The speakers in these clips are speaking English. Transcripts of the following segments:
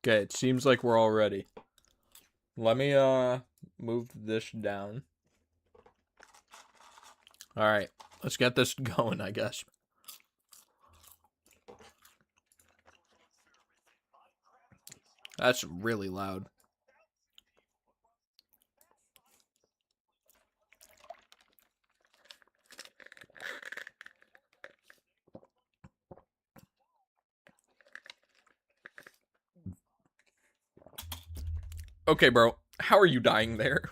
Okay, it seems like we're all ready. Let me, move this down. Alright, let's get this going, I guess. That's really loud. Okay, bro. How are you dying there?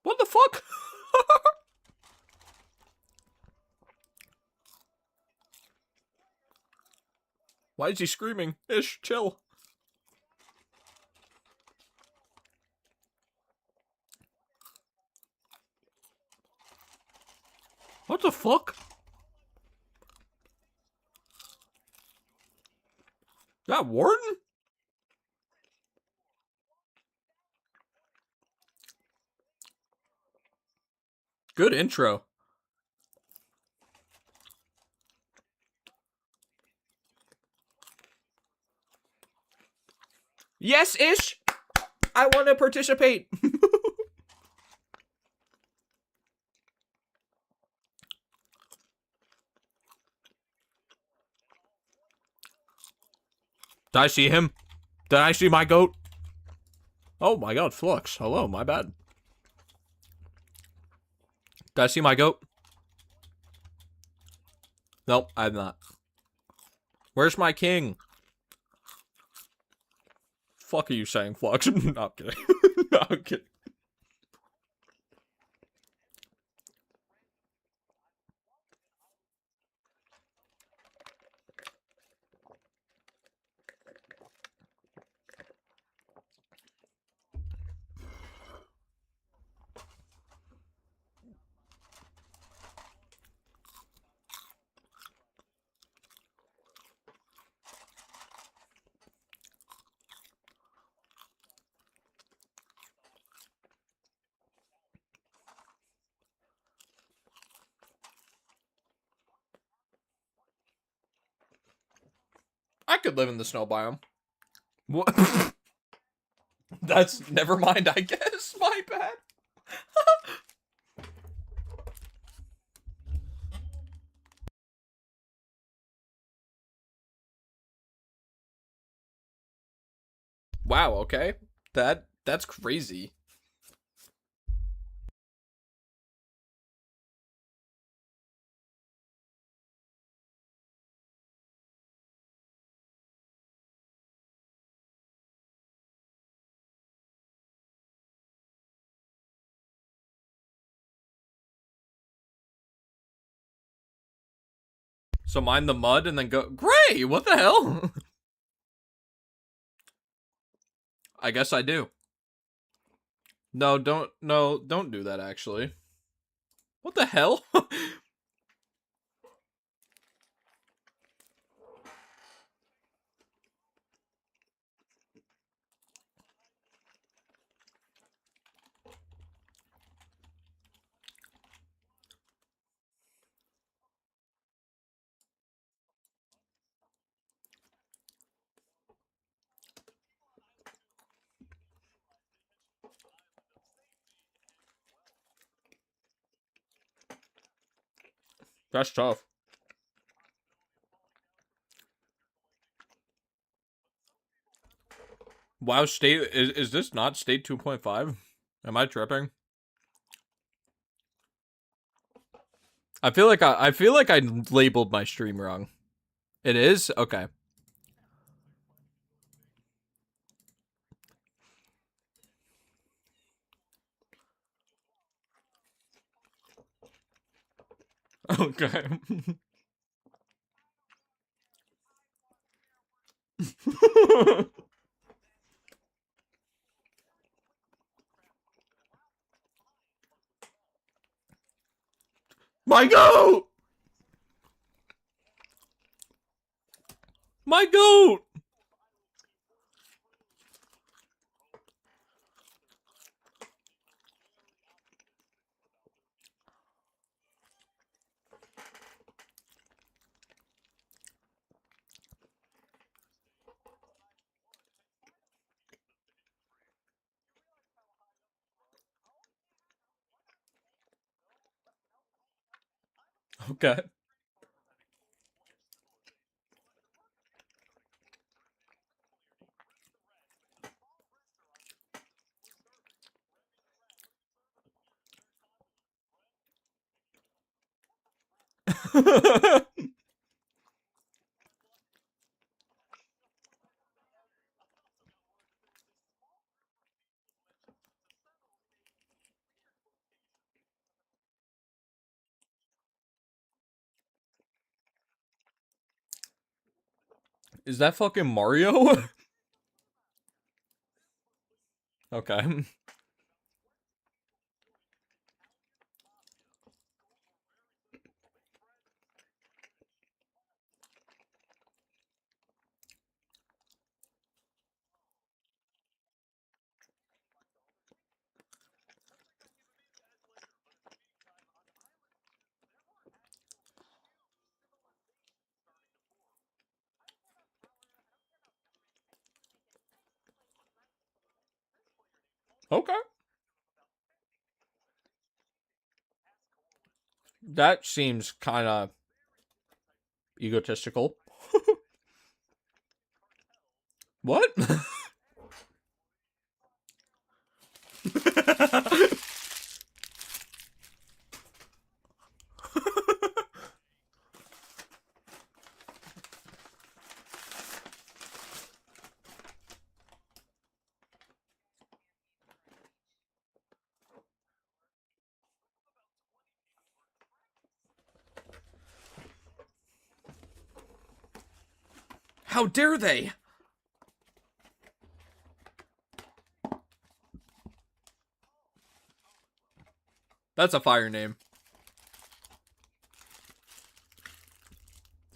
What the fuck? Why is he screaming? Ish, chill. What the fuck? That Warden? Good intro. Yes, Ish! I want to participate! Did I see him? Did I see my goat? Oh my god, Flux. Hello, my bad. Did I see my goat? Nope, I have not. Where's my king? Fuck are you saying, Flux? No, I'm kidding. No, I'm kidding. I could live in the snow biome. What? That's never mind, I guess. My bad. Wow, okay. That's crazy. So mine the mud and then go gray. What the hell? I guess I do. No, don't do that actually. What the hell? That's tough. Wow, state is this not state 2.5? Am I tripping? I feel like I labeled my stream wrong. It is? Okay. Okay. My goat! My goat! Okay. Is that fucking Mario? Okay. Okay. That seems kind of egotistical. What? How dare they? That's a fire name.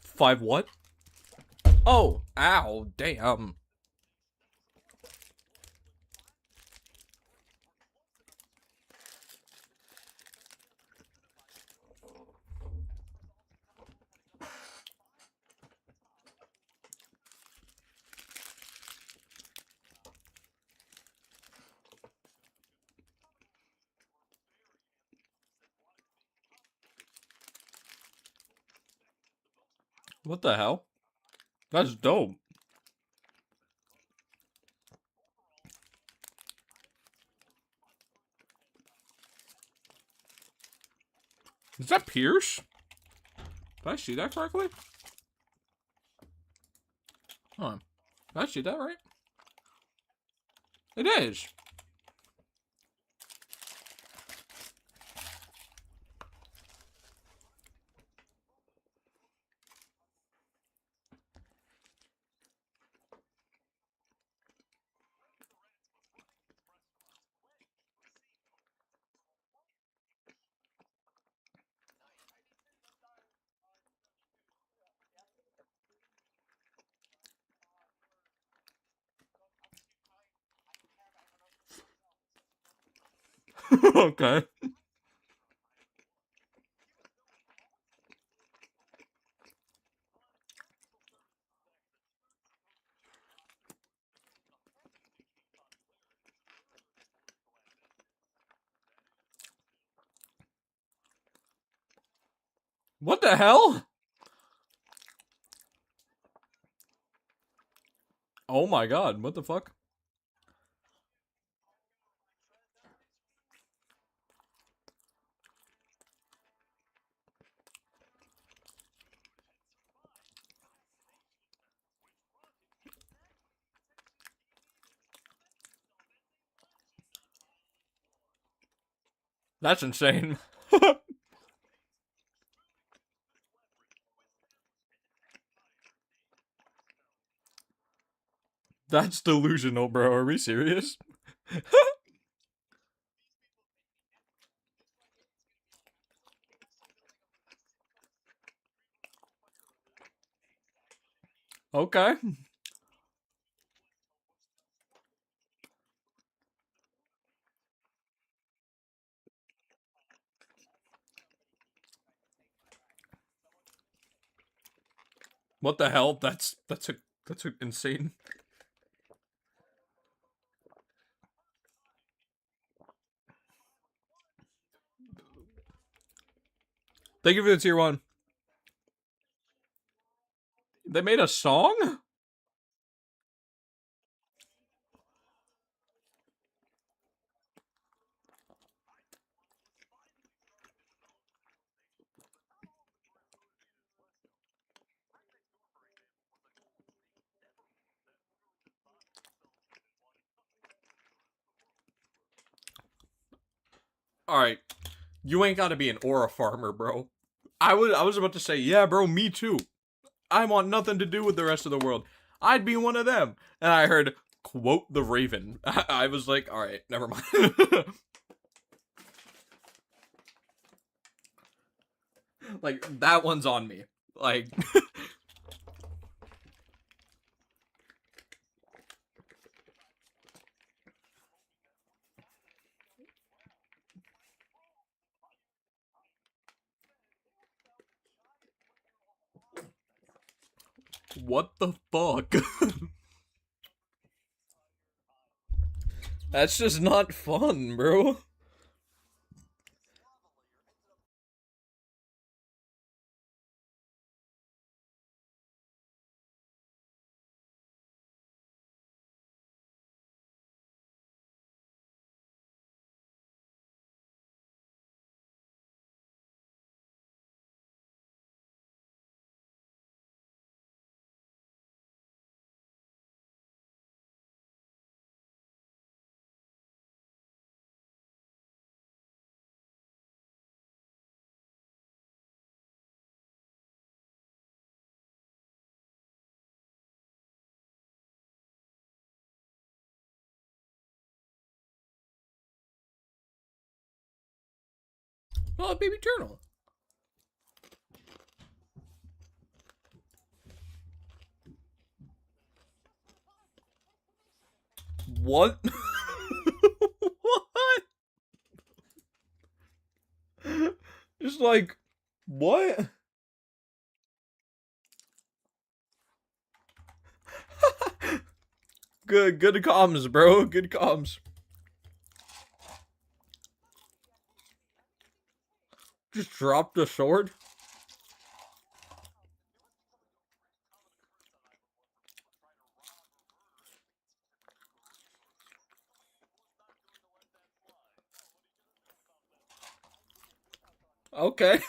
5 what? Oh, ow, damn. What the hell? That's dope. Is that Pierce? Did I see that correctly? Huh. Did I see that right? It is. Okay. What the hell? Oh my god, what the fuck? That's insane. That's delusional, bro. Are we serious? Okay. What the hell? That's insane. Thank you for the tier 1. They made a song? Alright. You ain't gotta be an aura farmer, bro. I was about to say, yeah, bro, me too. I want nothing to do with the rest of the world. I'd be one of them. And I heard, quote the Raven. I was like, alright, never mind. Like, that one's on me. Like... What the fuck? That's just not fun, bro. Oh, baby turtle. What? What? Just like, what? Good comms, bro. Good comms. Just drop the sword. Okay.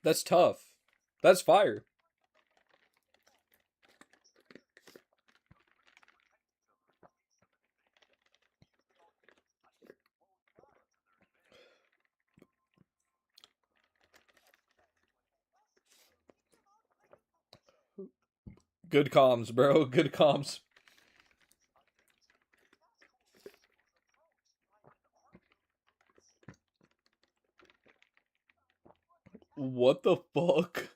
That's tough. That's fire. Good comms, bro. Good comms. What the fuck?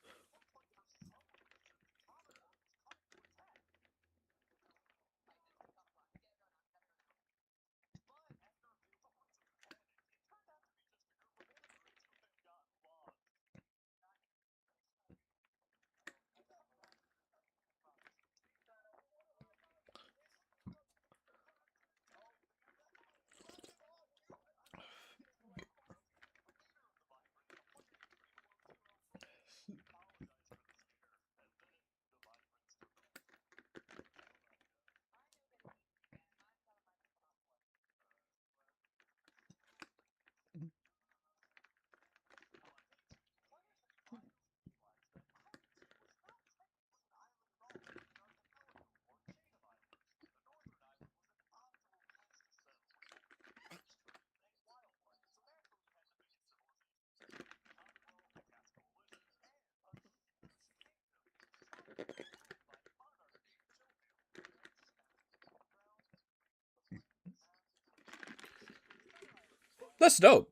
That's dope.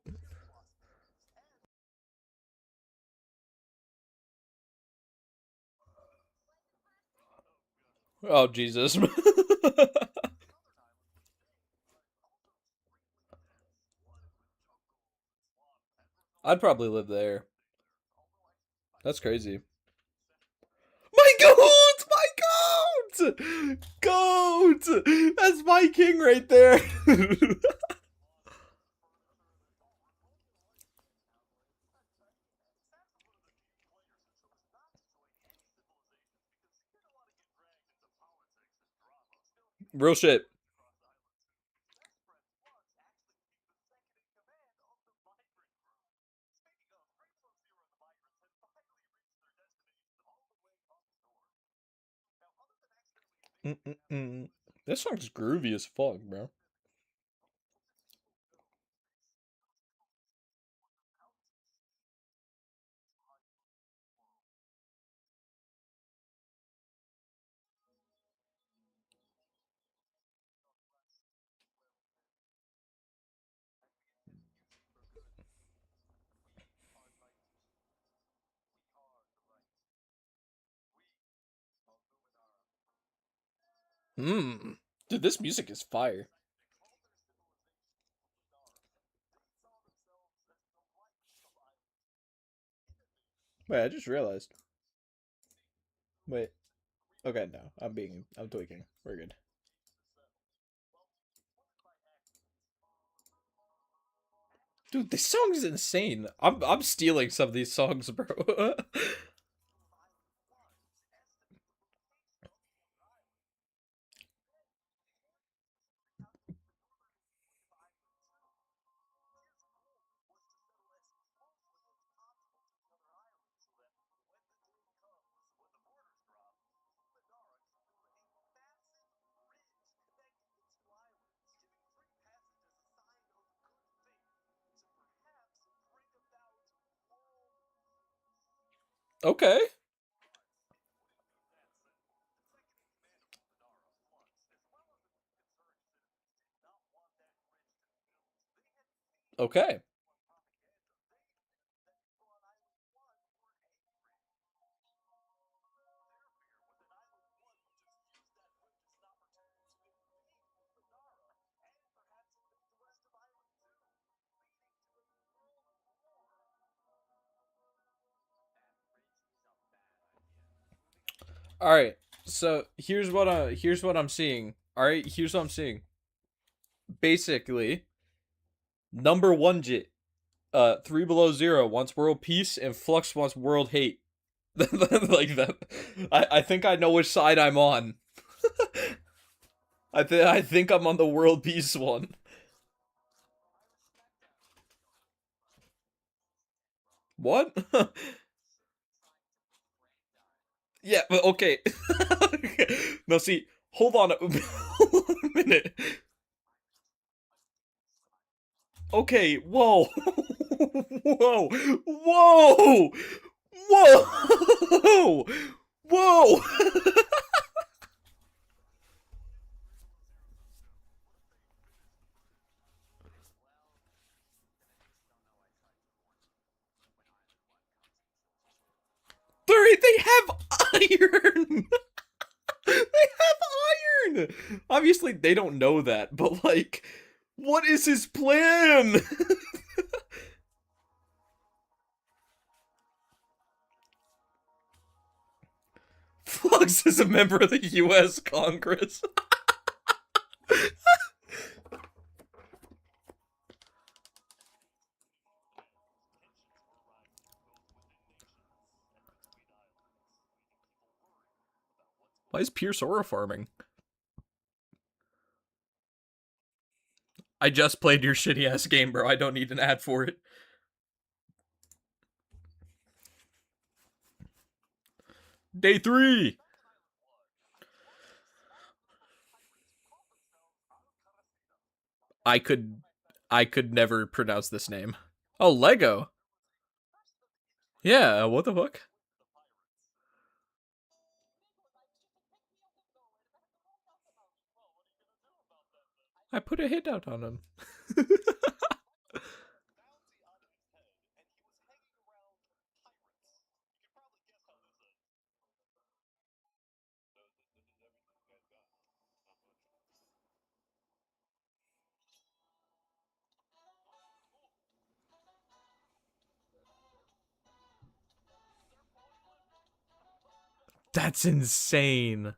Oh, Jesus. I'd probably live there. That's crazy. My goat! My goat! Goat! That's my king right there. Real shit. Mm-mm-mm. This song's groovy as fuck, bro. Hmm. Dude, this music is fire. Wait, I just realized. Wait. Okay, no. I'm tweaking. We're good. Dude, this song is insane. I'm stealing some of these songs, bro. Okay. Okay. All right. So here's what I'm seeing. All right, here's what I'm seeing. Basically, number one jit, Three Below Zero wants world peace, and Flux wants world hate. Like that. I think I know which side I'm on. I think I'm on the world peace one. What? Yeah, but okay. No, see, hold on hold on a minute. Okay, whoa. Whoa. Whoa. Whoa. Whoa. They have iron. They have iron. Obviously, they don't know that, but like, what is his plan? Flux is a member of the U.S. Congress. Why is Pierce aura farming? I just played your shitty ass game, bro. I don't need an ad for it. Day 3. I could I could never pronounce this name. Oh, Lego. Yeah, what the fuck? I put a hit out on him. That's insane.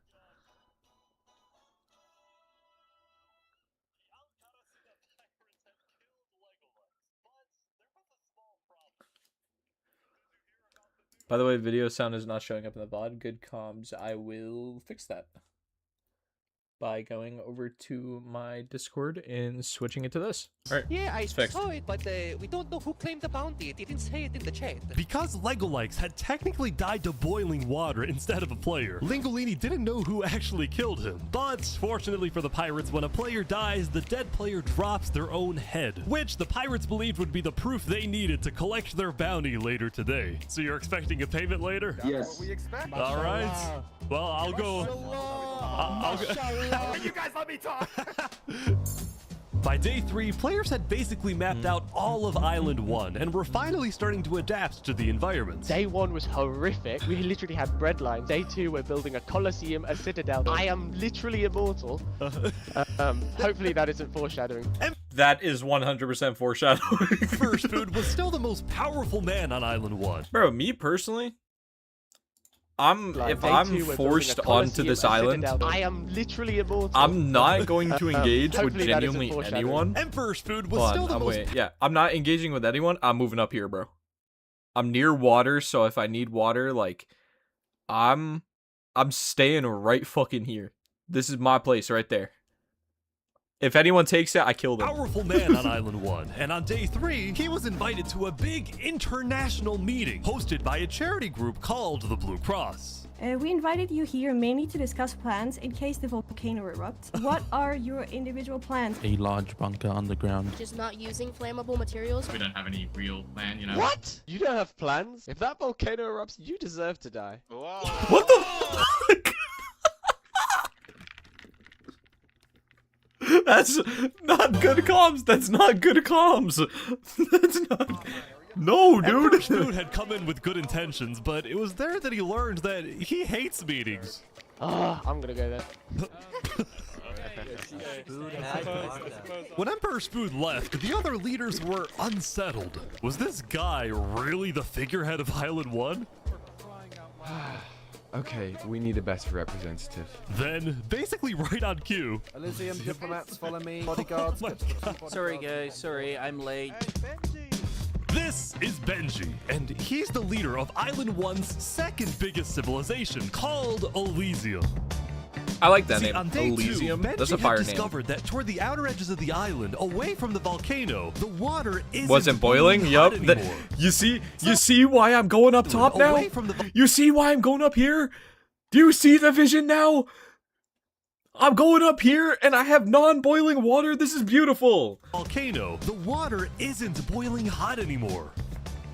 By the way, video sound is not showing up in the VOD. Good comms. I will fix that by going over to my Discord and switching it to this. All right, yeah, I fixed. saw it, but we don't know who claimed the bounty. It didn't say it in the chat. Because Legolikes had technically died to boiling water instead of a player, Lingolini didn't know who actually killed him. But fortunately for the pirates, when a player dies, the dead player drops their own head, which the pirates believed would be the proof they needed to collect their bounty later today. So you're expecting a payment later? Yes. What we expect. All right. Well, I'll go. I'll go. You guys let me talk. By day 3, players had basically mapped out all of Island 1 and were finally starting to adapt to the environment. Day 1 was horrific. We literally had bread lines. Day 2, we're building a coliseum, a citadel. I am literally immortal. Hopefully that isn't foreshadowing. That is 100% foreshadowing. First Food was still the most powerful man on Island 1. Bro, me personally, if I'm forced onto this island, I am literally immortal. I'm not going to engage with genuinely anyone. Emperor's Food was still the most... Yeah, I'm not engaging with anyone. I'm moving up here, bro. I'm near water, so if I need water, like, I'm staying right fucking here. This is my place right there. If anyone takes it, I kill them. Powerful man on Island 1. And on day 3, he was invited to a big international meeting hosted by a charity group called the Blue Cross. We invited you here mainly to discuss plans in case the volcano erupts. What are your individual plans? A large bunker underground. Just not using flammable materials. We don't have any real plan, you know. What? You don't have plans? If that volcano erupts, you deserve to die. Whoa. What the fuck? That's not good comms. That's not good comms. That's not. No, dude. Emperor's Food had come in with good intentions, but it was there that he learned that he hates meetings. I'm gonna go there. When Emperor's Food left, the other leaders were unsettled. Was this guy really the figurehead of Island 1? Okay, we need a better representative. Then, basically right on cue. Elysium diplomats, follow me. Bodyguards. Oh Sorry guys, sorry, I'm late. This is Benji, and he's the leader of Island 1's second biggest civilization, called Elysium. I like that name. On day Elysium. 2, Benji That's a fire had name. discovered that toward the outer edges of the island, away from the volcano, the water Wasn't boiling. Yup. You see why I'm going up top now? You see why I'm going up here? Do you see the vision now? I'm going up here and I have non-boiling water. This is beautiful. Volcano, the water isn't boiling hot anymore.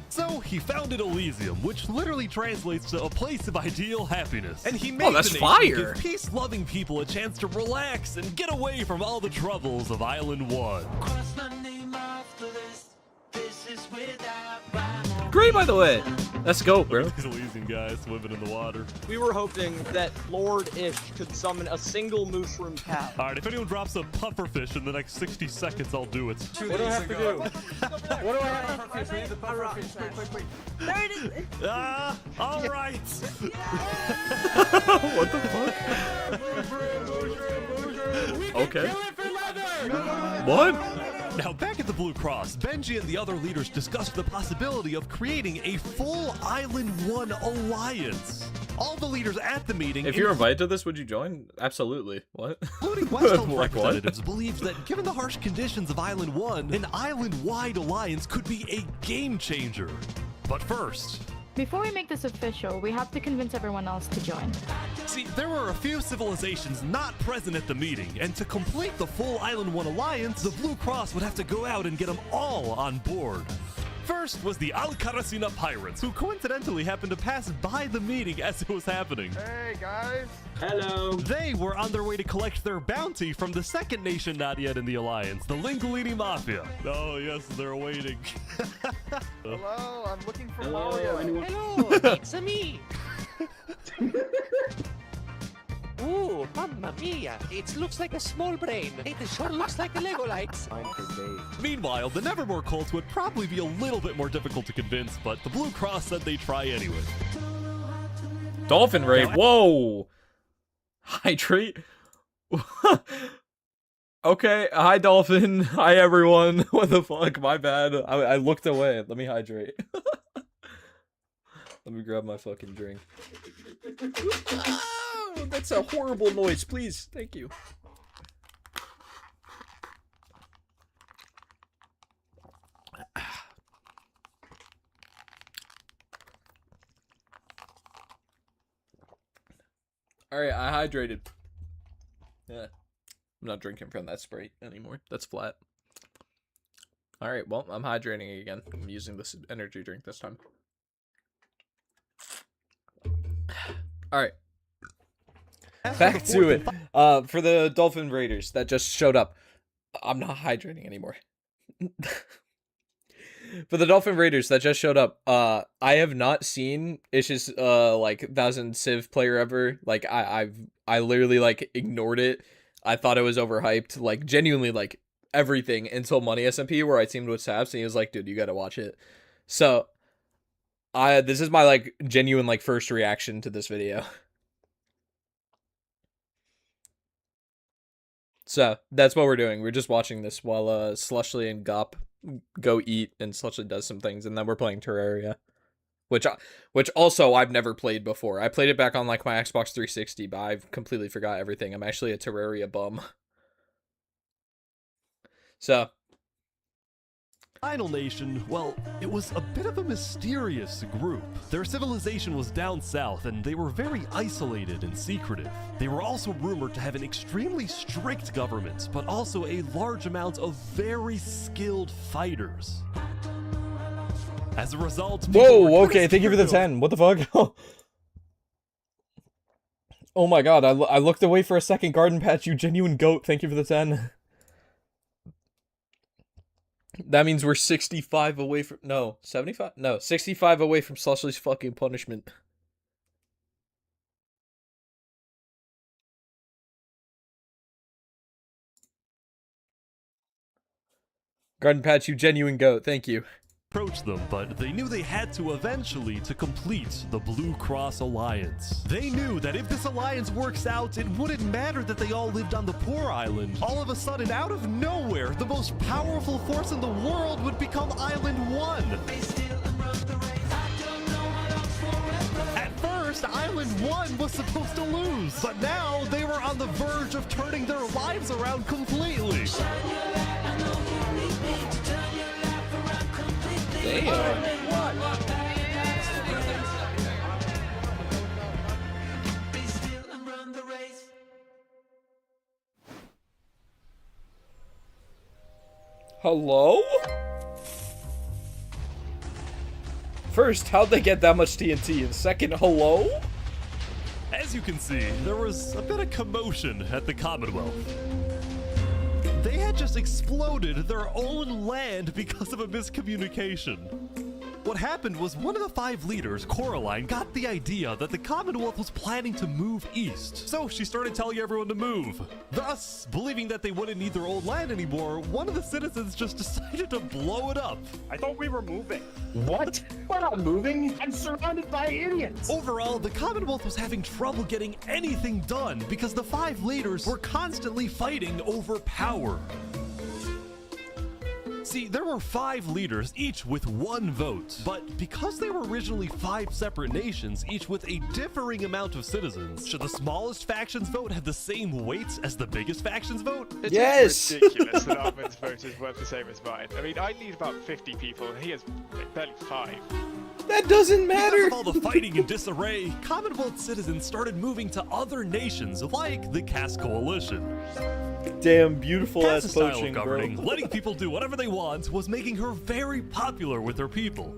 So he founded Elysium, which literally translates to a place of ideal happiness. And he made that's the nation fire. give peace-loving people a chance to relax and get away from all the troubles of Island 1. Great, by the way. Let's go, bro. These Elysium guys swimming in the water. We were hoping that Lord Ish could summon a single mushroom cow. Alright, if anyone drops a pufferfish in the next 60 seconds, I'll do it. What do I have to do? What do I have to do? The pufferfish. Wait. There it is. Alright. What the fuck? Okay. What? Now, back at the Blue Cross, Benji and the other leaders discussed the possibility of creating a full Island 1 alliance. All the leaders at the meeting... If you're invited to this, would you join? Absolutely. What? Including West Home Like what? representatives believed that given the harsh conditions of Island 1, an island-wide alliance could be a game changer. But first... Before we make this official, we have to convince everyone else to join. See, there were a few civilizations not present at the meeting, and to complete the full Island 1 alliance, the Blue Cross would have to go out and get them all on board. First was the Alcaracina Pirates, who coincidentally happened to pass by the meeting as it was happening. Hey, guys. Hello. They were on their way to collect their bounty from the second nation not yet in the alliance, the Lingolini Mafia. Oh yes, they're waiting. Hello, I'm looking for Hello. Mario. Anyone? Hello, it's me. Ooh, mamma mia! It looks like a small brain. It sure looks like a Lego lights. Meanwhile, the Nevermore cult would probably be a little bit more difficult to convince, but the Blue Cross said they'd try anyway. Dolphin raid. Whoa. Hydrate. Okay. Hi, Dolphin. Hi, everyone. What the fuck? My bad. I looked away. Let me hydrate. Let me grab my fucking drink. Oh, that's a horrible noise. Please. Thank you. Alright, I hydrated. Yeah. I'm not drinking from that Sprite anymore. That's flat. Alright, well, I'm hydrating again. I'm using this energy drink this time. Alright. Back to it. For the Dolphin Raiders that just showed up. I'm not hydrating anymore. For the Dolphin Raiders that just showed up, I have not seen Ish's like 1000 Civ player ever. Like I literally like ignored it. I thought it was overhyped. Like genuinely like everything until Money SMP where I teamed with Saps and he was like, dude, you gotta watch it. So this is my like genuine like first reaction to this video. So that's what we're doing. We're just watching this while Slushly and Gop go eat and Slushly does some things, and then we're playing Terraria, which also I've never played before. I played it back on like my Xbox 360, but I've completely forgot everything. I'm actually a Terraria bum. So Final Nation, well, it was a bit of a mysterious group. Their civilization was down south, and they were very isolated and secretive. They were also rumored to have an extremely strict government, but also a large amount of very skilled fighters. As a result, whoa, okay, thank you for the 10. What the fuck? Oh my god, I looked away for a second. Garden Patch, you genuine goat. Thank you for the 10. That means we're 65 away from... No, 75? No, 65 away from Slushly's fucking punishment. Garden Patch, you genuine goat. Thank you. Approach them, but they knew they had to eventually to complete the Blue Cross Alliance. They knew that if this alliance works out, it wouldn't matter that they all lived on the poor island. All of a sudden, out of nowhere, the most powerful force in the world would become Island 1. At first, Island 1 was supposed to lose, but now they were on the verge of turning their lives around completely. Damn. Hello? First, how'd they get that much TNT? And second, hello? As you can see, there was a bit of commotion at the Commonwealth. They had just exploded their own land because of a miscommunication. What happened was one of the 5 leaders, Coraline, got the idea that the Commonwealth was planning to move east. So she started telling everyone to move. Thus, believing that they wouldn't need their old land anymore, one of the citizens just decided to blow it up. I thought we were moving. What? We're not moving. I'm surrounded by idiots. Overall, the Commonwealth was having trouble getting anything done because the 5 leaders were constantly fighting over power. See, there were 5 leaders, each with 1 vote. But because they were originally 5 separate nations, each with a differing amount of citizens, should the smallest faction's vote have the same weight as the biggest faction's vote? It Yes! is ridiculous that Ahmed's vote is worth the same as mine. I mean, I need about 50 people, and he has like, barely 5. That doesn't Because matter. of all the fighting and disarray, Commonwealth citizens started moving to other nations like the Cass Coalition. Damn beautiful Cass' ass style of poaching, bro. governing, letting people do whatever they want, was making her very popular with her people.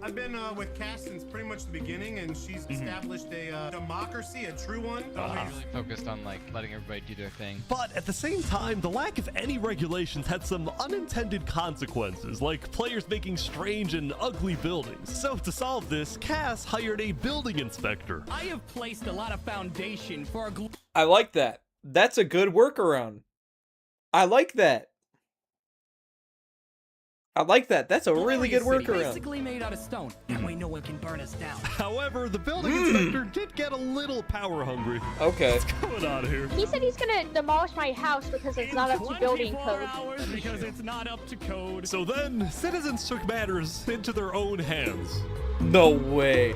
I've been with Cass since pretty much the beginning, and she's established a democracy, a true one. Really focused on like letting everybody do their thing. But at the same time, the lack of any regulations had some unintended consequences, like players making strange and ugly buildings. So to solve this, Cass hired a building inspector. I have placed a lot of foundation for a I like that. That's a good workaround. I like that. I like that. That's a really good workaround. basically made out of stone. That way no one can burn us down. However, the building inspector did get a little power hungry. Okay. What's going on here? He said he's gonna demolish my house because it's not up to building 24 code. hours because it's not up to code. So then, citizens took matters into their own hands. No way.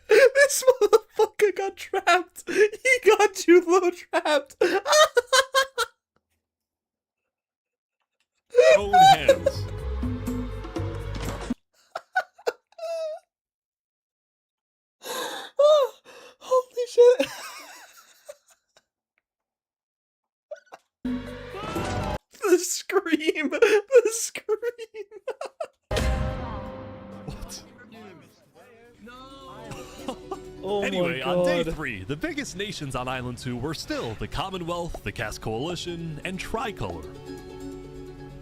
This motherfucker got trapped. He got you low trapped. Own hands. Holy shit. The scream. The scream. What? Oh Anyway, my on day God. 3, the biggest nations on Island 2 were still the Commonwealth, the Cass Coalition, and Tricolor.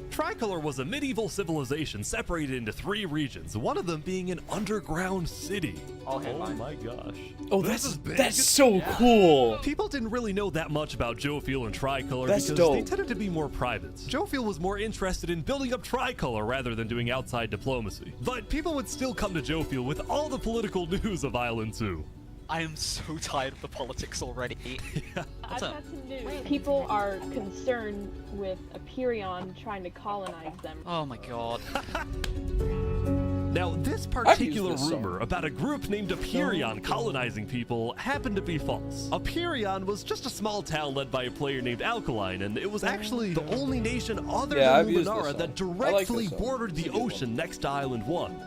Tricolor was a medieval civilization separated into 3 regions, one of them being an underground city. Oh my gosh. Oh, This is big. that's so cool. People didn't really know that much about Jofiel and Tricolor That's because dope. they tended to be more private. Jofiel was more interested in building up Tricolor rather than doing outside diplomacy. But people would still come to Jofiel with all the political news of Island 2. I am so tired of the politics already. What's up? People are concerned with Aperion trying to colonize them. Oh my god. Now, this particular rumor about a group named Aperion colonizing people happened to be false. Aperion was just a small town led by a player named Alkaline, and it was actually the only nation other I've than used this Luminara song. that I like directly this song. bordered the It's a good one. ocean next to Island 1.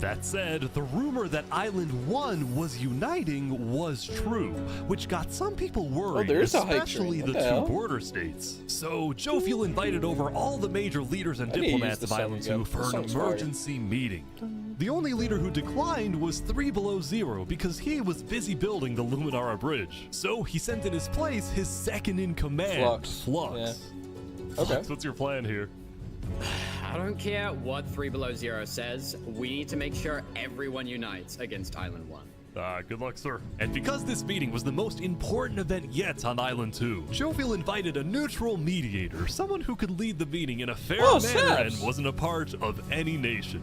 That said, the rumor that Island 1 was uniting was true, which got some people worried, there is a hype especially train. the What the two hell? border states. So Jofiel invited over all the major leaders and I need to use diplomats this of song Island again. 2 for This an song's fire. emergency meeting. The only leader who declined was 3 Below Zero because he was busy building the Luminara Bridge. So he sent in his place his second in command, Flux. Yeah. Flux, what's your plan here? I don't care what 3 Below Zero says. We need to make sure everyone unites against Island 1. Good luck, sir. And because this meeting was the most important event yet on Island 2, Jofiel invited a neutral mediator, someone who could lead the meeting in a fair manner Saps. and wasn't a part of any nation.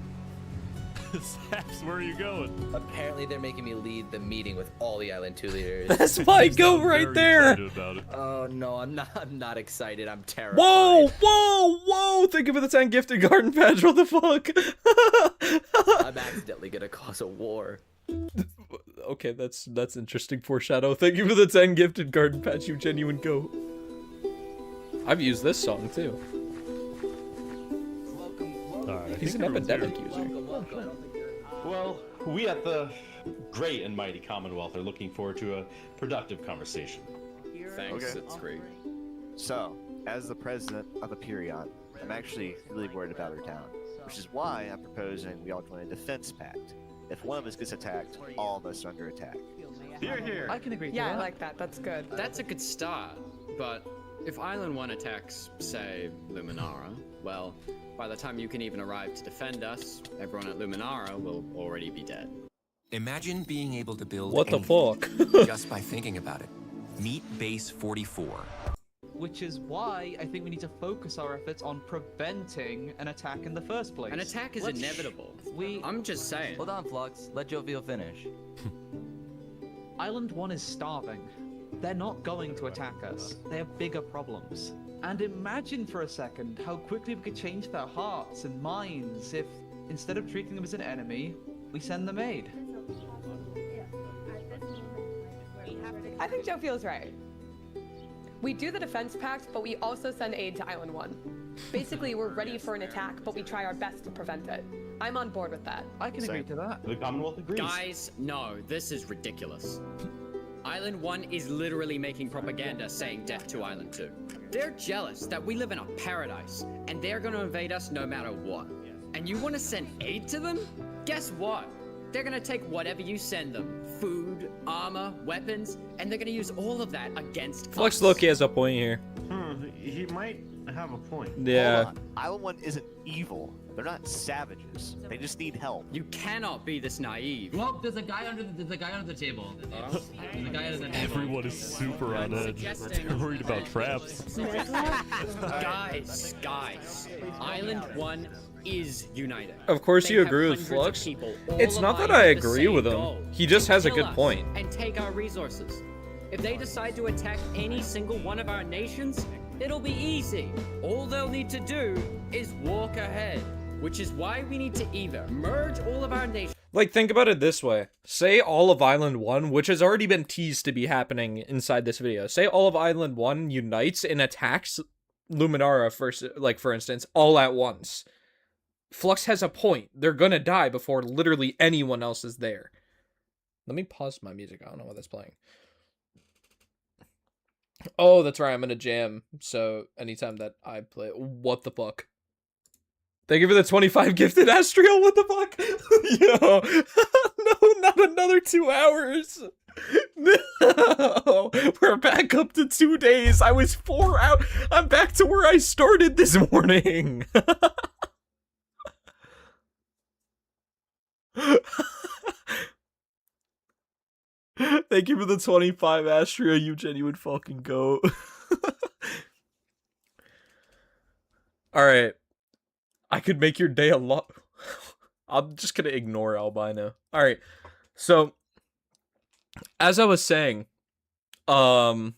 Saps, where are you going? Apparently they're making me lead the meeting with all the Island 2 leaders. That's my go Sound right very there. excited about it. Oh no, I'm not excited. I'm terrified. Whoa, whoa, whoa! Thank you for the 10 gifted garden patch. What the fuck? I'm accidentally gonna cause a war. Okay, that's interesting foreshadow. Thank you for the 10 gifted garden patch, you genuine goat. I've used this song too. Alright, He's an epidemic user. Well, we at the great and mighty Commonwealth are looking forward to a productive conversation. Thanks, Okay. it's great. So, as the president of Aperion, I'm actually really worried about our town, which is why I'm proposing we all join a defense pact. If one of us gets attacked, all of us are under attack. Here, here. I can agree to Yeah, that. I like that. That's good. That's a good start, but if Island 1 attacks, say, Luminara, well, by the time you can even arrive to defend us, everyone at Luminara will already be dead. Imagine being able to build What the fuck? just by thinking about it. Meet Base 44. Which is why I think we need to focus our efforts on preventing an attack in the first place. An attack is inevitable. I'm just saying. Hold on, Flux. Let Jovial finish. Island 1 is starving. They're not going to attack us. They have bigger problems. And imagine for a second how quickly we could change their hearts and minds if, instead of treating them as an enemy, we send them aid. I think Joe feels right. We do the defense pact, but we also send aid to Island 1. Basically, we're ready for an attack, but we try our best to prevent it. I'm on board with that. I can agree to that. The Commonwealth agrees. Guys, no, this is ridiculous. Island 1 is literally making propaganda saying death to Island 2. They're jealous that we live in a paradise, and they're gonna invade us no matter what. And you wanna send aid to them? Guess what? They're gonna take whatever you send them. Food, armor, weapons, and they're gonna use all of that against Flux us. Loki has a point here. He might have a point. Yeah. Hold on. Island 1 isn't evil. They're not savages. They just need help. You cannot be this naive. Well, there's a guy under the table. There's a guy under the table. Everyone is super on edge. They're worried about traps. Guys, Island 1 is united. Of course They you have agree with hundreds of Flux. people all It's not that I aligned with the agree same with him. goal, He just to has a kill good us point. And take our resources. If they decide to attack any single one of our nations, it'll be easy. All they'll need to do is walk ahead, which is why we need to either merge all of our nations. Like, think about it this way. Say all of Island 1, which has already been teased to be happening inside this video. Say all of Island 1 unites and attacks Luminara, for instance, all at once. Flux has a point. They're gonna die before literally anyone else is there. Let me pause my music. I don't know what that's playing. Oh, that's right. I'm in a jam. So anytime that I play... What the fuck? Thank you for the 25 gifted Astriel. What the fuck? Yo. No, not another 2 hours. No. We're back up to 2 days. I was 4 out. I'm back to where I started this morning. Thank you for the 25, Astria, you genuine fucking goat. Alright. I could make your day a lot... I'm just gonna ignore Albino. Alright. So, as I was saying, Flux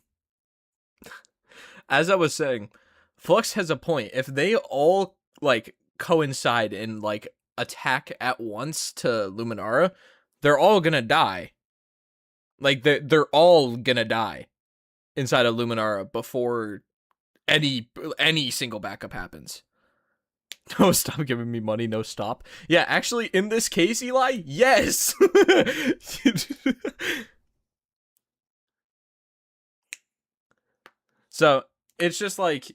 has a point. If they all, like, coincide and, like, attack at once to Luminara, they're all gonna die. Like, they're all gonna die inside of Luminara before any single backup happens. No, stop giving me money, no stop. Yeah, actually, in this case, Eli, yes! So, it's just like...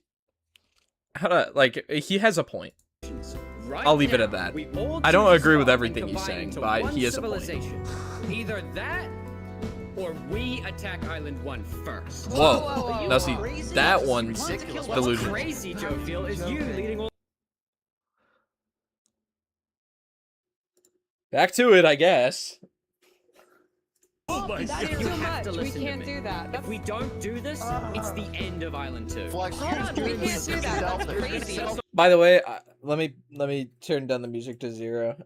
he has a point. Right I'll leave it now, at that. we all I don't choose agree with and everything he's combine saying, into but one he has a point. civilization. Either that, or we attack Island 1 first. Whoa. Now see, that one's What's delusional. crazy, Joe Feel, is you leading all. Back to it, I guess. Oh my God. That is You too have much. to We listen to can't me. do that. If we don't do this, it's the end of Island 2. Flux, Hold on, we can't do that. That's crazy. By the way, let me turn down the music to 0.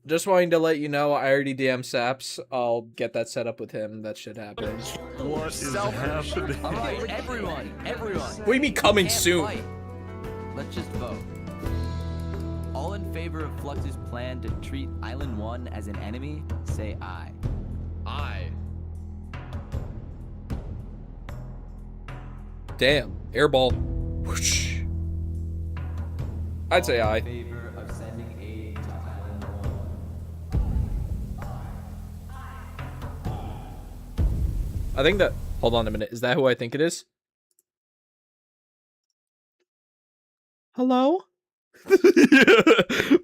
Just wanting to let you know, I already DM Saps. I'll get that set up with him. That should happen. What is happening? Alright, everyone. What do you mean coming soon? Let's just vote. All in favor of Flux's plan to treat Island 1 as an enemy, say aye. Aye. Damn, airball. Whoosh. I'd say aye. Favor of sending aid to Island 1. I think that... Hold on a minute. Is that who I think it is? Hello?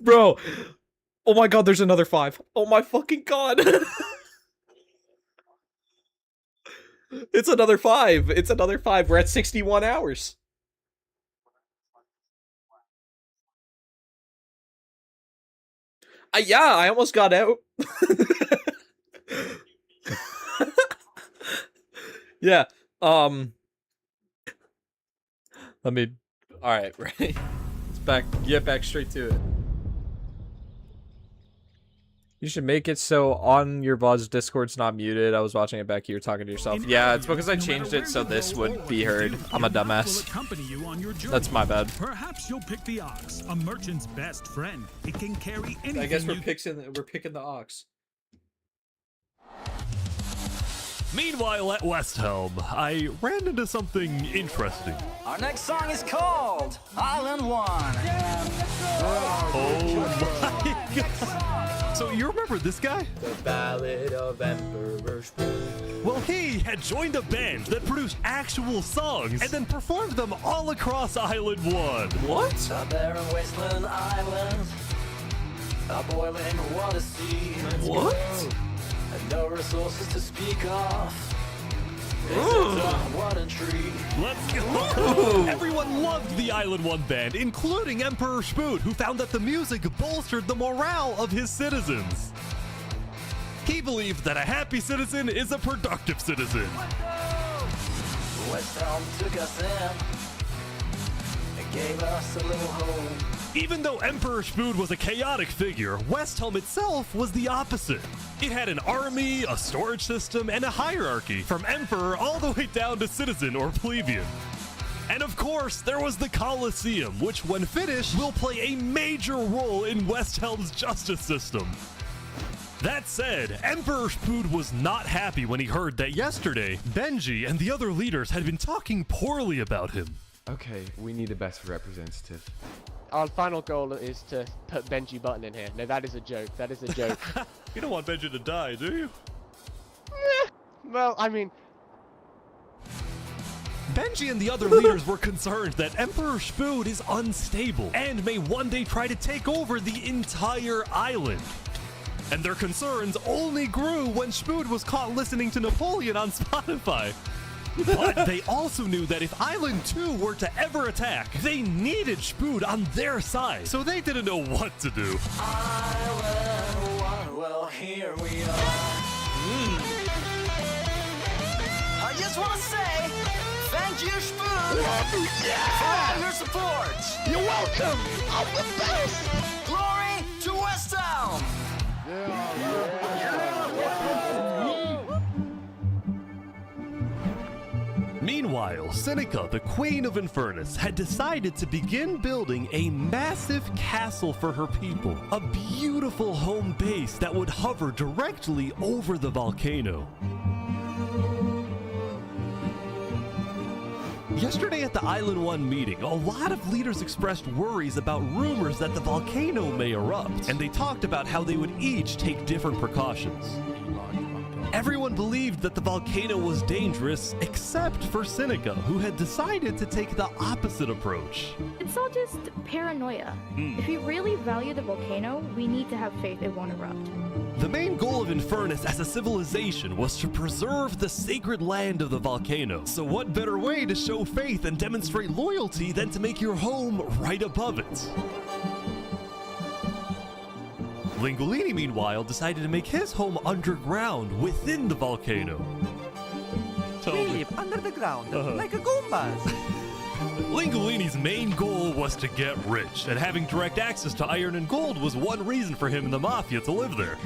Bro. Oh my god, there's another 5. Oh my fucking god. It's another 5. It's another 5. We're at 61 hours. Yeah, I almost got out. Yeah. Let me... Alright, right. Get back straight to it. You should make it so on your VOD's Discord's not muted. I was watching it back. You were talking to yourself. Yeah, it's because I changed it so this would be heard. I'm a dumbass. That's my bad. Perhaps you'll pick the ox, a merchant's best friend. It can carry anything. I guess we're picking the ox. Meanwhile, at West Helm, I ran into something interesting. Our next song is called Island 1. Oh my god. So you remember this guy? The Ballad of Emperor Spoon. Well, he had joined a band that produced actual songs and then performed them all across Island 1. What? A barren wasteland island, a boiling water sea. What? And no resources to speak of. It's a dark water tree. Let's go! Everyone loved the Island 1 band, including Emperor Spoon, who found that the music bolstered the morale of his citizens. He believed that a happy citizen is a productive citizen. West Helm took us in and gave us a little home. Even though Emperor Spoon was a chaotic figure, West Helm itself was the opposite. It had an army, a storage system, and a hierarchy, from emperor all the way down to citizen or plebeian. And of course, there was the Colosseum, which when finished will play a major role in West Helm's justice system. That said, Emperor Spoon was not happy when he heard that yesterday, Benji and the other leaders had been talking poorly about him. Okay, we need a best representative. Our final goal is to put Benji Button in here. No, that is a joke. That is a joke. You don't want Benji to die, do you? Well, I mean... Benji and the other leaders were concerned that Emperor Spoon is unstable and may one day try to take over the entire island. And their concerns only grew when Spoon was caught listening to Napoleon on Spotify. But they also knew that if Island 2 were to ever attack, they needed Spoon on their side, so they didn't know what to do. Island 1, well, here we are. I just want to say, thank you, Spoon, for all your support. You're welcome. I'm the best. Glory to West Helm. Meanwhile, Seneca, the Queen of Infernus, had decided to begin building a massive castle for her people, a beautiful home base that would hover directly over the volcano. Yesterday at the Island 1 meeting, a lot of leaders expressed worries about rumors that the volcano may erupt, and they talked about how they would each take different precautions. Everyone believed that the volcano was dangerous, except for Seneca, who had decided to take the opposite approach. It's all just paranoia. If we really value the volcano, we need to have faith it won't erupt. The main goal of Infernus as a civilization was to preserve the sacred land of the volcano. So what better way to show faith and demonstrate loyalty than to make your home right above it? Lingolini, meanwhile, decided to make his home underground within the volcano. We live under the ground, like a Goombas. Lingolini's main goal was to get rich, and having direct access to iron and gold was one reason for him and the Mafia to live there.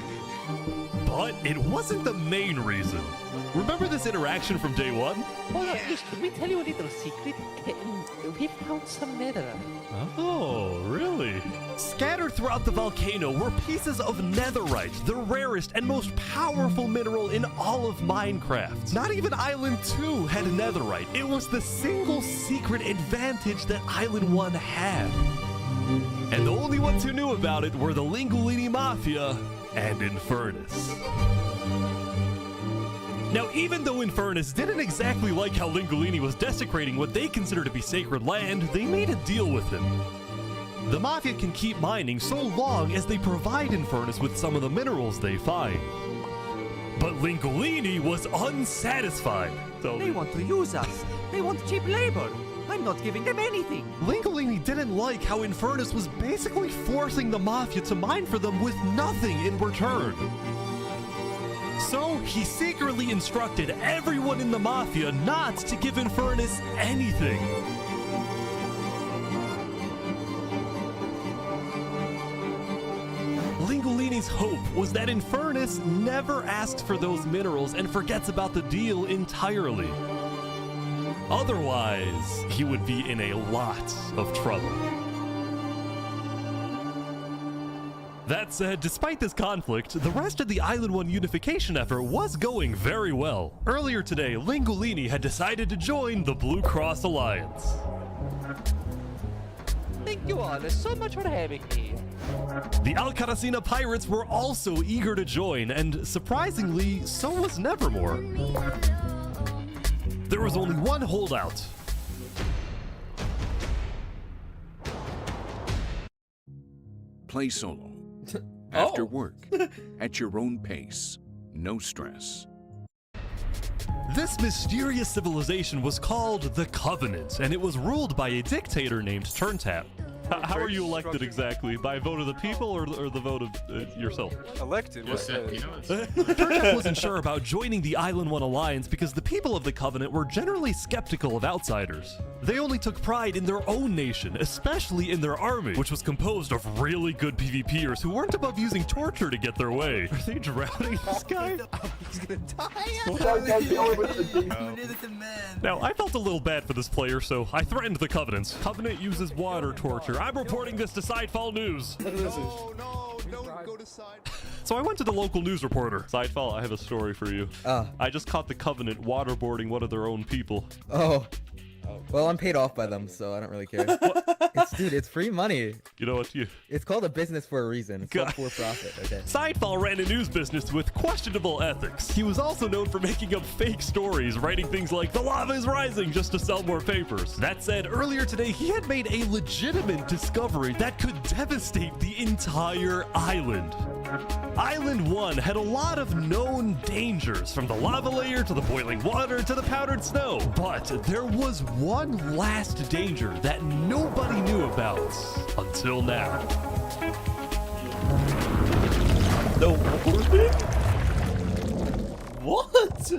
But it wasn't the main reason. Remember this interaction from day one? Can we tell you a little secret? We found some netherite. Oh, really? Scattered throughout the volcano were pieces of netherite, the rarest and most powerful mineral in all of Minecraft. Not even Island 2 had netherite. It was the single secret advantage that Island 1 had. And the only ones who knew about it were the Lingolini Mafia and Infernus. Now, even though Infernus didn't exactly like how Lingolini was desecrating what they consider to be sacred land, they made a deal with him. The Mafia can keep mining so long as they provide Infernus with some of the minerals they find. But Lingolini was unsatisfied. They want to use us. They want cheap labor. I'm not giving them anything. Lingolini didn't like how Infernus was basically forcing the Mafia to mine for them with nothing in return. So he secretly instructed everyone in the Mafia not to give Infernus anything. Lingolini's hope was that Infernus never asks for those minerals and forgets about the deal entirely. Otherwise, he would be in a lot of trouble. That said, despite this conflict, the rest of the Island 1 unification effort was going very well. Earlier today, Lingolini had decided to join the Blue Cross Alliance. Thank you all so much for having me. The Alcaracina pirates were also eager to join, and surprisingly, so was Nevermore. There was only one holdout. Play solo. After work. At your own pace. No stress. This mysterious civilization was called the Covenant, and it was ruled by a dictator named Turntap. How are you elected exactly? By vote of the people or the vote of yourself? Elected? Turntap wasn't sure about joining the Island 1 Alliance because the people of the Covenant were generally skeptical of outsiders. They only took pride in their own nation, especially in their army, which was composed of really good PvPers who weren't above using torture to get their way. Are they drowning this guy? He's gonna Now, I felt a little bad for this player, so I threatened the Covenants. Covenant uses water torture. I'm reporting this to Sidefall News. No, don't go to side. So I went to the local news reporter. Sidefall, I have a story for you. I just caught the Covenant waterboarding one of their own people. Oh. Well, I'm paid off by them, so I don't really care. Dude, it's free money. You know what? It's called a business for a reason. It's not for profit, okay? Sidefall ran a news business with questionable ethics. He was also known for making up fake stories, writing things like, "The lava is rising," just to sell more papers. That said, earlier today, he had made a legitimate discovery that could devastate the entire island. Island 1 had a lot of known dangers, from the lava layer to the boiling water to the powdered snow. But there was one last danger that nobody knew about until now. The warping? What?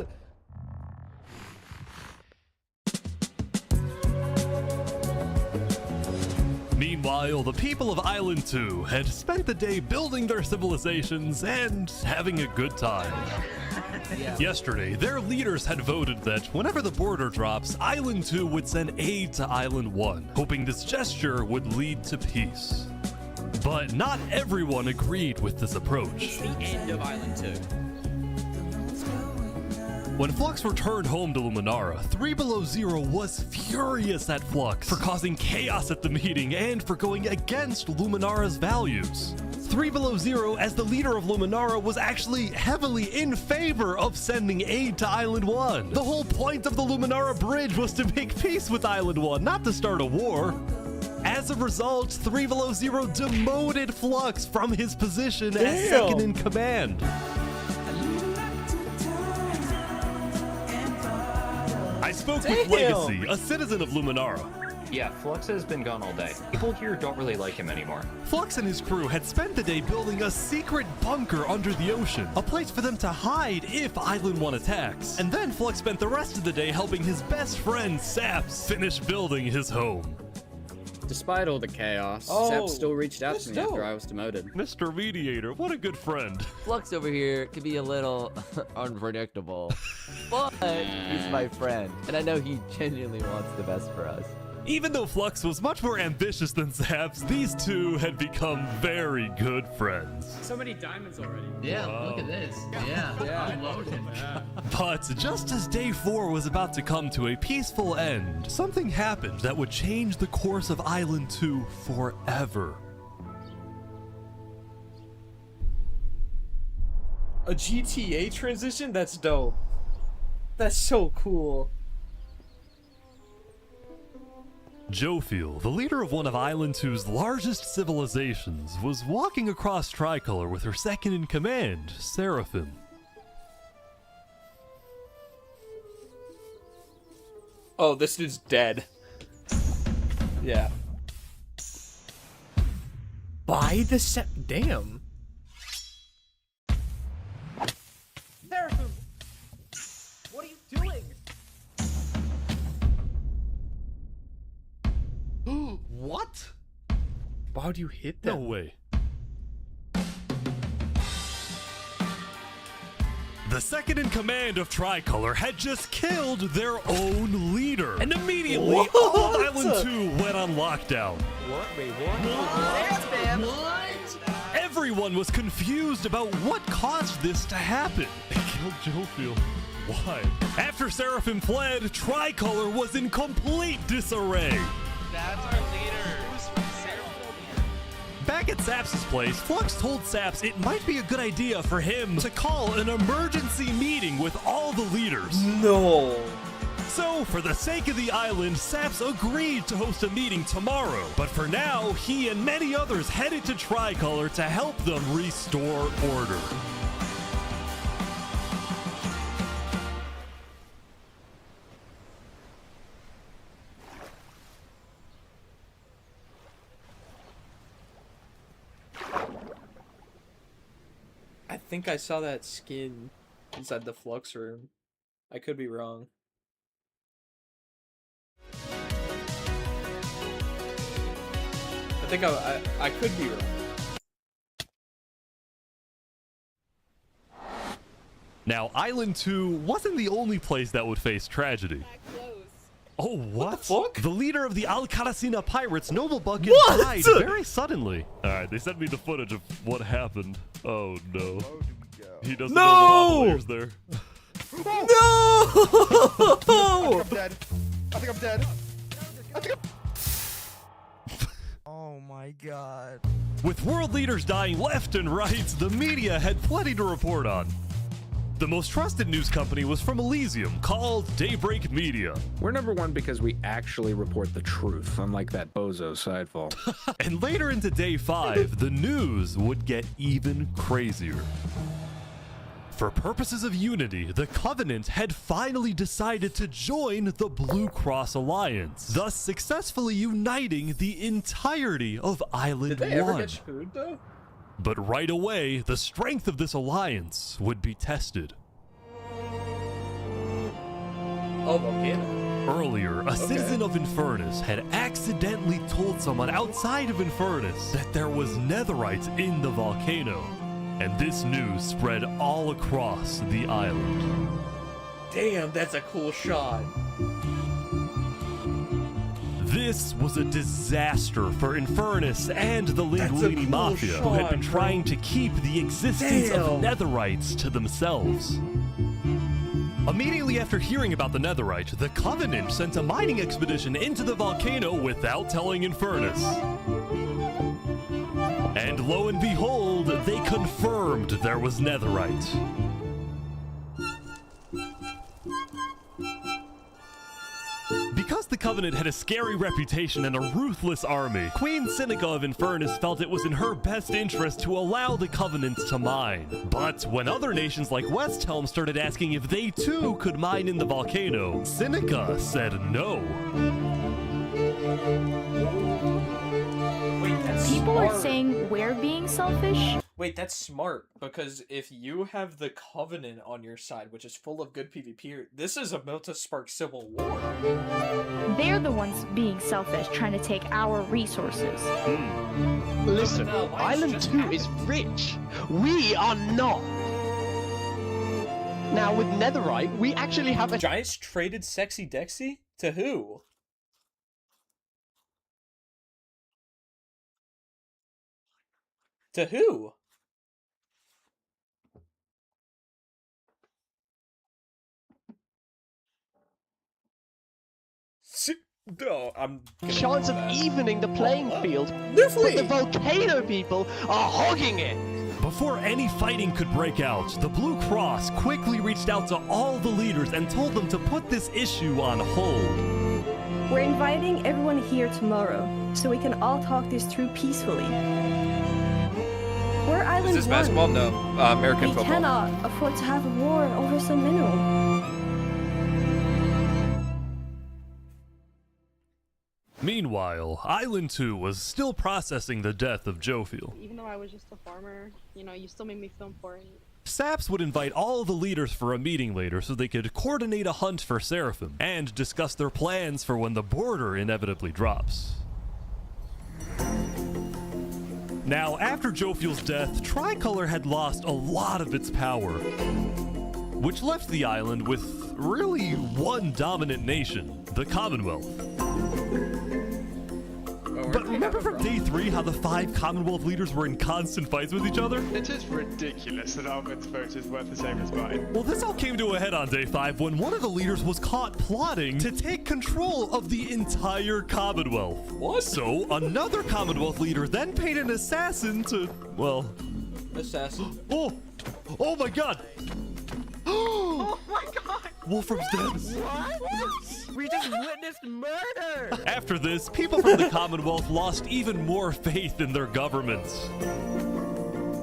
Meanwhile, the people of Island 2 had spent the day building their civilizations and having a good time. Yesterday, their leaders had voted that whenever the border drops, Island 2 would send aid to Island 1, hoping this gesture would lead to peace. But not everyone agreed with this approach. The end of Island 2. When Flux returned home to Luminara, 3 Below Zero was furious at Flux for causing chaos at the meeting and for going against Luminara's values. 3 Below Zero, as the leader of Luminara, was actually heavily in favor of sending aid to Island 1. The whole point of the Luminara Bridge was to make peace with Island 1, not to start a war. As a result, 3 Below Zero demoted Flux from his position as second in command. I spoke with Legacy, a citizen of Luminara. Yeah, Flux has been gone all day. People here don't really like him anymore. Flux and his crew had spent the day building a secret bunker under the ocean, a place for them to hide if Island 1 attacks. And then Flux spent the rest of the day helping his best friend, Saps, finish building his home. Despite all the chaos, Sap still reached out to me after I was demoted. Mr. Mediator, what a good friend. Flux over here can be a little unpredictable, but he's my friend, and I know he genuinely wants the best for us. Even though Flux was much more ambitious than Zaps, these two had become very good friends. So many diamonds already. Yeah, look at this. Yeah. Loaded. But just as day 4 was about to come to a peaceful end, something happened that would change the course of Island 2 forever. A GTA transition? That's dope. That's so cool. Jofiel, the leader of one of Island 2's largest civilizations, was walking across Tricolor with her second in command, Seraphim. Oh, this dude's dead. Yeah. By the set. Damn. Seraphim! What are you doing? What? Why would you hit them? No way. The second in command of Tricolor had just killed their own leader. And immediately, all of Island 2 went on lockdown. What? Wait, what? Every everyone was confused about what caused this to happen. They killed Jofiel. Why? After Seraphim fled, Tricolor was in complete disarray. That's our leader. Back at Saps' place, Flux told Saps it might be a good idea for him to call an emergency meeting with all the leaders. No. So, for the sake of the island, Saps agreed to host a meeting tomorrow. But for now, he and many others headed to Tricolor to help them restore order. I think I saw that skin inside the Flux room. I could be wrong. I think I could be wrong. Now, Island 2 wasn't the only place that would face tragedy. Oh, what? The fuck? The leader of the Alcaracina pirates, Noble Bucket, What? died very suddenly. Alright, they sent me the footage of what happened. Oh, no. He doesn't know the lavaliers there. No! I'm dead. I think I'm dead. I think I'm... Oh my god. With world leaders dying left and right, the media had plenty to report on. The most trusted news company was from Elysium, called Daybreak Media. We're number one because we actually report the truth, unlike that bozo sidefall. And later into day 5, the news would get even crazier. For purposes of unity, the Covenant had finally decided to join the Blue Cross Alliance, thus successfully uniting the entirety of Island 1. Did they ever get screwed though? But right away, the strength of this alliance would be tested. Oh, volcano. Earlier, a citizen of Infernus had accidentally told someone outside of Infernus that there was netherite in the volcano. And this news spread all across the island. Damn, that's a cool shot. This was a disaster for Infernus and the Linguini Mafia, who had been trying to keep the existence of netherites to themselves. Immediately after hearing about the netherite, the Covenant sent a mining expedition into the volcano without telling Infernus. And lo and behold, they confirmed there was netherite. Because the Covenant had a scary reputation and a ruthless army, Queen Seneca of Infernus felt it was in her best interest to allow the Covenant to mine. But when other nations like Westhelm started asking if they too could mine in the volcano, Seneca said no. Wait, that's People smart. are saying we're being selfish. Wait, that's smart, because if you have the Covenant on your side, which is full of good PvP, this is about to spark civil war. They're the ones being selfish, trying to take our resources. Listen, Island 2 is rich. We are not. Now, with netherite, we actually have a... Giants traded Sexy Dexy? To who? To who? No, I'm chance of evening the playing field. Definitely. But the volcano people are hogging it. Before any fighting could break out, the Blue Cross quickly reached out to all the leaders and told them to put this issue on hold. We're inviting everyone here tomorrow, so we can all talk this through peacefully. We're Island 1. Is this basketball? No, American we football. cannot afford to have a war over some mineral. Meanwhile, Island 2 was still processing the death of Jofiel. Even though I was just a farmer, you know, you still made me feel important. Saps would invite all the leaders for a meeting later so they could coordinate a hunt for Seraphim and discuss their plans for when the border inevitably drops. Now, after Jofiel's death, Tricolor had lost a lot of its power, which left the island with really one dominant nation, the Commonwealth. Oh, But remember from day 3 how the 5 Commonwealth leaders were in constant fights with each other? It is ridiculous that Ahmed's vote is worth the same as mine. Well, this all came to a head on day 5 when one of the leaders was caught plotting to take control of the entire Commonwealth. What? So another Commonwealth leader then paid an assassin to, well... Assassin? Oh my god! Oh my god! Wolfram's dead. What? We just witnessed murder! After this, people from the Commonwealth lost even more faith in their governments.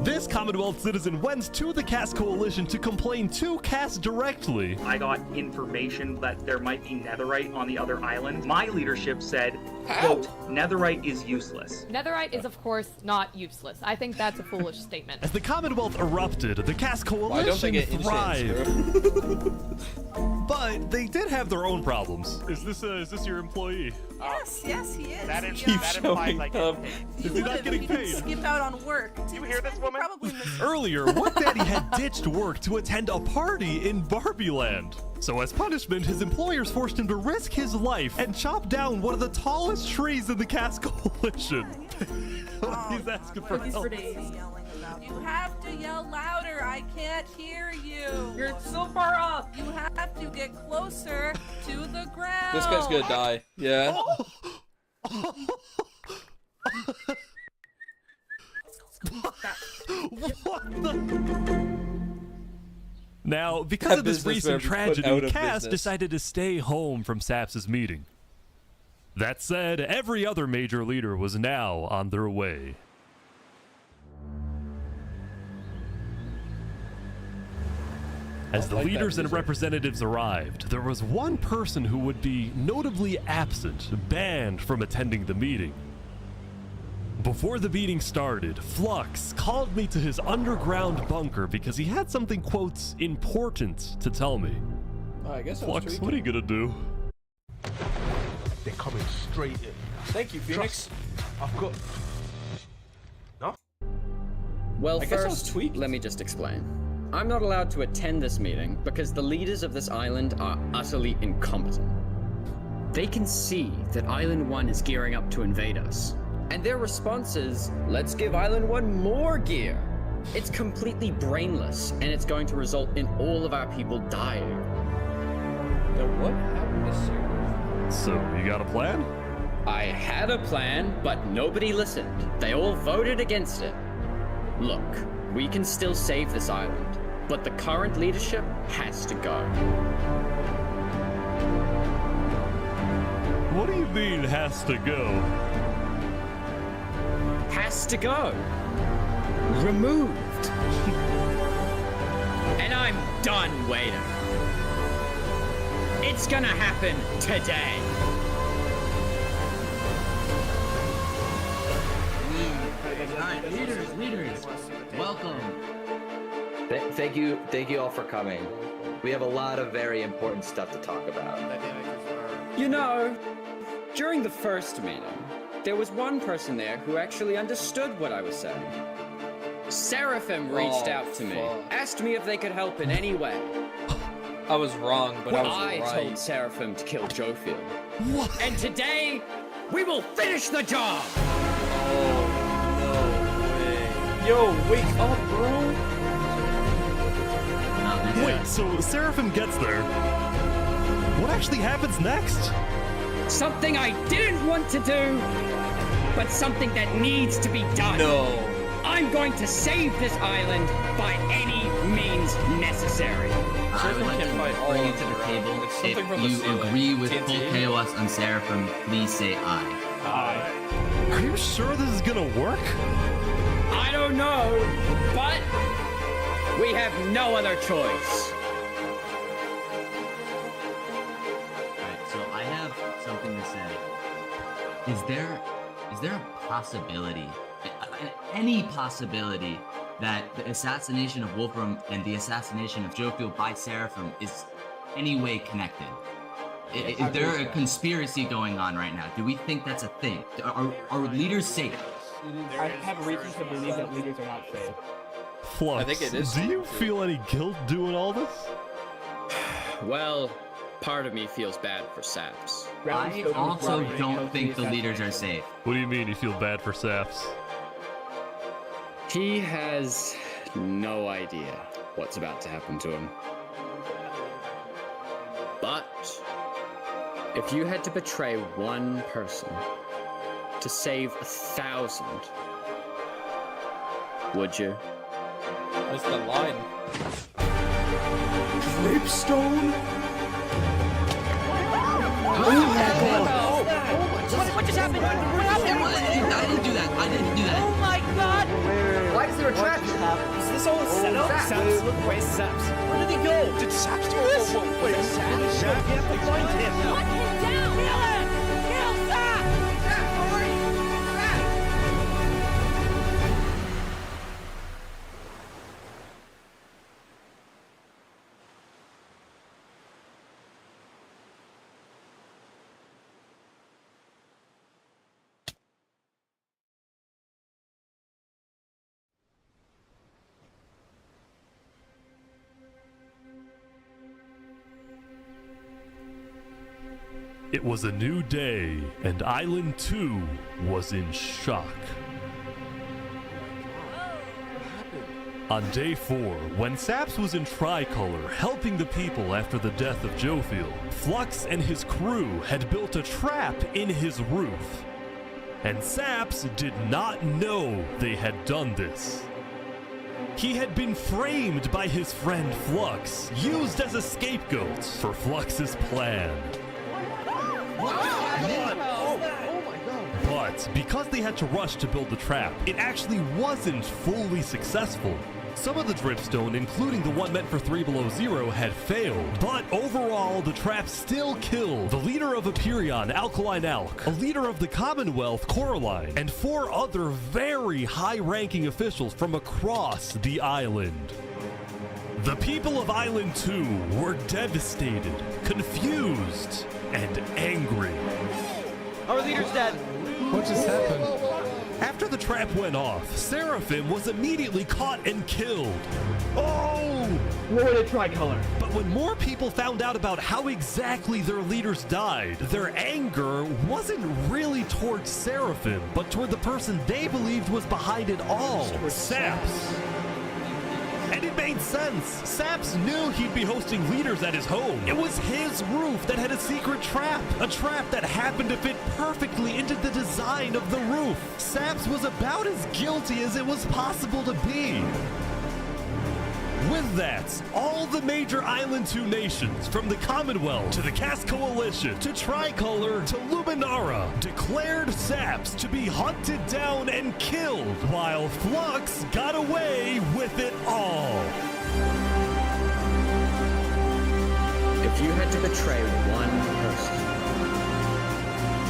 This Commonwealth citizen went to the Cass Coalition to complain to Cass directly. I got information that there might be netherite on the other island. My leadership said, quote, netherite is useless. Netherite is, of course, not useless. I think that's a foolish statement. As the Commonwealth erupted, the Cass Coalition I don't think it thrived. But they did have their own problems. Is this your employee? Yes, he is. That showing up. Is he not getting paid? Skip out on work. You hear this woman? Probably missed. Earlier, one daddy had ditched work to attend a party in Barbie Land. So as punishment, his employers forced him to risk his life and chop down one of the tallest trees in the Cass Coalition. He's asking for help. You have to yell louder. I can't hear you. You're so far up. You have to get closer to the ground. This guy's gonna die. Yeah. What the? Now, because of this recent tragedy, Cass decided to stay home from Saps' meeting. That said, every other major leader was now on their way. As the leaders and representatives arrived, there was one person who would be notably absent, banned from attending the meeting. Before the meeting started, Flux called me to his underground bunker because he had something, quotes, important to tell me. I guess Flux, what are you gonna do? They're coming straight in. Thank you, Phoenix. I've got... No? Well, I guess I was first, tweaked. let me just explain. I'm not allowed to attend this meeting because the leaders of this island are utterly incompetent. They can see that Island 1 is gearing up to invade us. And their response is, let's give Island 1 more gear. It's completely brainless, and it's going to result in all of our people dying. Then what happened this year? So, you got a plan? I had a plan, but nobody listened. They all voted against it. Look, we can still save this island, but the current leadership has to go. What do you mean, has to go? Has to go. Removed. And I'm done waiting. It's gonna happen today. Leaders, welcome. Thank you all for coming. We have a lot of very important stuff to talk about. You know, during the first meeting, there was one person there who actually understood what I was saying. Seraphim reached out to me, asked me if they could help in any way. I was wrong, but I was I right. told Seraphim to kill Jofield. What? And today, we will finish the job! Yo, wake up, bro! Wait, so Seraphim gets there. What actually happens next? Something I didn't want to do, but something that needs to be done. No. I'm going to save this island by any means necessary. I would like to bring you to the table. If you agree with full chaos on Seraphim, please say aye. Aye. Are you sure this is gonna work? I don't know, but we have no other choice. Alright, so I have something to say. Is there a possibility, any possibility, that the assassination of Wolfram and the assassination of Jofield by Seraphim is any way connected? Is there a conspiracy going on right now? Do we think that's a thing? Are leaders safe? I have reason to believe that leaders are not safe. Flux, I think it is. do you feel any guilt doing all this? Well, Part of me feels bad for Saps. I also don't think the leaders are safe. What do you mean you feel bad for Saps? He has no idea what's about to happen to him. But if you had to betray one person to save 1,000, would you? What's the line? Dripstone? What just happened? What happened? I didn't do that. I didn't do that. Oh my god! Why is there a trap? Is this all a setup? Saps, look, where's Saps? Where did he go? Did Saps do this? Wait, Saps? You have to find him. Hunt him down! Kill him! Kill Saps! Saps, where are you? It was a new day, and Island 2 was in shock. On day 4, when Saps was in Tricolor helping the people after the death of Jofield, Flux and his crew had built a trap in his roof. And Saps did not know they had done this. He had been framed by his friend Flux, used as a scapegoat for Flux's plan. But because they had to rush to build the trap, it actually wasn't fully successful. Some of the dripstone, including the one meant for 3 Below Zero, had failed. But overall, the trap still killed the leader of Aperion, Alkaline Alk, a leader of the Commonwealth, Coraline, and 4 other very high-ranking officials from across the island. The people of Island 2 were devastated, confused, and angry. Our leader's dead. What just happened? After the trap went off, Seraphim was immediately caught and killed. Oh! Lord of Tricolor. But when more people found out about how exactly their leaders died, their anger wasn't really towards Seraphim, but toward the person they believed was behind it all, Saps. And it made sense. Saps knew he'd be hosting leaders at his home. It was his roof that had a secret trap. A trap that happened to fit perfectly into the design of the roof. Saps was about as guilty as it was possible to be. With that, all the major Island 2 nations, from the Commonwealth to the Cast Coalition to Tricolor to Luminara, declared Saps to be hunted down and killed, while Flux got away with it all. If you had to betray one person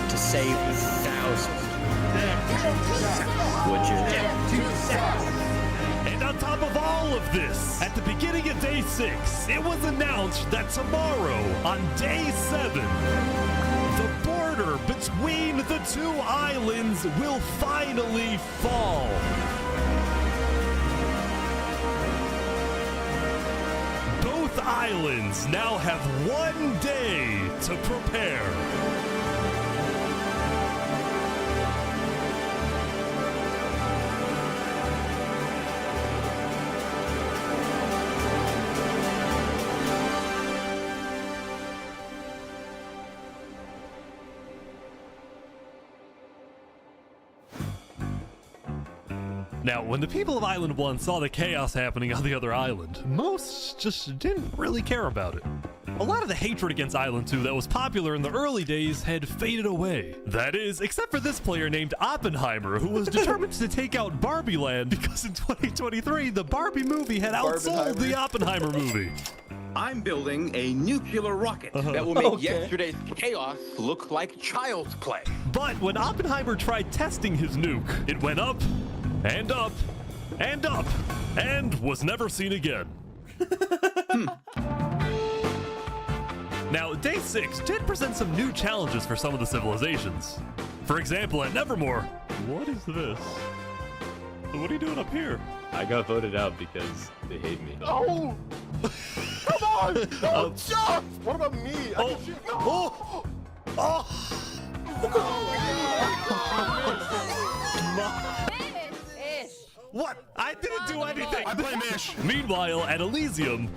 to save 1,000, would you? And on top of all of this, at the beginning of day 6, it was announced that tomorrow, on day 7, the border between the 2 islands will finally fall. Both islands now have 1 day to prepare. Now, when the people of Island 1 saw the chaos happening on the other island, most just didn't really care about it. A lot of the hatred against Island 2 that was popular in the early days had faded away. That is, except for this player named Oppenheimer, who was determined to take out Barbie Land because in 2023, the Barbie movie had outsold the Oppenheimer movie. I'm building a nuclear rocket that will make yesterday's chaos look like child's play. But when Oppenheimer tried testing his nuke, it went up, and up, and up, and was never seen again. Now, Day 6 did present some new challenges for some of the civilizations. For example, at Nevermore, what is this? What are you doing up here? I got voted out because they hate me. Oh! Come on! No, jump! What about me? I can shoot. No! Oh! What? I didn't do anything. I blame Ish. Meanwhile, at Elysium,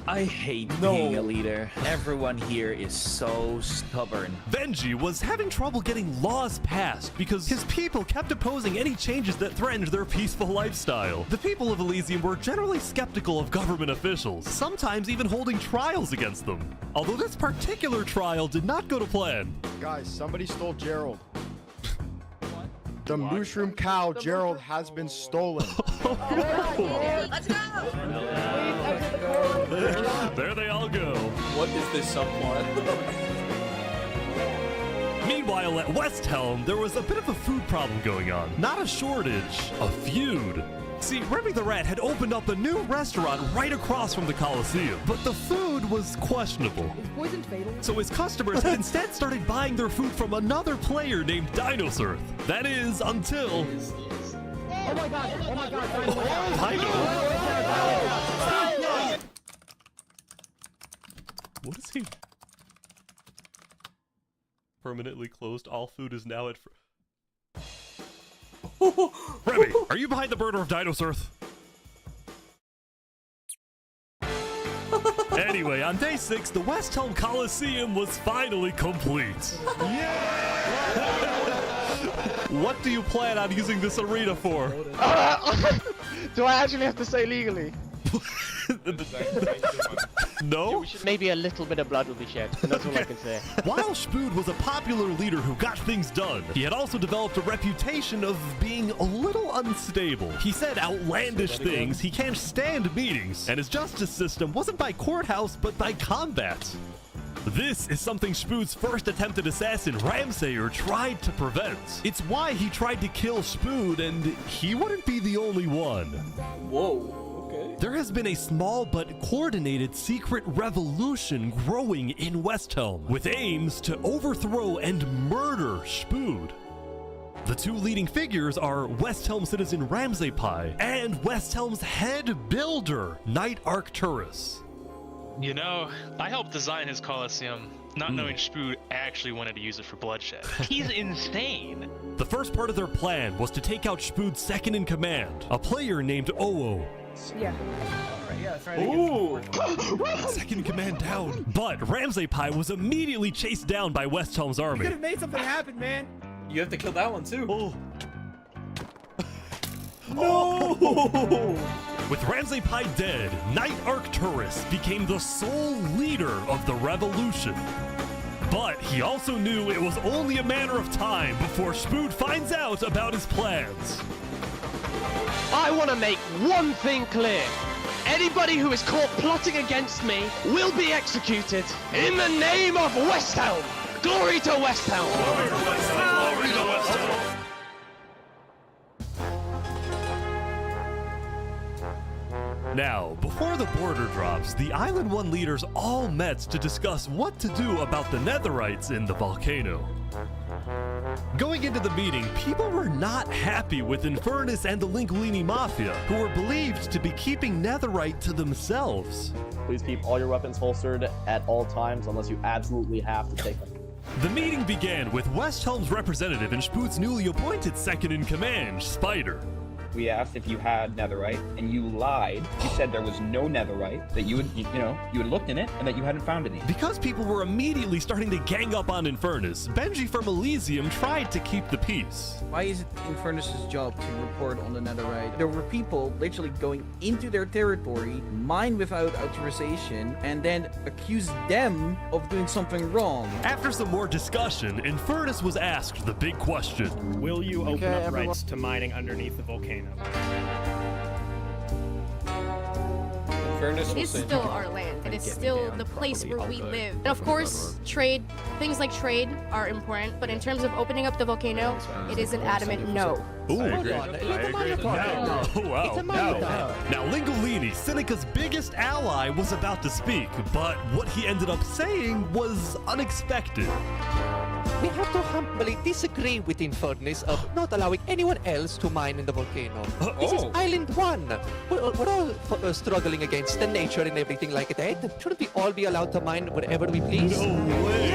I hate being a leader. Everyone here is so stubborn. Benji was having trouble getting laws passed because his people kept opposing any changes that threatened their peaceful lifestyle. The people of Elysium were generally skeptical of government officials, sometimes even holding trials against them. Although this particular trial did not go to plan. Guys, somebody stole Gerald. The mushroom cow, Gerald, has been stolen. Let's go! There they all go. What is this subplot? Meanwhile, at West Helm, there was a bit of a food problem going on. Not a shortage, a feud. See, Remy the Rat had opened up a new restaurant right across from the Coliseum, but the food was questionable. Is poison fatal? So his customers had instead started buying their food from another player named Dinosaur. That is, until... Oh my god, oh my god, Dino. What is he? Permanently closed. All food is now at... Remy, are you behind the murder of Dinosaur? Anyway, on day 6, the West Helm Coliseum was finally complete. What do you plan on using this arena for? Do I actually have to say legally? No? Maybe a little bit of blood will be shed, and that's all I can say. While Spood was a popular leader who got things done, he had also developed a reputation of being a little unstable. He said outlandish things, he can't stand meetings, and his justice system wasn't by courthouse, but by combat. This is something Spood's first attempted assassin, Ramsayer, tried to prevent. It's why he tried to kill Spood, and he wouldn't be the only one. Whoa. There has been a small but coordinated secret revolution growing in West Helm, with aims to overthrow and murder Spood. The two leading figures are West Helm citizen Ramsay and West Helm's head builder, Knight Arcturus. You know, I helped design his Colosseum, not knowing Spood actually wanted to use it for bloodshed. He's insane! The first part of their plan was to take out Spood's second in command, a player named Oo. Yeah. Ooh! Second in command down. But Ramsay was immediately chased down by West Helm's army. You could have made something happen, man. You have to kill that one too. Oh. No! With Ramsay dead, Knight Arcturus became the sole leader of the revolution. But he also knew it was only a matter of time before Spood finds out about his plans. I want to make one thing clear. Anybody who is caught plotting against me will be executed in the name of West Helm. Glory to West Helm. Glory to West Helm. Glory to West Helm. Now, before the border drops, the Island 1 leaders all met to discuss what to do about the Netherites in the volcano. Going into the meeting, people were not happy with Infernus and the Linguini Mafia, who were believed to be keeping Netherite to themselves. Please keep all your weapons holstered at all times unless you absolutely have to take them. The meeting began with West Helm's representative and Spood's newly appointed second-in-command, Spider. We asked if you had netherite, and you lied. You said there was no netherite, that you had looked in it, and that you hadn't found any. Because people were immediately starting to gang up on Infernus, Benji from Elysium tried to keep the peace. Why is it Infernus' job to report on the netherite? There were people literally going into their territory, mine without authorization, and then accuse them of doing something wrong. After some more discussion, Infernus was asked the big question. Will you open up rights to mining underneath the volcano? It is still our land. It is still the place where we live. And of course, trade, things like trade are important, but in terms of opening up the volcano, it is an adamant no. Ooh, I agree. Oh, wow. Now, Linguini, Seneca's biggest ally, was about to speak, but what he ended up saying was unexpected. We have to humbly disagree with Infernus of not allowing anyone else to mine in the volcano. This is Island 1. We're all struggling against the nature and everything like that. Shouldn't we all be allowed to mine wherever we please? No way.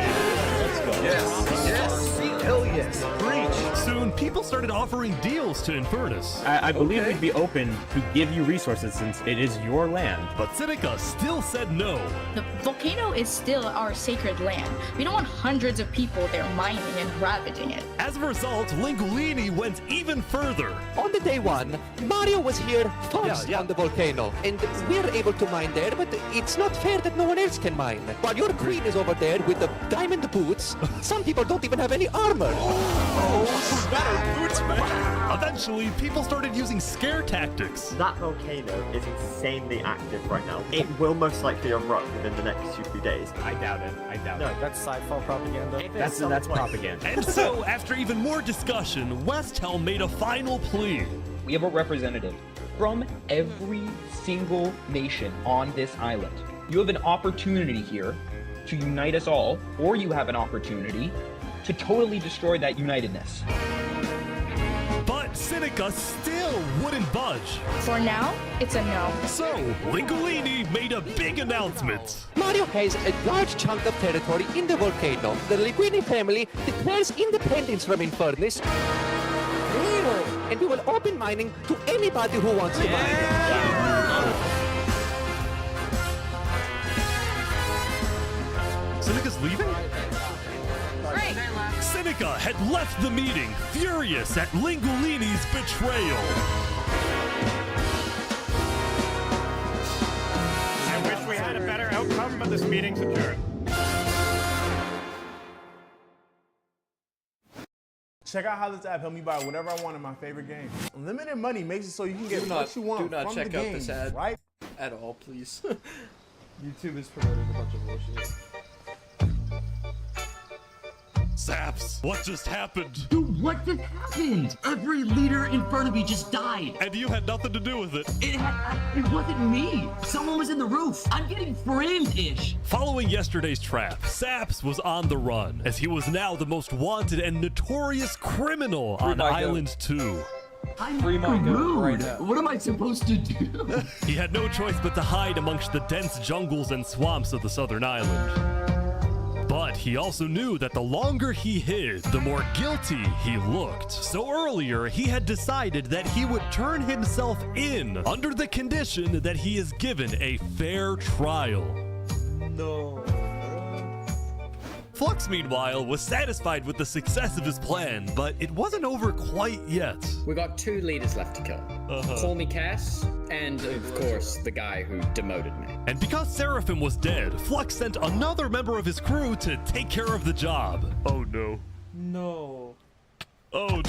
Yes. Hell yes. Preach. Soon, people started offering deals to Infernus. I believe we'd be open to give you resources since it is your land. But Seneca still said no. The volcano is still our sacred land. We don't want hundreds of people there mining and ravaging it. As a result, Lingolini went even further. On the day one, Mario was here first on the volcano, and we're able to mine there, but it's not fair that no one else can mine. While your queen is over there with the diamond boots, some people don't even have any armor. Better boots, man. Eventually, people started using scare tactics. That volcano is insanely active right now. It will most likely erupt within the next 2-3 days. I doubt it. No, that's sci-fi propaganda. That's propaganda. And so, after even more discussion, Westhelm made a final plea. We have a representative from every single nation on this island. You have an opportunity here to unite us all, or you have an opportunity to totally destroy that unitedness. But Seneca still wouldn't budge. For now, it's a no. So, Lingolini made a big announcement. Mario has a large chunk of territory in the volcano. The Linguini family declares independence from Infernus. And we will open mining to anybody who wants to mine. Seneca's leaving? Great. Seneca had left the meeting, furious at Lingolini's betrayal. I wish we had a better outcome, but this meeting's adjourned. Check out how this app helped me buy whatever I want in my favorite game. Unlimited money makes it so you can get what you want do not from check the out game, this ad right? at all, please. YouTube is promoting a bunch of bullshit. Saps, what just happened? Dude, what just happened? Every leader in front of me just died. And you had nothing to do with it. It wasn't me. Someone was in the roof. I'm getting framed-ish. Following yesterday's trap, Saps was on the run, as he was now the most wanted and notorious criminal on Island 2. I'm rude. What am I supposed to do? He had no choice but to hide amongst the dense jungles and swamps of the southern island. But he also knew that the longer he hid, the more guilty he looked. So earlier, he had decided that he would turn himself in under the condition that he is given a fair trial. No. Flux, meanwhile, was satisfied with the success of his plan, but it wasn't over quite yet. We got 2 leaders left to kill. Call me Cass, and of course, the guy who demoted me. And because Seraphim was dead, Flux sent another member of his crew to take care of the job. Oh no. No. Oh no.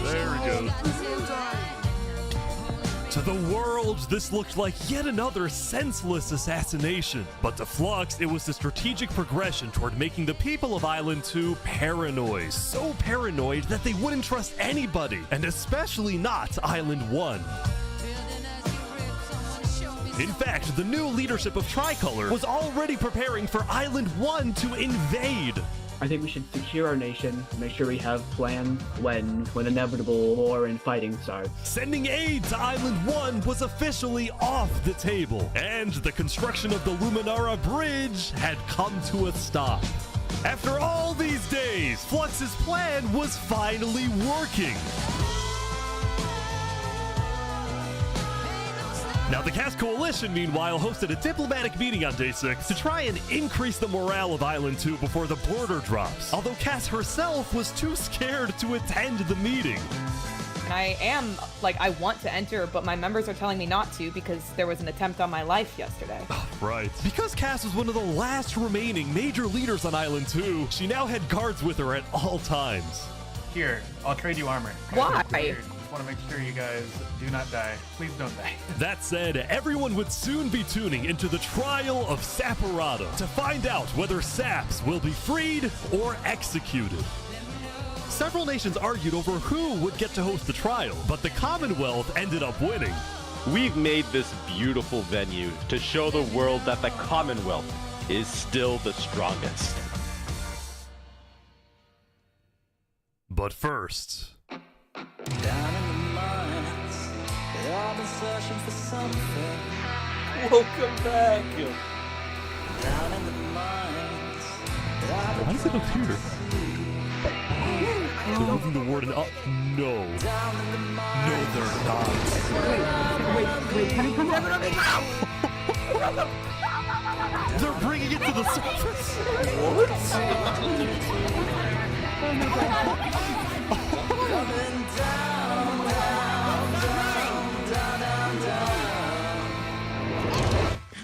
There we go. To the world, this looked like yet another senseless assassination. But to Flux, it was the strategic progression toward making the people of Island 2 paranoid. So paranoid that they wouldn't trust anybody, and especially not Island 1. In fact, the new leadership of Tricolor was already preparing for Island 1 to invade. I think we should secure our nation, make sure we have plans when inevitable war and fighting starts. Sending aid to Island 1 was officially off the table, and the construction of the Luminara Bridge had come to a stop. After all these days, Flux's plan was finally working. Now, the Cass Coalition, meanwhile, hosted a diplomatic meeting on Day 6 to try and increase the morale of Island 2 before the border drops, although Cass herself was too scared to attend the meeting. And I want to enter, but my members are telling me not to because there was an attempt on my life yesterday. Right. Because Cass was one of the last remaining major leaders on Island 2, she now had guards with her at all times. Here, I'll trade you armor. Why? Just want to make sure you guys do not die. Please don't die. That said, everyone would soon be tuning into the trial of Saporada to find out whether Saps will be freed or executed. Several nations argued over who would get to host the trial, but the Commonwealth ended up winning. We've made this beautiful venue to show the world that the Commonwealth is still the strongest. But first, Down in the mines, they all been searching for something. Welcome back. Down in the mines, why does it appear? They're moving the warden up. No. No, they're not. Wait, can you come down? They're bringing it to the surface.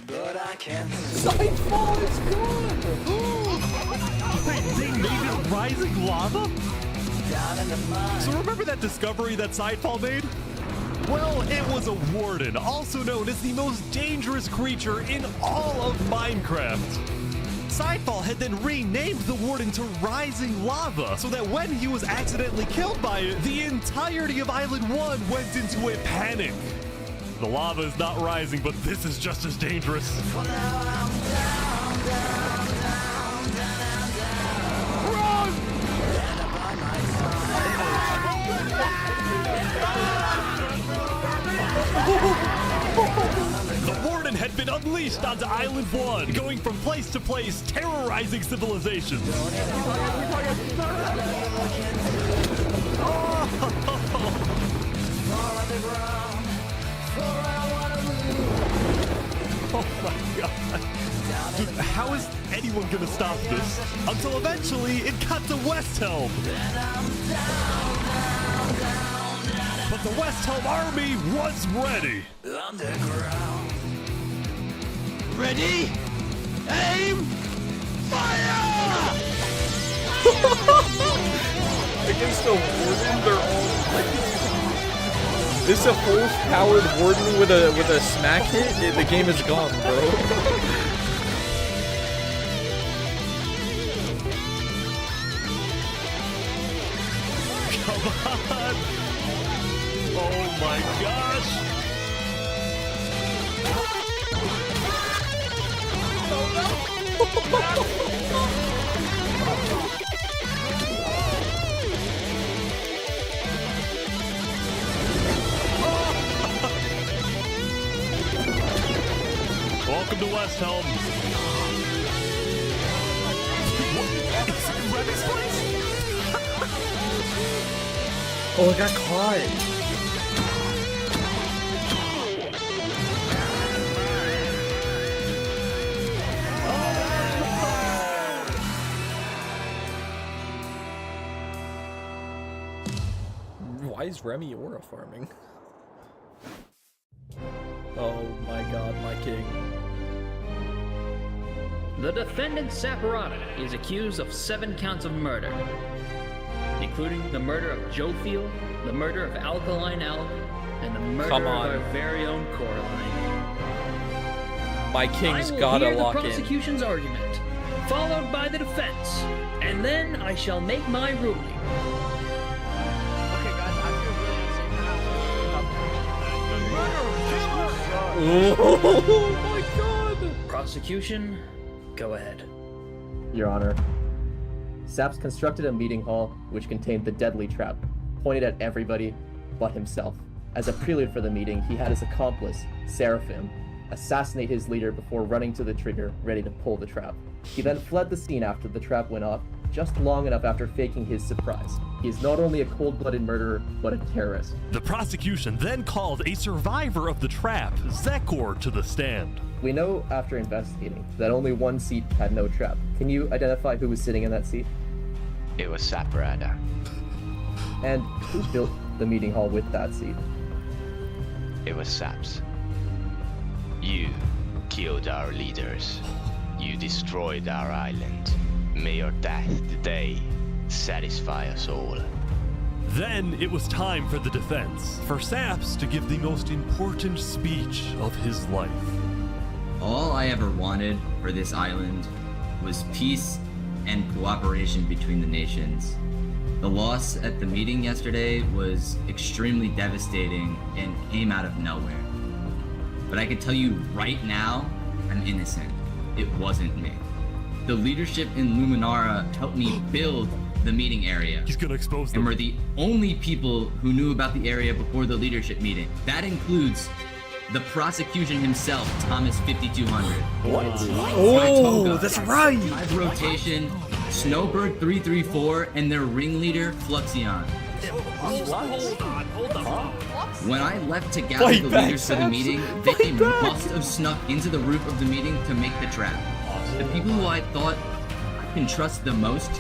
But I can't. Sidefall is gone! They made it rising lava? Down in the mines. So remember that discovery that Sidefall made? Well, it was a warden, also known as the most dangerous creature in all of Minecraft. Sidefall had then renamed the warden to Rising Lava, so that when he was accidentally killed by it, the entirety of Island 1 went into a panic. The lava is not rising, but this is just as dangerous. For now I'm down, down, down, down, down. Run! And I'm by my side. The warden had been unleashed onto Island 1, going from place to place, terrorizing civilizations. Oh my god. Dude, how is anyone gonna stop this? Until eventually it got to West Helm. But the West Helm army was ready. Underground. Ready? Aim! Fire! Against a warden, they're all like. This is a full-powered warden with a smack hit. The game is gone, bro. Come on! Oh my gosh! Welcome to West Helm. Is it Reddit's place? Oh, I got caught. Why is Remy aura farming? Oh my god, my king. The defendant Saporata is accused of 7 counts of murder, including the murder of Joe Field, the murder of Alkaline Elk, and the murder of our very own Coraline. My king's gotta lock the in. prosecution's argument, followed by the defense, and then I shall make my ruling. Oh my god! Prosecution, go ahead. Your Honor, Saps constructed a meeting hall which contained the deadly trap, pointed at everybody but himself. As a prelude for the meeting, he had his accomplice, Seraphim, assassinate his leader before running to the trigger, ready to pull the trap. He then fled the scene after the trap went off, just long enough after faking his surprise. He is not only a cold-blooded murderer, but a terrorist. The prosecution then called a survivor of the trap, Zekor, to the stand. We know after investigating that only one seat had no trap. Can you identify who was sitting in that seat? It was Saporata. And who built the meeting hall with that seat? It was Saps. You killed our leaders. You destroyed our island. May your death today satisfy us all. Then it was time for the defense, for Saps to give the most important speech of his life. All I ever wanted for this island was peace and cooperation between the nations. The loss at the meeting yesterday was extremely devastating and came out of nowhere. But I can tell you right now, I'm innocent. it wasn't me. The leadership in Luminara helped me build the meeting area. He's gonna expose them. And we're the only people who knew about the area before the leadership meeting. That includes the prosecution himself, Thomas 5200. What? Oh, that's right. Hive Rotation, Snowbird 334, and their ringleader, Fluxion. Hold on. When I left to gather Fight the back, leaders for the Saps. meeting, they Fight back. must have snuck into the roof of the meeting to make the trap. The people who I thought I can trust the most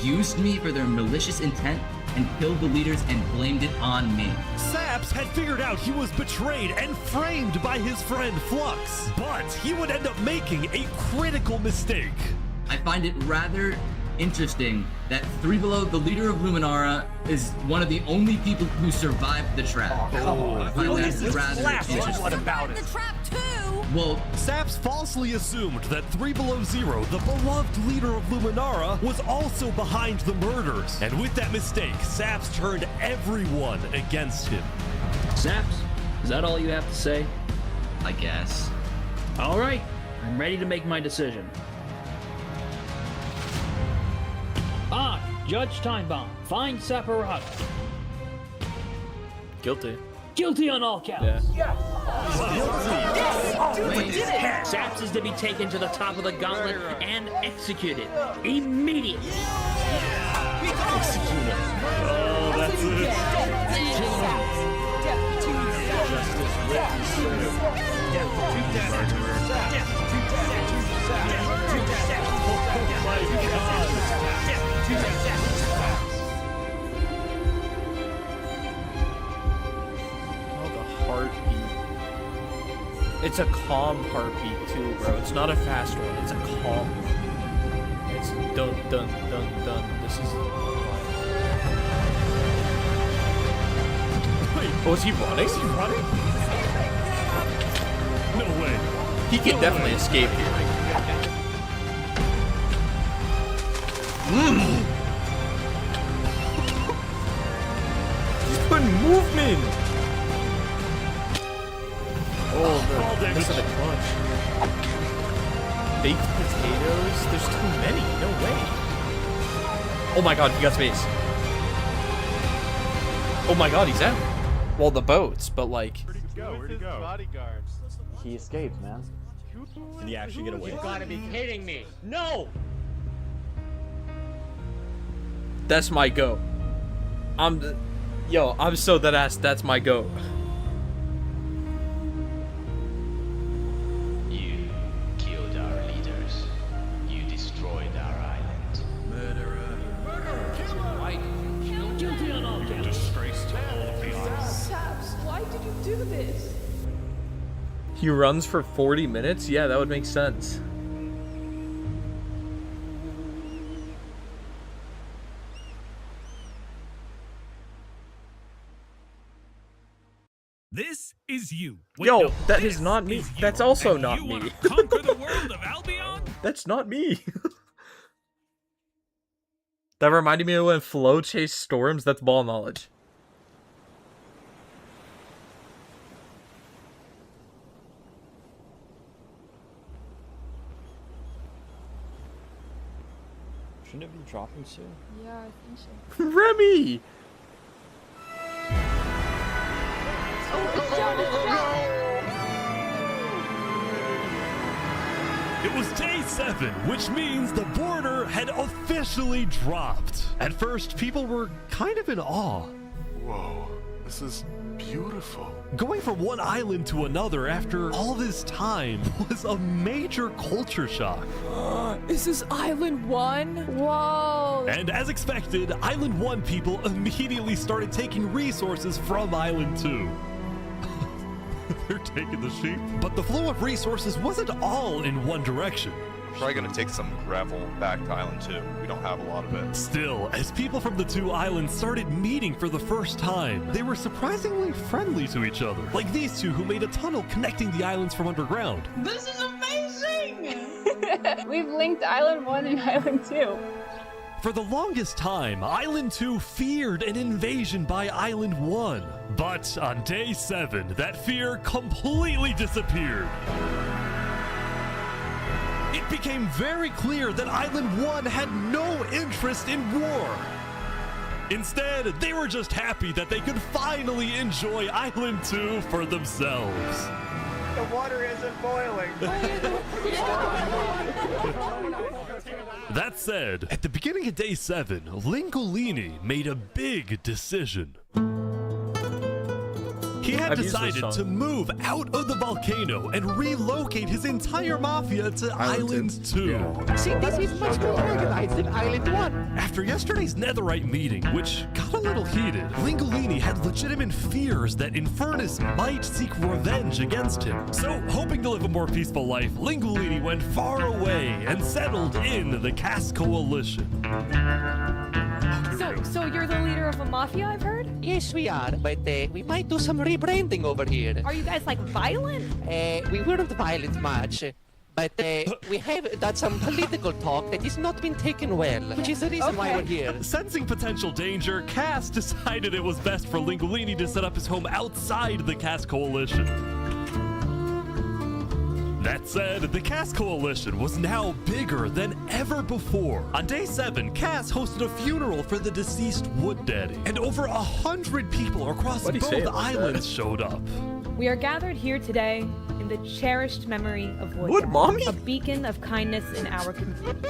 used me for their malicious intent and killed the leaders and blamed it on me. Saps had figured out he was betrayed and framed by his friend Flux, but he would end up making a critical mistake. I find it rather interesting that Three Below, the leader of Luminara, is one of the only people who survived the trap. I find that rather interesting. What about it? Well, Saps falsely assumed that 3 Below Zero, the beloved leader of Luminara, was also behind the murders. And with that mistake, Saps turned everyone against him. Saps, is that all you have to say? I guess. All right, I'm ready to make my decision. Judge Timebomb, find Saporata. Guilty. Guilty on all counts. Yeah. Saps is to be taken to the top of the gauntlet and executed immediately. Executed. Oh, that's It's a calm heartbeat too, bro. It's not a fast one. It's a calm one. It's dun dun dun dun. This is. Wait, oh, is he running? Is he running? No way. He can definitely escape here. He's putting movement. Oh, no. This is a clutch. Baked potatoes? There's too many. No way. Oh my god, he got space. Oh my god, he's out. Well, the boats, but like... Where'd he go? Bodyguards. He escaped, man. Did he actually get away? You gotta be kidding me. No! That's my go. I'm so dead ass. That's my go. You killed our leaders. You destroyed our island. Murderer. Guilty on all counts. Disgrace to all of the island. Saps, why did you do this? He runs for 40 minutes? Yeah, that would make sense. This is you. Wait, Yo, no, that is not me. That's also not me. Conquer the world of Albion? That's not me. That reminded me of when Flo chased storms. That's ball knowledge. Shouldn't it be dropping soon? Yeah, I think so. Remy! It was day 7, which means the border had officially dropped. At first, people were kind of in awe. Whoa, this is beautiful. Going from one island to another after all this time was a major culture shock. Is this Island 1? Whoa! And as expected, Island 1 people immediately started taking resources from Island 2. They're taking the sheep. But the flow of resources wasn't all in one direction. Probably gonna take some gravel back to Island 2. We don't have a lot of it. Still, as people from the 2 islands started meeting for the first time, they were surprisingly friendly to each other. Like these two who made a tunnel connecting the islands from underground. This is amazing! We've linked Island 1 and Island 2. For the longest time, Island 2 feared an invasion by Island 1. But on day 7, that fear completely disappeared. It it became very clear that Island 1 had no interest in war. Instead, they were just happy that they could finally enjoy Island 2 for themselves. The water isn't boiling. That said, at the beginning of day 7, Lingolini made a big decision. He had decided to move out of the volcano and relocate his entire mafia to Island 2. Yeah. See, this is much more organized than Island 1. After yesterday's netherite meeting, which got a little heated, Lingolini had legitimate fears that Infernus might seek revenge against him. So, hoping to live a more peaceful life, Lingolini went far away and settled in the Caste Coalition. So you're the leader of a mafia, I've heard? Yes, we are, but we might do some rebranding over here. Are you guys, like, violent? We weren't violent much, but we have done some political talk that has not been taken well, which is the reason why we're here. Sensing potential danger, Cass decided it was best for Lingolini to set up his home outside the Caste Coalition. That said, the Cass Coalition was now bigger than ever before. On day 7, Cass hosted a funeral for the deceased Wood Daddy, and over 100 people across both islands showed up. We are gathered here today in the cherished memory of Wood. Wood Mommy? A beacon of kindness in our community.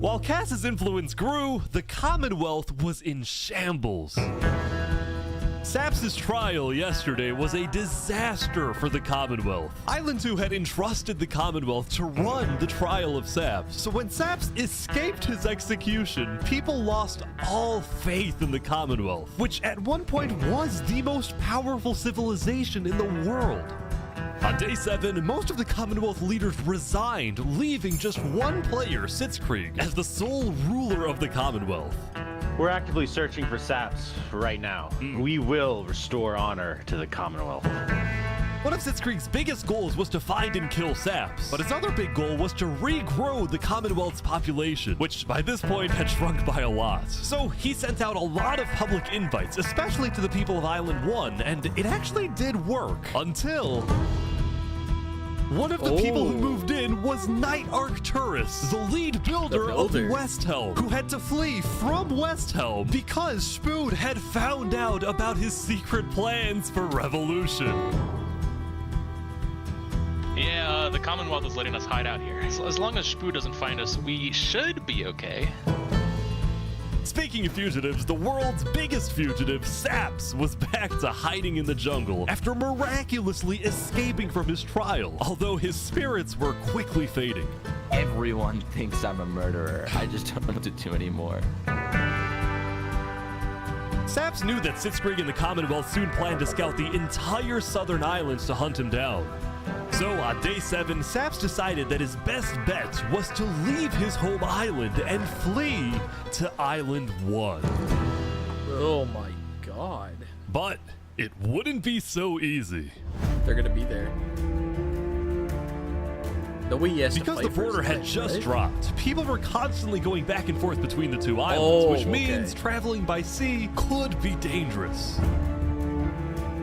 While Cass's influence grew, the Commonwealth was in shambles. Saps' trial yesterday was a disaster for the Commonwealth. Island 2 had entrusted the Commonwealth to run the trial of Saps. So when Saps escaped his execution, people lost all faith in the Commonwealth, which at one point was the most powerful civilization in the world. On day 7, most of the Commonwealth leaders resigned, leaving just one player, Sitzkrieg, as the sole ruler of the Commonwealth. We're actively searching for Saps right now. We will restore honor to the Commonwealth. One of Sitzkrieg's biggest goals was to find and kill Saps, but his other big goal was to regrow the Commonwealth's population, which by this point had shrunk by a lot. So he sent out a lot of public invites, especially to the people of Island 1, and it actually did work, until one of the people who moved in was Knight Arcturus, the lead builder of Westhelm, who had to flee from Westhelm because Spood had found out about his secret plans for revolution. Yeah, the Commonwealth is letting us hide out here. As long as Spood doesn't find us, we should be okay. Speaking of fugitives, the world's biggest fugitive, Saps, was back to hiding in the jungle after miraculously escaping from his trial, although his spirits were quickly fading. Everyone thinks I'm a murderer. I just don't know what to do anymore. Saps knew that Sitzkrieg and the Commonwealth soon planned to scout the entire southern islands to hunt him down. So on day 7, Saps decided that his best bet was to leave his home island and flee to Island 1. Oh my god. But it wouldn't be so easy. They're gonna be there. Because the border had just dropped, people were constantly going back and forth between the two islands, which means traveling by sea could be dangerous.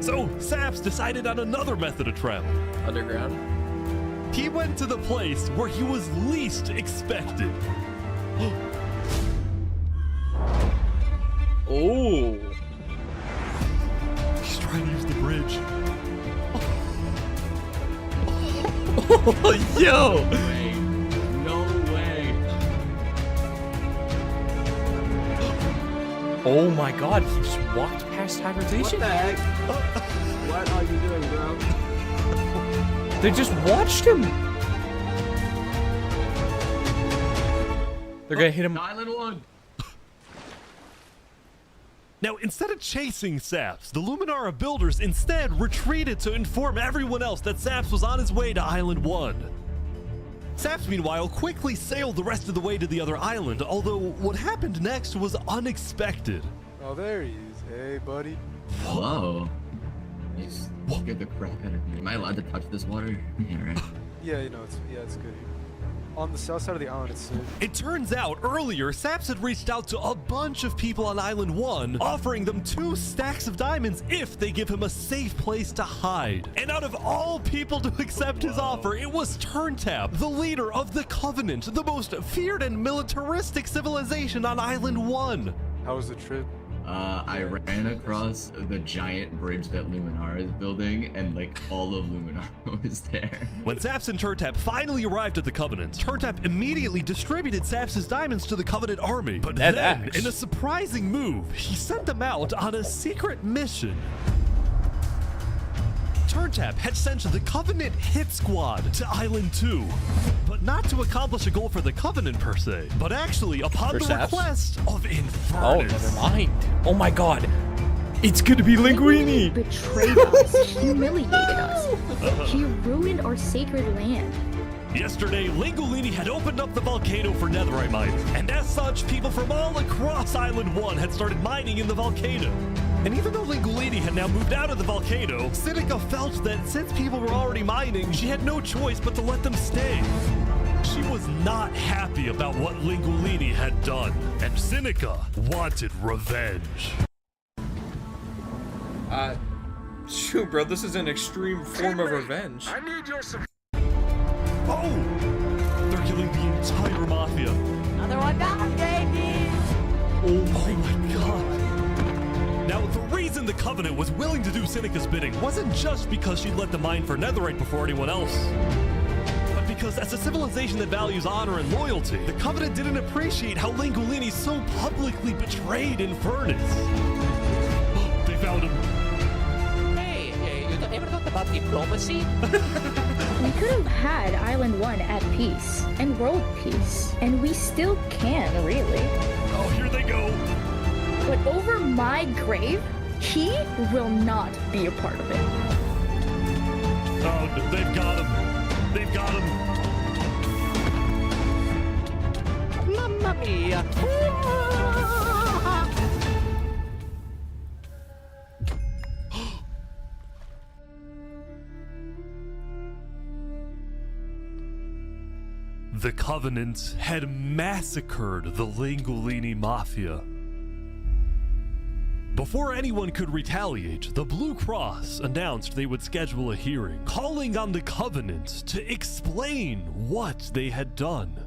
So Saps decided on another method of travel. Underground? He went to the place where he was least expected. Oh. He's trying to use the bridge. Oh, yo! No way. Oh my god, he just walked past hibernation? What the heck? What are you doing, bro? They just watched him! They're gonna hit him. Island 1. Now, instead of chasing Saps, the Luminara builders instead retreated to inform everyone else that Saps was on his way to Island 1. Saps, meanwhile, quickly sailed the rest of the way to the other island, although what happened next was unexpected. Oh, there he is. Hey, buddy. Whoa. You scared the crap out of me. Am I allowed to touch this water? Yeah, right. Yeah, you know, it's good. on the south side of the island. It's sick. It turns out earlier, Saps had reached out to a bunch of people on Island 1, offering them 2 stacks of diamonds if they give him a safe place to hide. And out of all people to accept his offer, it was TurnTap, the leader of the Covenant, the most feared and militaristic civilization on Island 1. How was the trip? I ran across the giant bridge that Luminara is building, and like all of Luminara was there. When Saps and TurnTap finally arrived at the Covenant, TurnTap immediately distributed Saps' diamonds to the Covenant army. But then, in a surprising move, he sent them out on a secret mission. TurnTap had sent the Covenant hit squad to Island 2, but not to accomplish a goal for the Covenant per se, but actually upon the request of Infernus. Oh, never mind. Oh my god. It's gonna be Linguini. Betrayed us, humiliated us. He ruined our sacred land. Yesterday, Lingolini had opened up the volcano for netherite mining, and as such, people from all across Island 1 had started mining in the volcano. And even though Lingolini had now moved out of the volcano, Sinica felt that since people were already mining, she had no choice but to let them stay. She was not happy about what Lingolini had done, and Sinica wanted revenge. Shoot, bro, this is an extreme form of revenge. I need your support. Oh! They're killing the entire mafia. Another one down, baby! Oh my god. Now, the reason the Covenant was willing to do Sinica's bidding wasn't just because she'd let them mine for netherite before anyone else, but because as a civilization that values honor and loyalty, the Covenant didn't appreciate how Lingolini so publicly betrayed Infernus. They found him. Hey, you ever thought about diplomacy? We could have had Island 1 at peace and world peace, and we still can, really. Oh, here they go. But over my grave, he will not be a part of it. Oh, they've got him. They've got him. Mamma mia! The Covenant had massacred the Lingolini Mafia. Before anyone could retaliate, the Blue Cross announced they would schedule a hearing, calling on the Covenant to explain what they had done.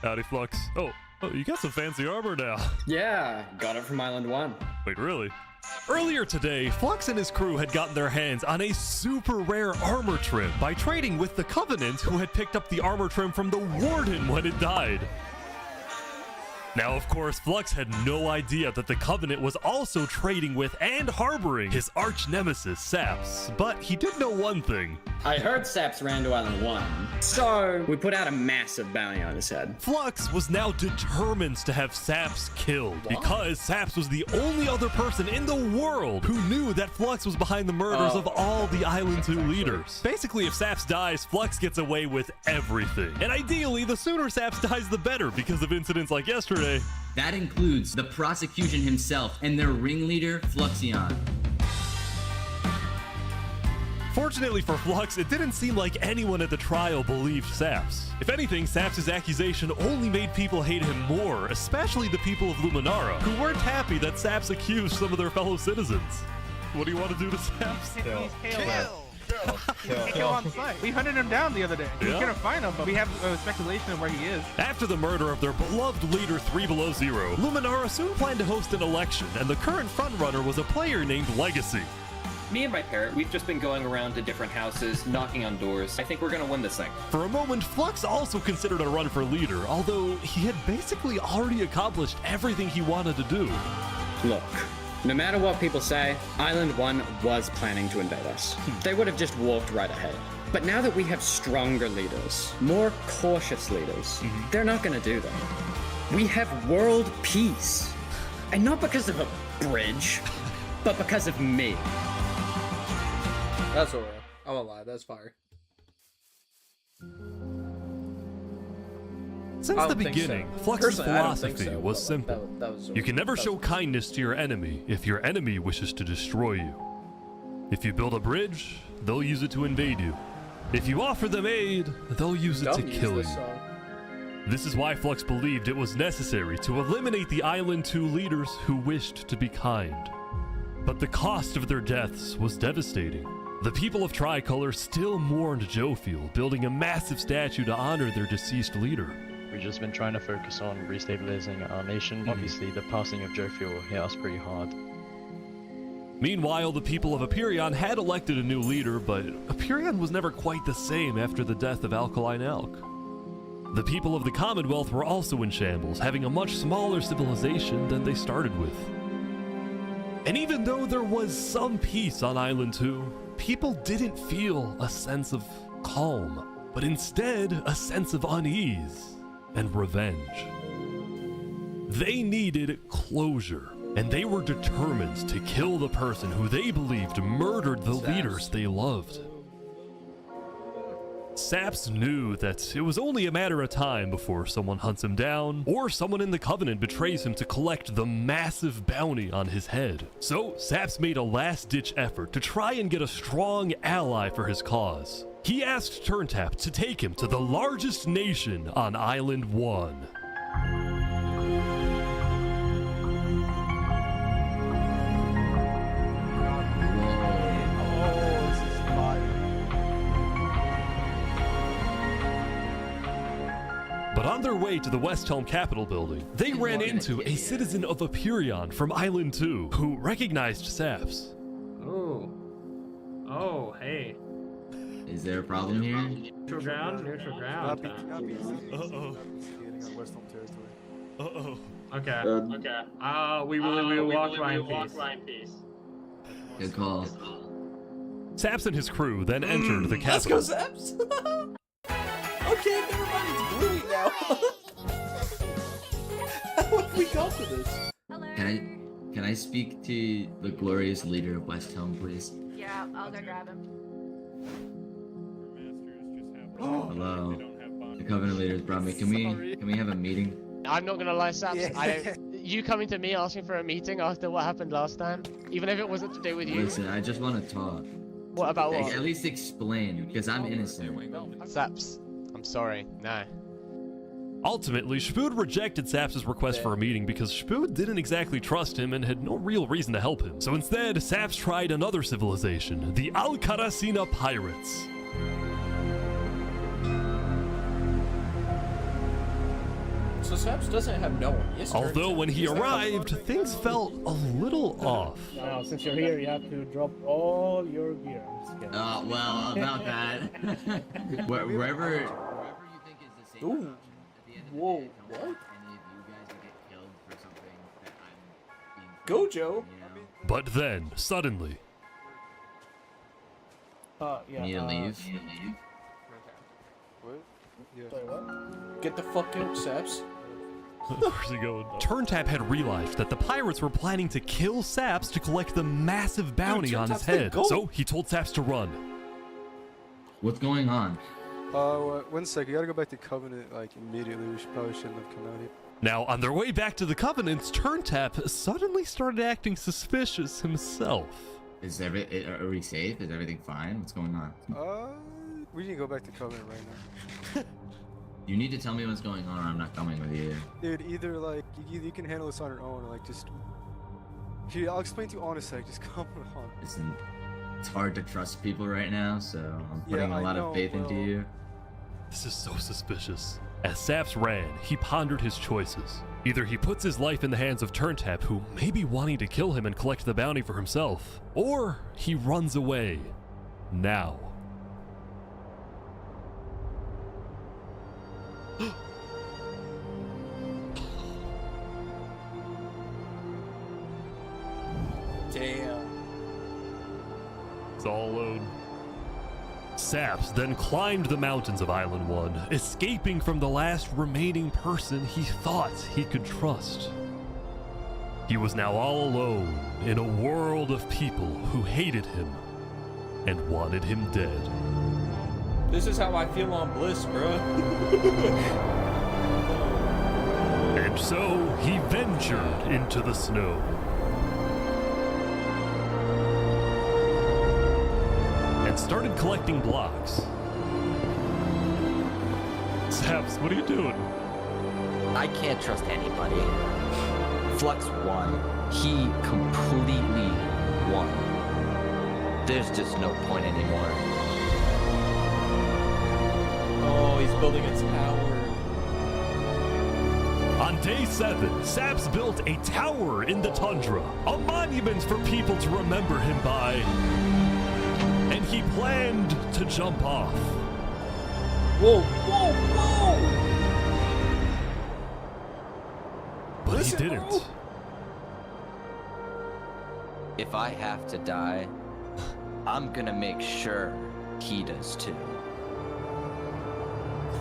Howdy, Flux. Oh, you got some fancy armor now. Yeah, got it from Island 1. Wait, really? Earlier today, Flux and his crew had gotten their hands on a super rare armor trim by trading with the Covenant, who had picked up the armor trim from the Warden when it died. Now, of course, Flux had no idea that the Covenant was also trading with and harboring his arch nemesis, Saps. But he did know one thing. I heard Saps ran to Island 1, so we put out a massive bounty on his head. Flux was now determined to have Saps killed, because Saps was the only other person in the world who knew that Flux was behind the murders of all the Island 2 leaders. Basically, if Saps dies, Flux gets away with everything. And ideally, the sooner Saps dies, the better, because of incidents like yesterday. That includes the prosecution himself and their ringleader, Fluxion. Fortunately for Flux, it didn't seem like anyone at the trial believed Saps. If anything, Saps' accusation only made people hate him more, especially the people of Luminara, who weren't happy that Saps accused some of their fellow citizens. What do you want to do to Saps? Kill on site. We hunted him down the other day. We Yeah? couldn't find him, but we have speculation of where he is. After the murder of their beloved leader 3 Below Zero, Luminara soon planned to host an election, and the current frontrunner was a player named Legacy. Me and my parrot, we've just been going around to different houses, knocking on doors. I think we're gonna win this thing. For a moment, Flux also considered a run for leader, although he had basically already accomplished everything he wanted to do. Look, no matter what people say, Island 1 was planning to invade us. They would have just walked right ahead. But now that we have stronger leaders, more cautious leaders, they're not gonna do that. We have world peace. And not because of a bridge, but because of me. That's alright. I won't lie, that's fire. Since the beginning, Flux's Personally, I don't think philosophy so, was but simple. that was You can never show kindness to your enemy if your enemy wishes to destroy you. If you build a bridge, they'll use it to invade you. If you offer them aid, they'll use it to kill you. This is why Flux believed it was necessary to eliminate the Island 2 leaders who wished to be kind. But the cost of their deaths was devastating. The people of Tricolor still mourned Jofiel, building a massive statue to honor their deceased leader. We've just been trying to focus on restabilizing our nation. Obviously, the passing of Jofiel hit us pretty hard. Meanwhile, the people of Aperion had elected a new leader, but Aperion was never quite the same after the death of Alkaline Elk. The people of the Commonwealth were also in shambles, having a much smaller civilization than they started with. And even though there was some peace on Island 2, people didn't feel a sense of calm, but instead a sense of unease and revenge. They needed closure, and they were determined to kill the person who they believed murdered the leaders they loved. Saps knew that it was only a matter of time before someone hunts him down, or someone in the Covenant betrays him to collect the massive bounty on his head. So Saps made a last-ditch effort to try and get a strong ally for his cause. He asked Turntap to take him to the largest nation on Island 1. But on their way to the West Helm Capitol building, they ran into a citizen of Aperion from Island 2 who recognized Saps. Oh. Oh, hey. Is there a problem here? Neutral ground? Neutral ground. Uh-oh. Uh-oh. Okay. Okay. We will walk by in peace. Good call. Saps and his crew then entered the Let's Capitol. go, Saps! Okay, never mind, it's Bluey now. How have we got to this? Can I speak to the glorious leader of West Helm, please? Yeah, I'll go grab him. Hello. The Covenant leaders brought me. Can we have a meeting? I'm not gonna lie, Saps. Yeah. You coming to me asking for a meeting after what happened last time, even if it wasn't to do with you. Listen, I just want to talk. What about what? At least explain, because I'm innocent. Saps, I'm sorry. No. Ultimately, Spood rejected Saps' request for a meeting because Spood didn't exactly trust him and had no real reason to help him. So instead, Saps tried another civilization, the Alcaracina Pirates. So Saps doesn't have no one. Yes, Although when he arrived, things felt a little off. Now, since you're here, you have to drop all your gear. I'm just kidding. Well, about that. Wherever you think is the safe. Ooh. Whoa, what? Any of you guys would get killed for something that I'm being Go, Joe. But then, suddenly... Yeah. Need to leave? What? Sorry, what? Get the fuck out, Saps. Where's he going? Turntap had realized that the pirates were planning to kill Saps to collect the massive bounty on his head. So he told Saps to run. What's going on? 1 sec. You gotta go back to Covenant, like, immediately. We probably shouldn't have come out here. Now, on their way back to the Covenants, Turntap suddenly started acting suspicious himself. Are we safe? Is everything fine? What's going on? We need to go back to Covenant right now. You need to tell me what's going on or I'm not coming with you. Dude, either, like, you can handle this on your own, or, like, just... Here, I'll explain to you on a sec. Just come on. Listen, it's hard to trust people right now, so I'm putting a lot of faith into you. This is so suspicious. As Saps ran, he pondered his choices. Either he puts his life in the hands of Turntap, who may be wanting to kill him and collect the bounty for himself, or he runs away. Now. Damn. It's all alone. Saps then climbed the mountains of Island 1, escaping from the last remaining person he thought he could trust. He was now all alone in a world of people who hated him and wanted him dead. This is how I feel on Bliss, bro. And so he ventured into the snow. And started collecting blocks. Saps, what are you doing? I can't trust anybody. Flux won. He completely won. There's just no point anymore. Oh, he's building a tower. On day 7, Saps built a tower in the tundra, a monument for people to remember him by. And he planned to jump off. Whoa, whoa, whoa! But Listen, he didn't. bro. If I have to die, I'm gonna make sure he does too.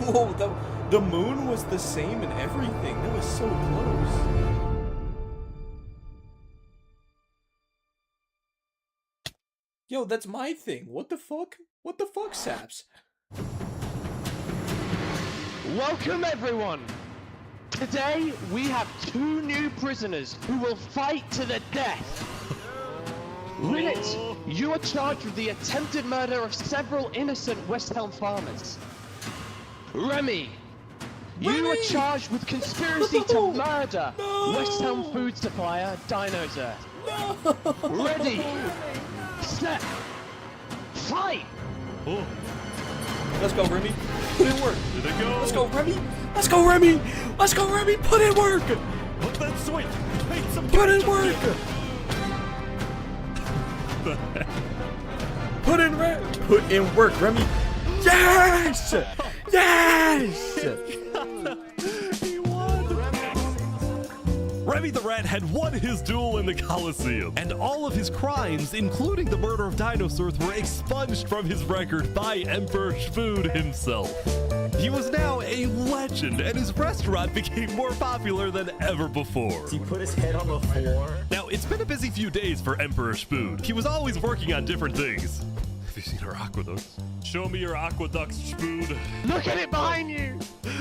Whoa, the moon was the same and everything. That was so close. Yo, that's my thing. What the fuck? What the fuck, Saps? Welcome everyone! Today we have 2 new prisoners who will fight to the death. Rinit, you are charged with the attempted murder of several innocent West Helm farmers. Remy, you are charged with conspiracy to murder West Helm food supplier Dino's Earth. Ready, set, fight! Let's go, Remy. Put in work. Here they go. Let's go, Remy. Let's go, Remy. Let's go, Remy. Put in work. Put that switch. Make some Put in work. Put in work, Remy. Yes! Yes! He won! Remy the Rat had won his duel in the Colosseum, and all of his crimes, including the murder of dinosaurs, were expunged from his record by Emperor Shfood himself. He was now a legend, and his restaurant became more popular than ever before. He put his head on the floor. Now, it's been a busy few days for Emperor Shfood. He was always working on different things. Have you seen our aqueducts? Show me your aqueducts, Shfood. Look at it behind you!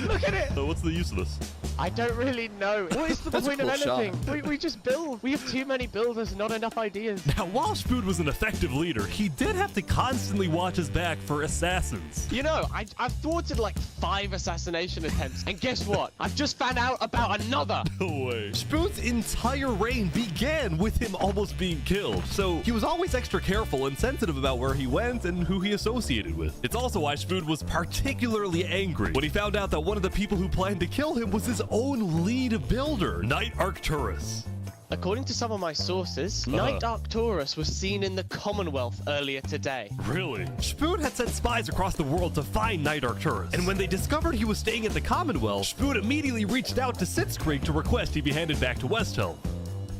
Look at it! So what's the use of this? I don't really know. What is the That's a point of cool anything? We just build. We have too many builders, not enough ideas. Now, while Shfood was an effective leader, he did have to constantly watch his back for assassins. You know, I've thwarted like 5 assassination attempts, and guess what? I've just found out about another. No way. Shfood's entire reign began with him almost being killed, so he was always extra careful and sensitive about where he went and who he associated with. It's also why Shfood was particularly angry when he found out that one of the people who planned to kill him was his own lead builder, Knight Arcturus. According to some of my sources, Knight Arcturus was seen in the Commonwealth earlier today. Really? Shfood had sent spies across the world to find Knight Arcturus, and when they discovered he was staying at the Commonwealth, Shfood immediately reached out to Sitzkrieg to request he be handed back to Westhelm.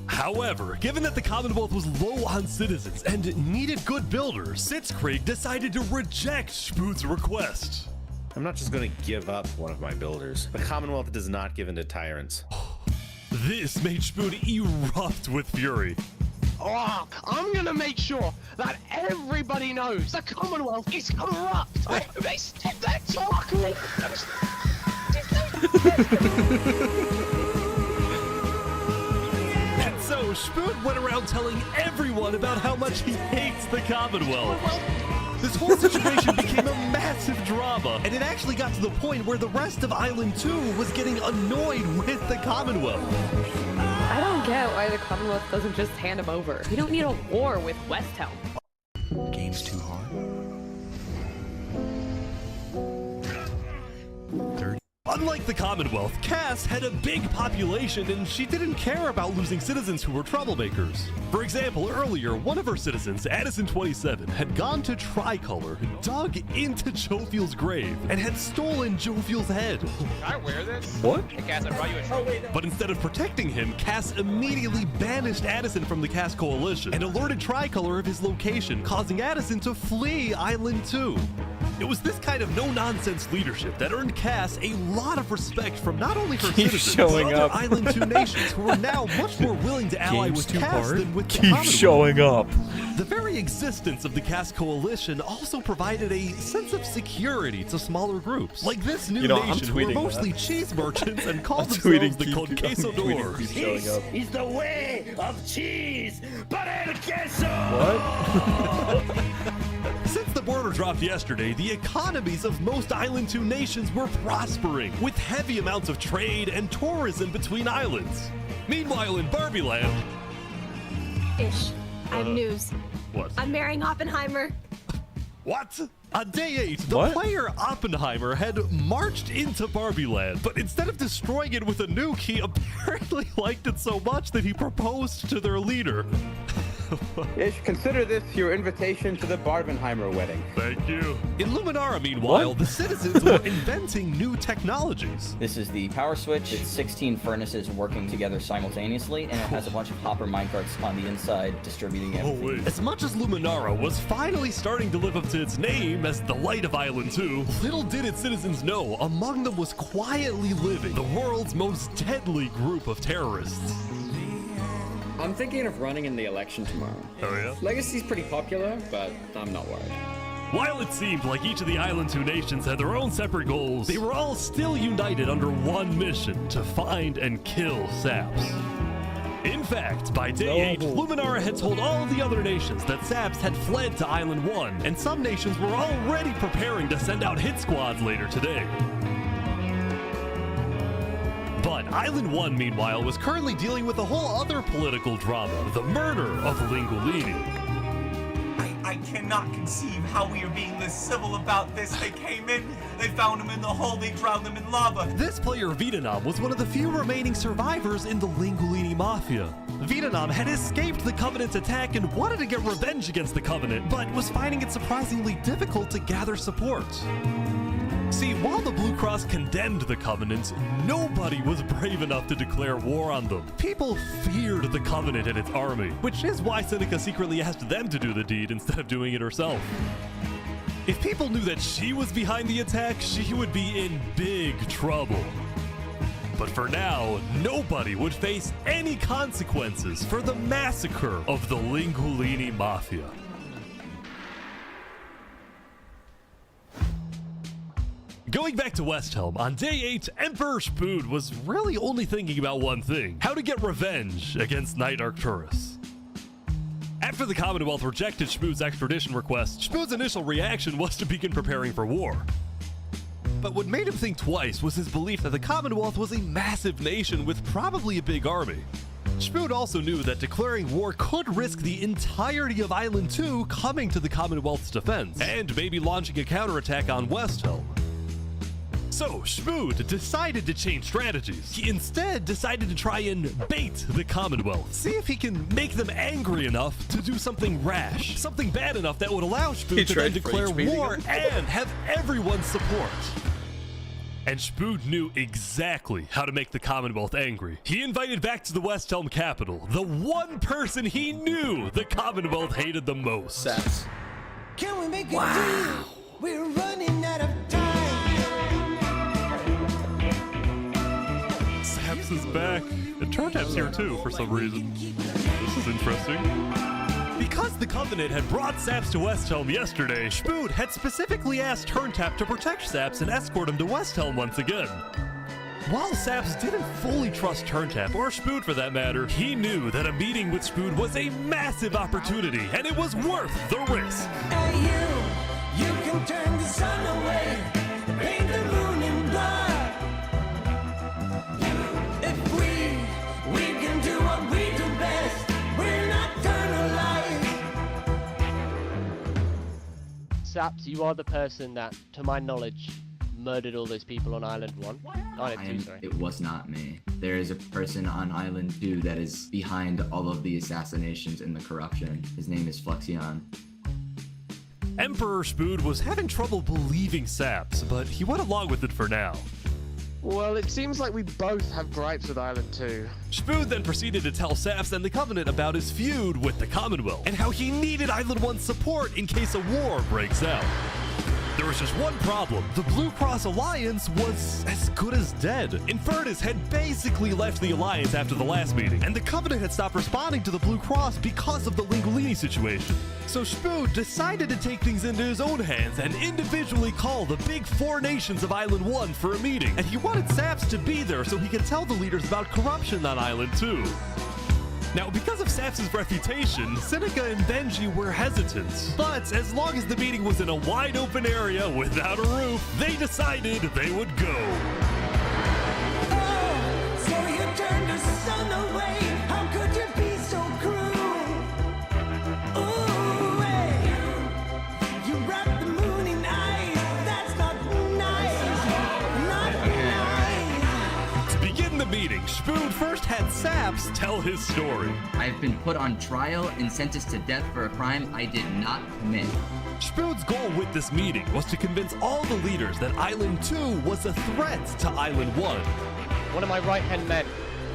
However, given that the Commonwealth was low on citizens and needed good builders, Sitzkrieg decided to reject Shfood's request. I'm not just going to give up one of my builders. The Commonwealth does not give in to tyrants. This made Shfood erupt with fury. Oh, I'm gonna make sure that everybody knows the Commonwealth is corrupt. They stepped that chocolate. And so Shfood went around telling everyone about how much he hates the Commonwealth. This whole situation became a massive drama, and it actually got to the point where the rest of Island 2 was getting annoyed with the Commonwealth. I don't get why the Commonwealth doesn't just hand him over. We don't need a war with West Helm. Game's too hard. Unlike the Commonwealth, Cass had a big population and she didn't care about losing citizens who were troublemakers. For example, earlier, one of her citizens, Addison27, had gone to Tricolor, dug into Jovial's grave, and had stolen Jovial's head. Can I wear this? What? Hey, Cass, I brought you a trophy. But instead of protecting him, Cass immediately banished Addison from the Cass Coalition and alerted Tricolor of his location, causing Addison to flee Island 2. It was this kind of no-nonsense leadership that earned Cass a lot of respect from not only her citizens, but other Island 2 nations who were now much more willing to ally with Cass than with the Commonwealth. Keep showing up. The very very existence of the Cast Coalition also provided a sense of security to smaller groups, like this new nation who are mostly cheese merchants and call themselves the Conquistadors. Peace is the way of cheese, but el queso. Since the border dropped yesterday, the economies of most Island 2 nations were prospering, with heavy amounts of trade and tourism between islands. Meanwhile, in Barbie Land... Ish. I have news. What? I'm marrying Oppenheimer. What? On day 8, the player Oppenheimer had marched into Barbie Land, but instead of destroying it with a nuke, he apparently liked it so much that he proposed to their leader. Ish, consider this your invitation to the Barbenheimer wedding. Thank you. In Luminara, meanwhile, the citizens were inventing new technologies. This is the power switch. It's 16 furnaces working together simultaneously, and it has a bunch of hopper minecarts on the inside distributing everything. As much as Luminara was finally starting to live up to its name as the light of Island 2, little did its citizens know among them was quietly living the world's most deadly group of terrorists. I'm thinking of running in the election tomorrow. Oh yeah? Legacy's pretty popular, but I'm not worried. While it seemed like each of the Island 2 nations had their own separate goals, they were all still united under one mission: to find and kill Saps. In fact, by day 8, Luminara had told all the other nations that Saps had fled to Island 1, and some nations were already preparing to send out hit squads later today. But Island 1, meanwhile, was currently dealing with a whole other political drama: the murder of Lingolini. I cannot conceive how we are being this civil about this. They came in, they found him in the hole, they drowned him in lava. This player, Vietnam, was one of the few remaining survivors in the Lingolini Mafia. Vietnam had escaped the Covenant's attack and wanted to get revenge against the Covenant, but was finding it surprisingly difficult to gather support. See, while the Blue Cross condemned the Covenant, nobody was brave enough to declare war on them. People feared the Covenant and its army, which is why Seneca secretly asked them to do the deed instead of doing it herself. If people knew that she was behind the attack, she would be in big trouble. But for now, nobody would face any consequences for the massacre of the Lingolini Mafia. Going back to Westhelm, on day 8, Emperor Spood was really only thinking about one thing: how to get revenge against Knight Arcturus. After the Commonwealth rejected Spood's extradition request, Spood's initial reaction was to begin preparing for war. But what made him think twice was his belief that the Commonwealth was a massive nation with probably a big army. Spood also knew that declaring war could risk the entirety of Island 2 coming to the Commonwealth's defense, and maybe launching a counterattack on Westhelm. So, Spood decided to change strategies. He instead decided to try and bait the Commonwealth. See if he can make them angry enough to do something rash. Something bad enough that would allow Spood to then declare war and have everyone's support. And Spood knew exactly how to make the Commonwealth angry. He invited back to the Westhelm capital the one person he knew the Commonwealth hated the most. Saps. Can we make a deal? We're running out of time. Saps is back. And Turntap's here too for some reason. This is interesting. Because the Covenant had brought Saps to Westhelm yesterday, Spood had specifically asked Turntap to protect Saps and escort him to Westhelm once again. While Saps didn't fully trust Turntap, or Spood for that matter, he knew that a meeting with Spood was a massive opportunity, and it was worth the risk. Hey you can turn the sun away, paint the moon in blood. If we can do what we do best, we're nocturnal life. Saps, you are the person that, to my knowledge, murdered all those people on Island 1. Island 2, sorry. It was not me. There is a person on Island 2 that is behind all of the assassinations and the corruption. His name is Flexion. Emperor Spood was having trouble believing Saps, but he went along with it for now. Well, it seems like we both have gripes with Island 2. Spood then proceeded to tell Saps and the Covenant about his feud with the Commonwealth, and how he needed Island 1's support in case a war breaks out. There was just one problem. The Blue Cross Alliance was as good as dead. Infernus had basically left the Alliance after the last meeting, and the Covenant had stopped responding to the Blue Cross because of the Linguini situation. So Spood decided to take things into his own hands and individually call the big 4 nations of Island 1 for a meeting. And he wanted Saps to be there so he could tell the leaders about corruption on Island 2. Now, because of Saps' reputation, Seneca and Benji were hesitant. But as long as the meeting was in a wide open area without a roof, they decided they would go. Oh, so you turned the sun away. How could you be so cruel? Ooh, hey. You wrapped the moon in ice. That's not nice. Not nice. To begin the meeting, Spoon first had Saps tell his story. I've been put on trial and sentenced to death for a crime I did not commit. Spoon's goal with this meeting was to convince all the leaders that Island 2 was a threat to Island 1. One of my right-hand men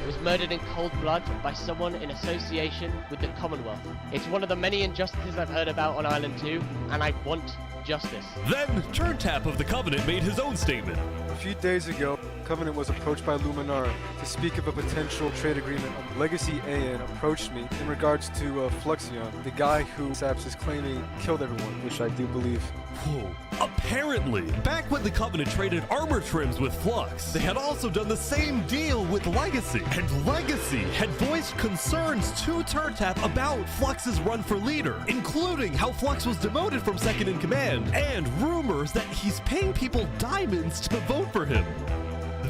was murdered in cold blood by someone in association with the Commonwealth. It's one of the many injustices I've heard about on Island 2, and I want justice. Then, Turntap of the Covenant made his own statement. A few days ago, Covenant was approached by Luminara to speak of a potential trade agreement. Legacy AN approached me in regards to Fluxion, the guy who Saps is claiming killed everyone, which I do believe. Whoa. Apparently, back when the Covenant traded armor trims with Flux, they had also done the same deal with Legacy. And Legacy had voiced concerns to Turntap about Flux's run for leader, including how Flux was demoted from second in command, and rumors that he's paying people diamonds to vote for him.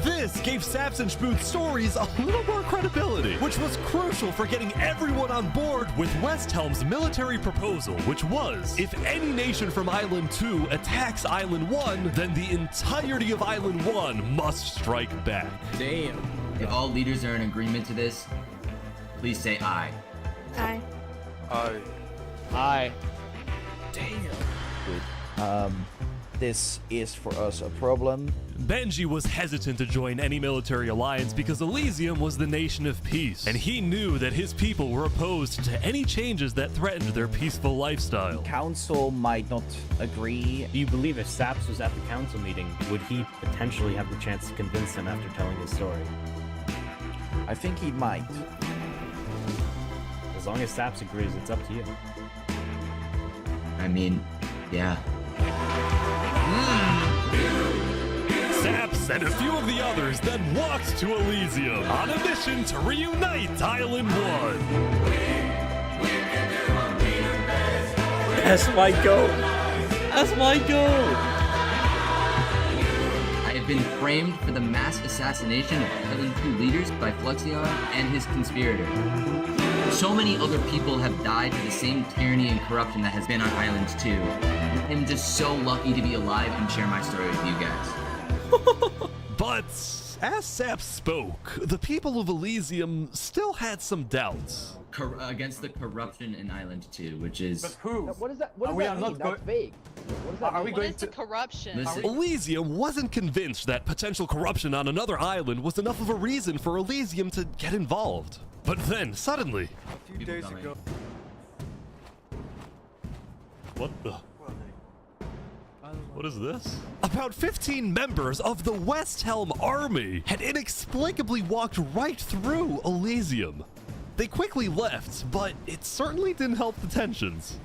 This gave Saps and Spoon's stories a little more credibility, which was crucial for getting everyone on board with West Helm's military proposal, which was, if any nation from Island 2 attacks Island 1, then the entirety of Island 1 must strike back. Damn. If all leaders are in agreement to this, please say aye. Aye. Aye. Aye. Damn. This is for us a problem. Benji was hesitant to join any military alliance because Elysium was the nation of peace, and he knew that his people were opposed to any changes that threatened their peaceful lifestyle. Council might not agree. Do you believe if Saps was at the council meeting, would he potentially have the chance to convince him after telling his story? I think he might. As long as Saps agrees, it's up to you. I mean, yeah. Saps and a few of the others then walked to Elysium on a mission to reunite Island 1. That's my goal. That's my goal. I have been framed for the mass assassination of Island 2 leaders by Fluxion and his conspirator. So many other people have died to the same tyranny and corruption that has been on Island 2. I'm just so lucky to be alive and share my story with you guys. But as Saps spoke, the people of Elysium still had some doubts. Against the corruption in Island 2, which is... But who? What is that? What does we that are mean? not That's vague. What does that Are mean? we going the corruption? Listen, Elysium wasn't convinced that potential corruption on another island was enough of a reason for Elysium to get involved. But then, suddenly... A few days ago. What the... What is this? About 15 members of the West Helm army had inexplicably walked right through Elysium. They quickly left, but it certainly didn't help the tensions.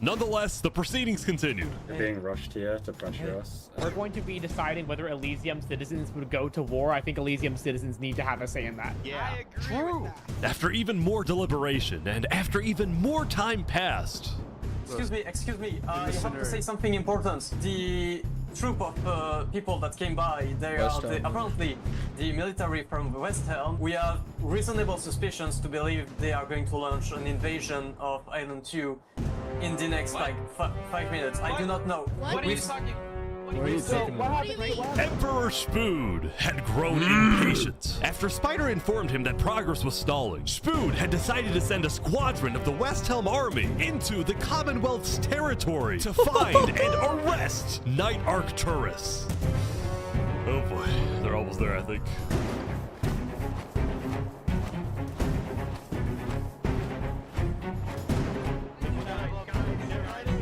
Nonetheless, the proceedings continued. They're being rushed here to pressure us. We're going to be deciding whether Elysium citizens would go to war. I think Elysium citizens need to have a say in that. Yeah, I agree with that. After even more deliberation, and after even more time passed... Excuse me, you have to say something important. The troop of people that came by, they are apparently the military from West Helm. We have reasonable suspicions to believe they are going to launch an invasion of Island 2 in the next, like, 5 minutes. I do not know. What are you talking? Emperor Spood had grown impatient. After Spider informed him that progress was stalling, Spood had decided to send a squadron of the West Helm army into the Commonwealth's territory to find and arrest Night Arcturus. Oh boy, they're almost there, I think.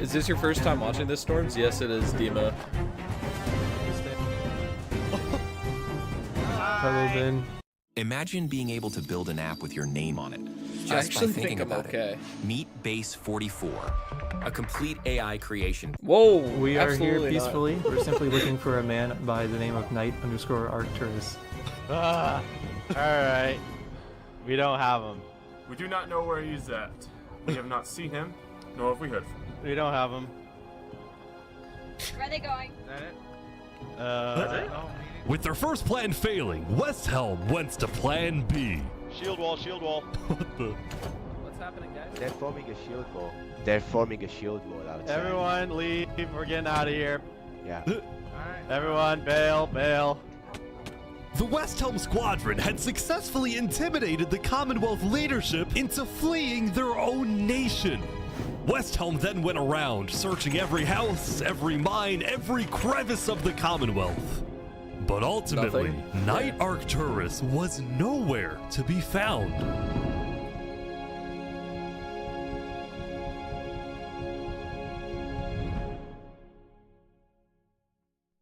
Is this your first time watching this, Storms? Yes, it is, Dima. Hello, Ben. Imagine being able to build an app with your name on it. Just I by actually thinking think I'm about okay. it. Meet Base 44, a complete AI creation. Whoa! We are here absolutely not. peacefully. We're simply looking for a man by the name of Knight_Arcturus. Alright. We don't have him. We do not know where he's at. We have not seen him, nor have we heard from him. We don't have him. Where are they going? Is that it? With their first plan failing, West Helm went to plan B. Shield wall, shield wall. What the? What's happening, guys? They're forming a shield wall. They're forming a shield wall outside. Everyone leave. We're getting out of here. Yeah. Everyone bail, bail. The West Helm Squadron had successfully intimidated the Commonwealth leadership into fleeing their own nation. West Helm then went around, searching every house, every mine, every crevice of the Commonwealth. But ultimately, Knight Arcturus was nowhere to be found.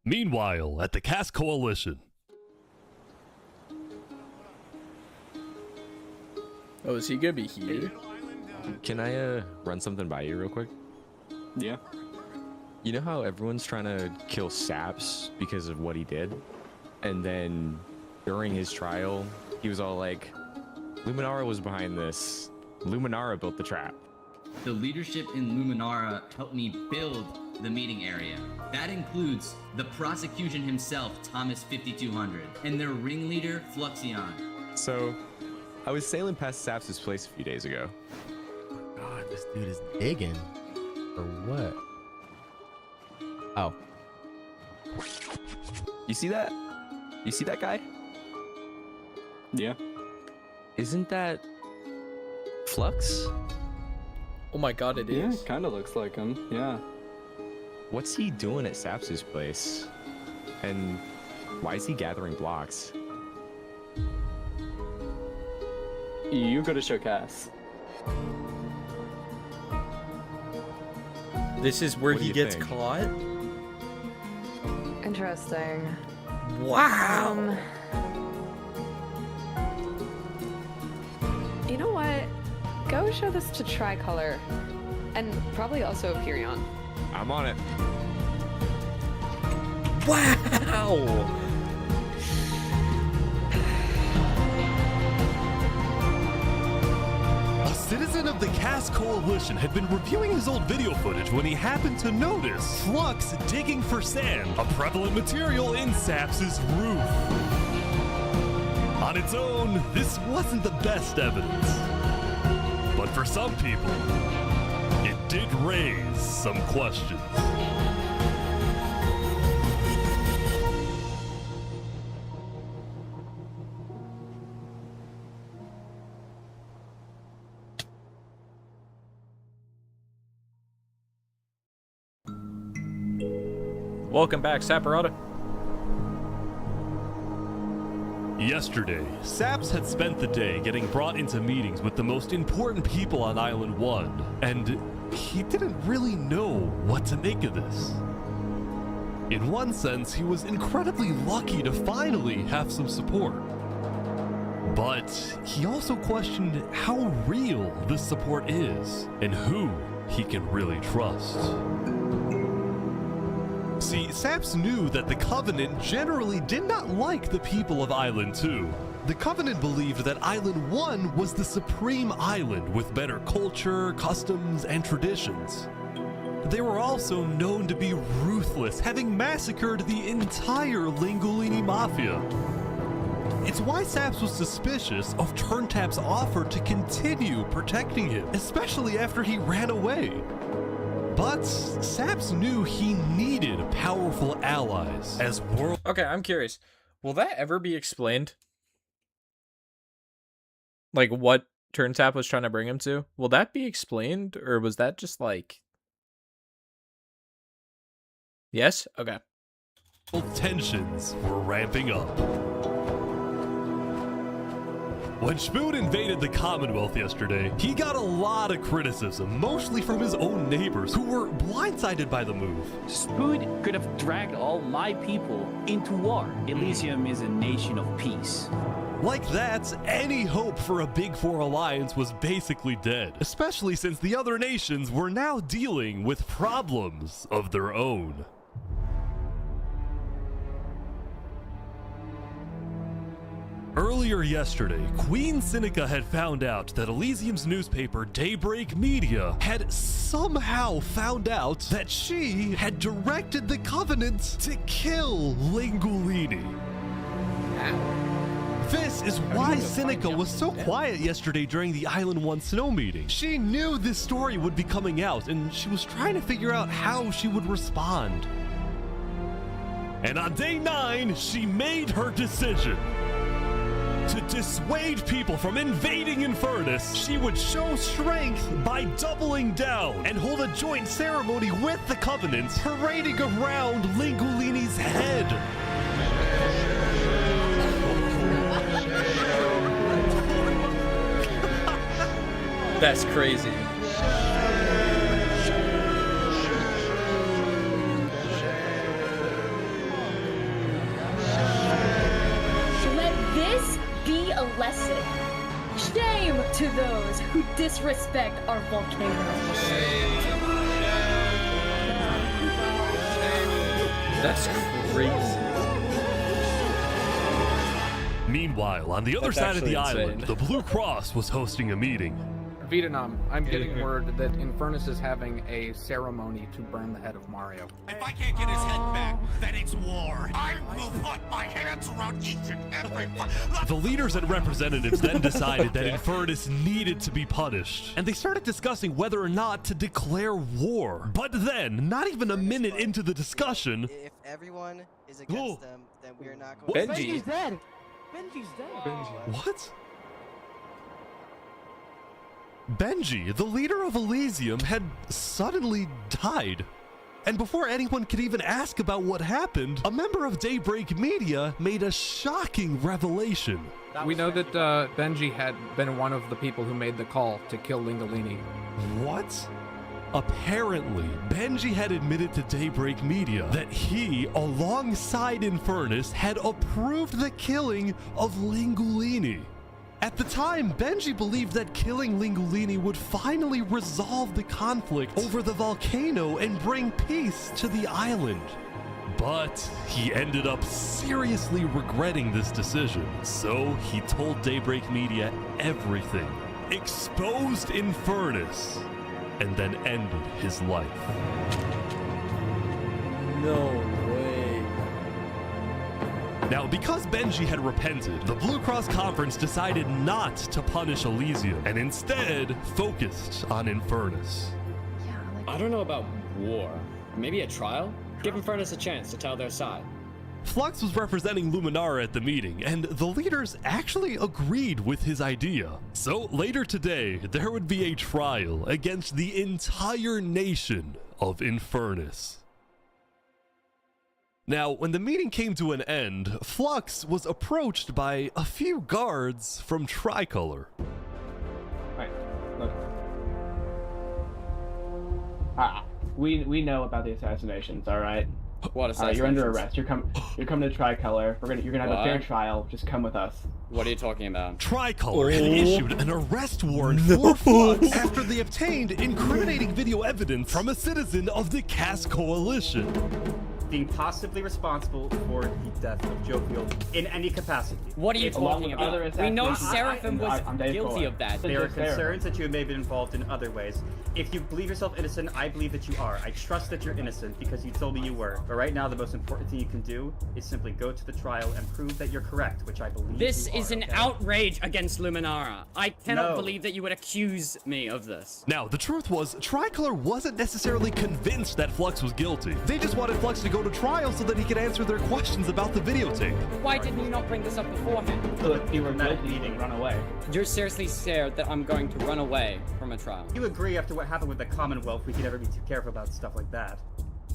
Meanwhile, at the Cass Coalition. Oh, is he gonna be here? Can I run something by you real quick? Yeah. You know how everyone's trying to kill Saps because of what he did? And then during his trial, he was all like, Luminara was behind this. Luminara built the trap. The leadership in Luminara helped me build the meeting area. That includes the prosecution himself, Thomas 5200, and their ringleader, Fluxion. So, I was sailing past Saps' place a few days ago. God, this dude is digging. Or what? Oh. You see that? You see that guy? Yeah. Isn't that Flux? Oh my god, it is. Yeah, kind of looks like him. Yeah. What's he doing at Saps' place? And why is he gathering blocks? You gotta show Cass. This is where What do he you gets think? caught? Interesting. Wow! You know what? Go show this to Tricolor. And probably also Perion. I'm on it. Wow! A citizen of the Cass Coalition had been reviewing his old video footage when he happened to notice Flux digging for sand, a prevalent material in Saps' roof. On its own, this wasn't the best evidence. But for some people, it did raise some questions. Welcome back, Saparata. Yesterday, Saps had spent the day getting brought into meetings with the most important people on Island 1, and he didn't really know what to make of this. In one sense, he was incredibly lucky to finally have some support. But he also questioned how real this support is, and who he can really trust. See, Saps knew that the Covenant generally did not like the people of Island 2. The Covenant believed that Island 1 was the supreme island with better culture, customs, and traditions. They were also known to be ruthless, having massacred the entire Lingolini Mafia. It's why Saps was suspicious of Turntap's offer to continue protecting him, especially after he ran away. But Saps knew he needed powerful allies as world. Okay, I'm curious. Will that ever be explained? Like what Turntap was trying to bring him to? Will that be explained, or was that just like... Yes? Okay. Tensions were ramping up. When Spoon invaded the Commonwealth yesterday, he got a lot of criticism, mostly from his own neighbors, who were blindsided by the move. Spoon could have dragged all my people into war. Elysium is a nation of peace. Like that, any hope for a Big Four alliance was basically dead, especially since the other nations were now dealing with problems of their own. Earlier yesterday, Queen Seneca had found out that Elysium's newspaper, Daybreak Media, had somehow found out that she had directed the Covenant to kill Lingulini. This is why Seneca was so quiet yesterday during the Island 1 snow meeting. She knew this story would be coming out, and she was trying to figure out how she would respond. And on day 9, she made her decision. To dissuade people from invading Infernus, she would show strength by doubling down and hold a joint ceremony with the Covenant, parading around Lingulini's head. That's crazy. Let this be a lesson. Shame to those who disrespect our volcano. That's crazy. Meanwhile, on the other side of the island, the Blue Cross was hosting a meeting. Vietnam, I'm getting word that Infernus is having a ceremony to burn the head of Mario. If I can't get his head back, then it's war. I will put my hands around each and every one. The leaders and representatives then decided that Infernus needed to be punished, and they started discussing whether or not to declare war. But then, not even a minute into the discussion... If everyone is against them, then we're not going to... Benji's dead! Benji's dead! What? Benji, the leader of Elysium, had suddenly died. And before anyone could even ask about what happened, a member of Daybreak Media made a shocking revelation. We know that Benji had been one of the people who made the call to kill Lingulini. What? Apparently, Benji had admitted to Daybreak Media that he, alongside Infernus, had approved the killing of Lingulini. At the time, Benji believed that killing Lingulini would finally resolve the conflict over the volcano and bring peace to the island. But he ended up seriously regretting this decision, so he told Daybreak Media everything, exposed Infernus, and then ended his life. No way. Now, because Benji had repented, the Blue Cross Conference decided not to punish Elysium, and instead focused on Infernus. I don't know about war. Maybe a trial? Give Infernus a chance to tell their side. Flux was representing Luminara at the meeting, and the leaders actually agreed with his idea. So later today, there would be a trial against the entire nation of Infernus. Now, when the meeting came to an end, Flux was approached by a few guards from Tricolor. Right, look. We know about the assassinations, all right? What assassinations? You're under arrest. You're coming to Tricolor. You're gonna have a fair trial. Just come with us. What are you talking about? Tricolor had issued an arrest warrant for Flux after they obtained incriminating video evidence from a citizen of the Cass Coalition. Being possibly responsible for the death of Joe Field in any capacity. What are you talking about? We know Seraphim was guilty of that. There are concerns that you may have been involved in other ways. If you believe yourself innocent, I believe that you are. I trust that you're innocent because you told me you were. But right now, the most important thing you can do is simply go to the trial and prove that you're correct, which I believe This you is are, an okay? outrage against Luminara. I cannot No. believe that you would accuse me of this. Now, the truth was, Tricolor wasn't necessarily convinced that Flux was guilty. They just wanted Flux to go to trial so that he could answer their questions about the videotape. Why didn't you not bring this up beforehand? So if you were guilty, and run away. You're seriously scared that I'm going to run away from a trial. You agree after what happened with the Commonwealth, we can never be too careful about stuff like that.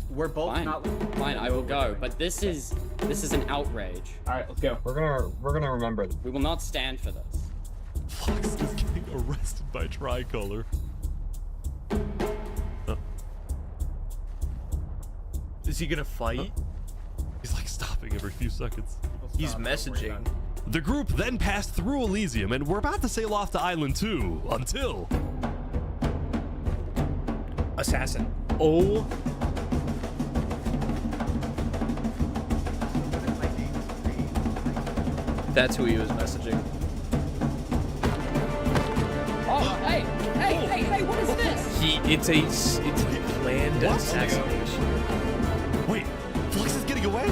We're both Fine. not. Fine, I will go. But this is an outrage. All right, let's go. We're gonna remember. We will not stand for this. Fox is getting arrested by Tricolor. Is he gonna fight? He's like stopping every few seconds. He's messaging. The group then passed through Elysium and were about to sail off to Island 2 until... Assassin. Oh. That's who he was messaging. Oh, hey, what is this? It's a planned assassination. Wait, Flux is getting away?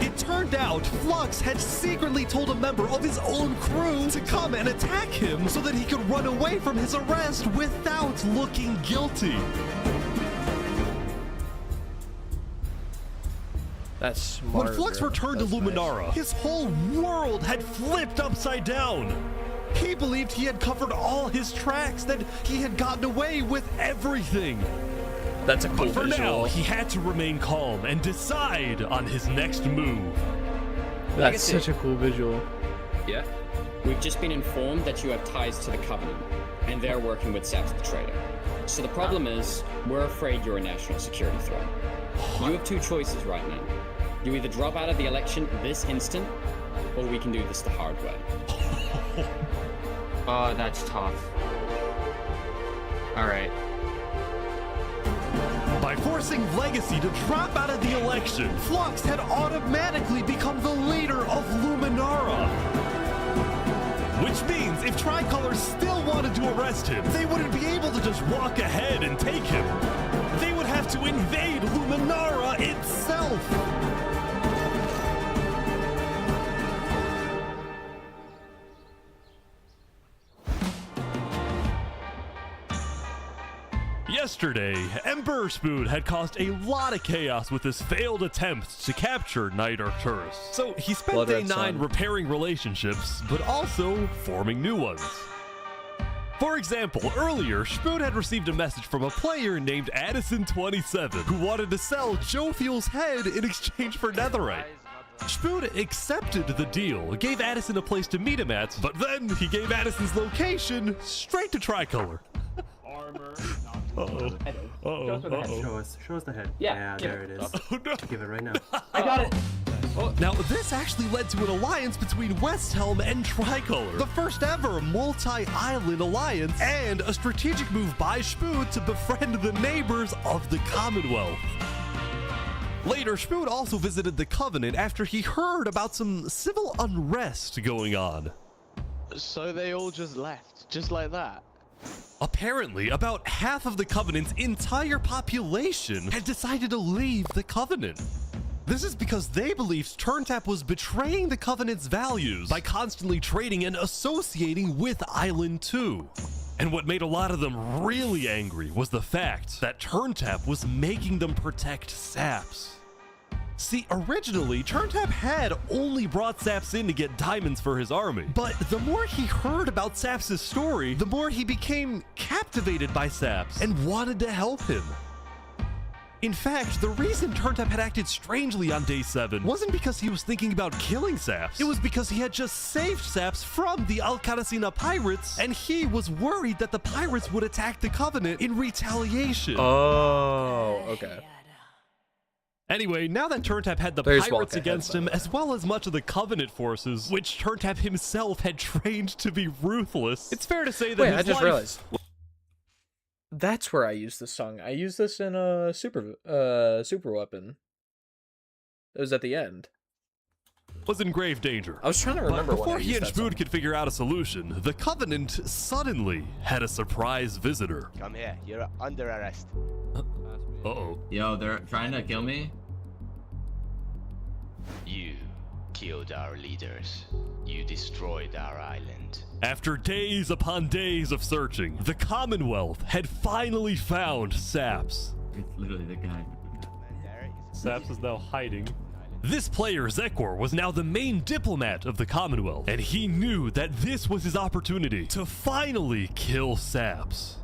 It turned out Flux had secretly told a member of his own crew to come and attack him so that he could run away from his arrest without looking guilty. That's smart. When Flux returned to Luminara, his whole world had flipped upside down. He believed he had covered all his tracks, that he had gotten away with everything. That's a cool But for visual. now, he had to remain calm and decide on his next move. That's such a cool visual. Yeah. We've just been informed that you have ties to the Covenant, and they're working with Saps the Traitor. So the problem is, we're afraid you're a national security threat. You have two choices right now. You either drop out of the election this instant, or we can do this the hard way. Oh, that's tough. Alright. By forcing Legacy to drop out of the election, Flux had automatically become the leader of Luminara. Which means if Tricolor still wanted to arrest him, they wouldn't be able to just walk ahead and take him. They would have to invade Luminara itself. Yesterday, Emperor Spood had caused a lot of chaos with his failed attempt to capture Night Arcturus. So he spent Blood day Red 9 Sun. repairing relationships, but also forming new ones. For example, earlier, Spood had received a message from a player named Addison27 who wanted to sell Joe Fuel's head in exchange for netherite. Spood accepted the deal, gave Addison a place to meet him at, but then he gave Addison's location straight to Tricolor. Armor. Show us the head. Yeah, there it is. Oh, no. Give it right now. I got it. Now, this actually led to an alliance between Westhelm and Tricolor, the first ever multi-island alliance, and a strategic move by Spood to befriend the neighbors of the Commonwealth. Later, Spood also visited the Covenant after he heard about some civil unrest going on. So they all just left, just like that? Apparently, about half of the Covenant's entire population had decided to leave the Covenant. This is because they believed Turntap was betraying the Covenant's values by constantly trading and associating with Island 2. And what made a lot of them really angry was the fact that Turntap was making them protect Saps. See, originally, Turntap had only brought Saps in to get diamonds for his army. But the more he heard about Saps' story, the more he became captivated by Saps and wanted to help him. In fact, the reason Turntap had acted strangely on day 7 wasn't because he was thinking about killing Saps. It was because he had just saved Saps from the Alcaracina pirates, and he was worried that the pirates would attack the Covenant in retaliation. Oh, okay. Anyway, now that Turntap had the pirates against him, as well as much of the Covenant forces, which Turntap himself had trained to be ruthless, it's fair to say that I just realized. That's where I used this song. I used this in a super weapon. It was at the end. Was in grave danger. I was trying to remember but before when I he used and that Spood song. could figure out a solution, the Covenant suddenly had a surprise visitor. Come here, you're under arrest. Uh-oh. Yo, they're trying to kill me? You killed our leaders. You destroyed our island. After days upon days of searching, the Commonwealth had finally found Saps. It's literally the guy. Saps is now hiding. This player, Zekor, was now the main diplomat of the Commonwealth, and he knew that this was his opportunity to finally kill Saps.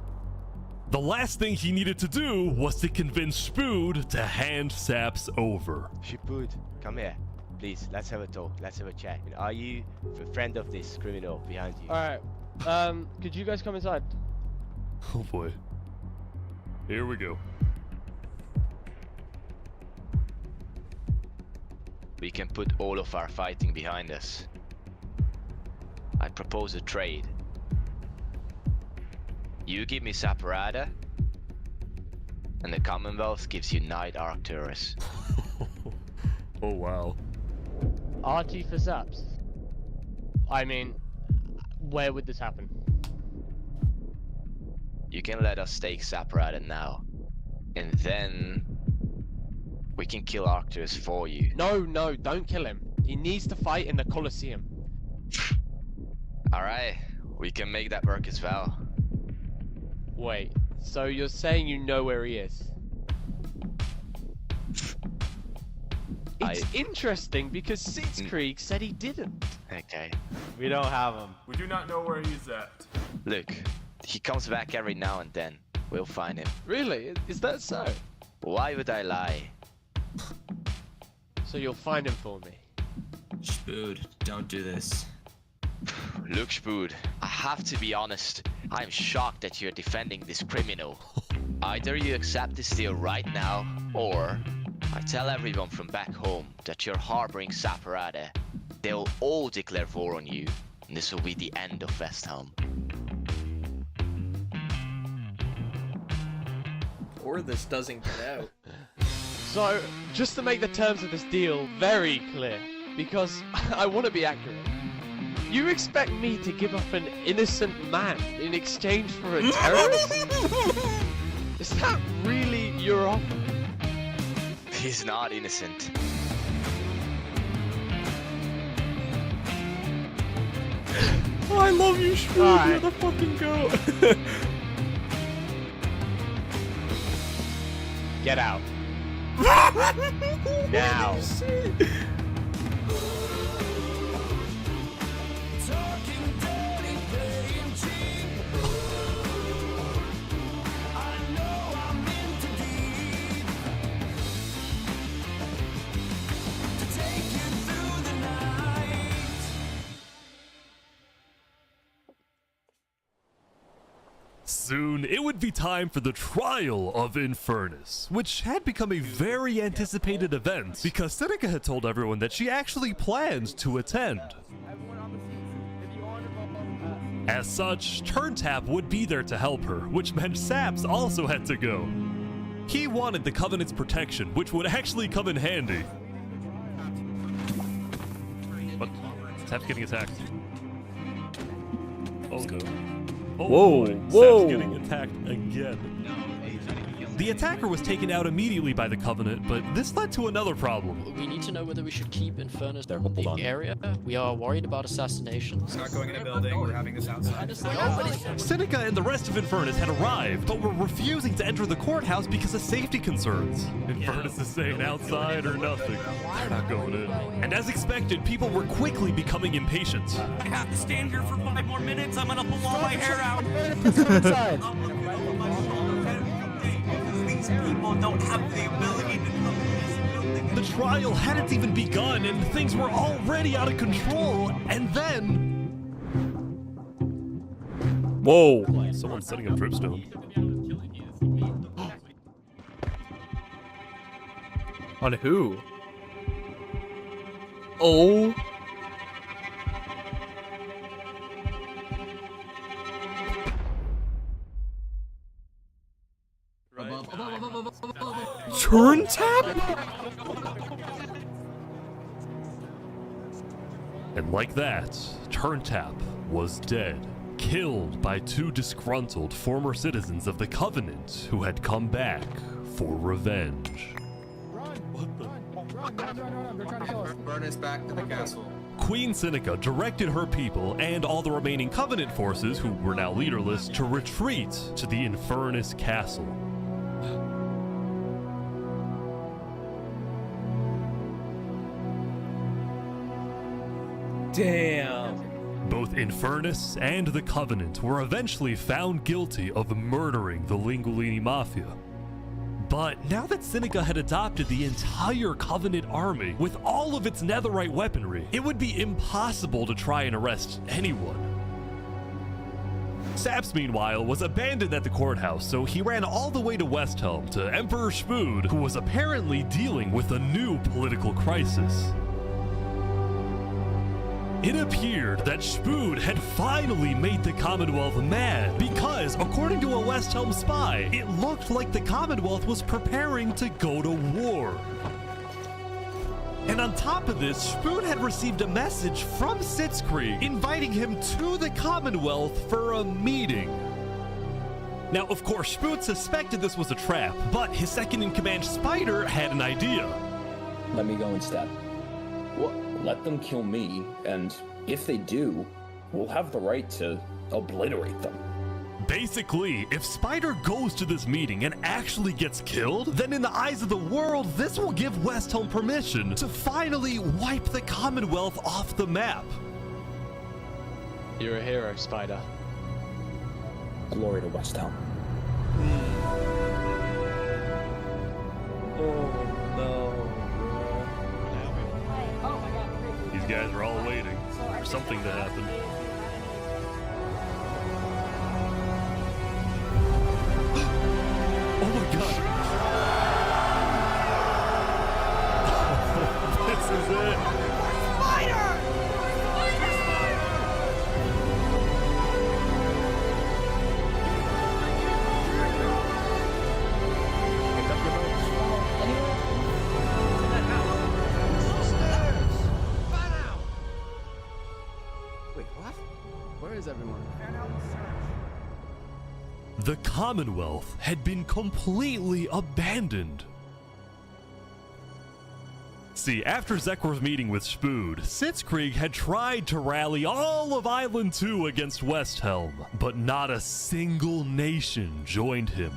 The last thing he needed to do was to convince Spood to hand Saps over. Spood, come here. please, let's have a talk. Let's have a chat. Are you a friend of this criminal behind you? Alright. Could you guys come inside? Oh boy. Here we go. We can put all of our fighting behind us. I propose a trade. You give me Saparada, and the Commonwealth gives you Night Arcturus. Oh wow. RT for Saps. I mean, where would this happen? You can let us take Saparada now, and then we can kill Arcturus for you. No, don't kill him. He needs to fight in the Colosseum. Alright, we can make that work as well. Wait, so you're saying you know where he is? It's interesting because Sitzkrieg said he didn't. Okay. We don't have him. We do not know where he's at. Look, he comes back every now and then. We'll find him. Really? Is that so? Why would I lie? So you'll find him for me? Spood, don't do this. Look, Spood, I have to be honest. I'm shocked that you're defending this criminal. Either you accept this deal right now, or I tell everyone from back home that you're harboring Saparada. They'll all declare war on you, and this will be the end of Westham. Or this doesn't get out. So, just to make the terms of this deal very clear, because I want to be accurate, you expect me to give up an innocent man in exchange for a terrorist? Is that really your offer? He's not innocent. Oh, I love you, Shrew. You're the fucking goat. Get out. Now. Soon, it would be time for the trial of Infernus, which had become a very anticipated event because Seneca had told everyone that she actually planned to attend. As such, Turntap would be there to help her, which meant Saps also had to go. He wanted the Covenant's protection, which would actually come in handy. But Sap's getting attacked. Oh no. Oh whoa, boy, whoa. Sap's getting attacked again. The attacker was taken out immediately by the Covenant, but this led to another problem. We need to know whether we should keep Infernus in the area. We are worried about assassinations. Not going in a building, we're having this outside. Seneca and the rest of Infernus had arrived, but were refusing to enter the courthouse because of safety concerns. Infernus is saying outside or nothing. They're not going in. And as expected, people were quickly becoming impatient. I have to stand here for 5 more minutes. I'm gonna pull all my hair out. These people don't have the ability to come in this building. The trial hadn't even begun, and things were already out of control. And then... Whoa. Someone's setting up dripstone. On who? Oh. Turntap? And like that, Turntap was dead, killed by 2 disgruntled former citizens of the Covenant who had come back for revenge. Burn us back to the castle. Queen Seneca directed her people and all the remaining Covenant forces, who were now leaderless, to retreat to the Infernus Castle. Damn. Both Infernus and the Covenant were eventually found guilty of murdering the Lingolini Mafia. But now that Seneca had adopted the entire Covenant army with all of its netherite weaponry, it would be impossible to try and arrest anyone. Saps, meanwhile, was abandoned at the courthouse, so he ran all the way to Westhelm to Emperor Spood, who was apparently dealing with a new political crisis. It appeared that Spood had finally made the Commonwealth mad because, according to a Westhelm spy, it looked like the Commonwealth was preparing to go to war. And on top of this, Spood had received a message from Sitzkrieg inviting him to the Commonwealth for a meeting. Now, of course, Spood suspected this was a trap, but his second-in-command Spider had an idea. Let me go instead. Let them kill me, and if they do, we'll have the right to obliterate them. Basically, if Spider goes to this meeting and actually gets killed, then in the eyes of the world, this will give Westhelm permission to finally wipe the Commonwealth off the map. You're a hero, Spider. Glory to Westhelm. Oh no. These guys are all waiting for something to happen. Oh my god! This is it! Spider! Wait, what? Where is everyone? The Commonwealth had been completely abandoned. See, after Zekor's meeting with Spood, Sitzkrieg had tried to rally all of Island 2 against Westhelm, but not a single nation joined him.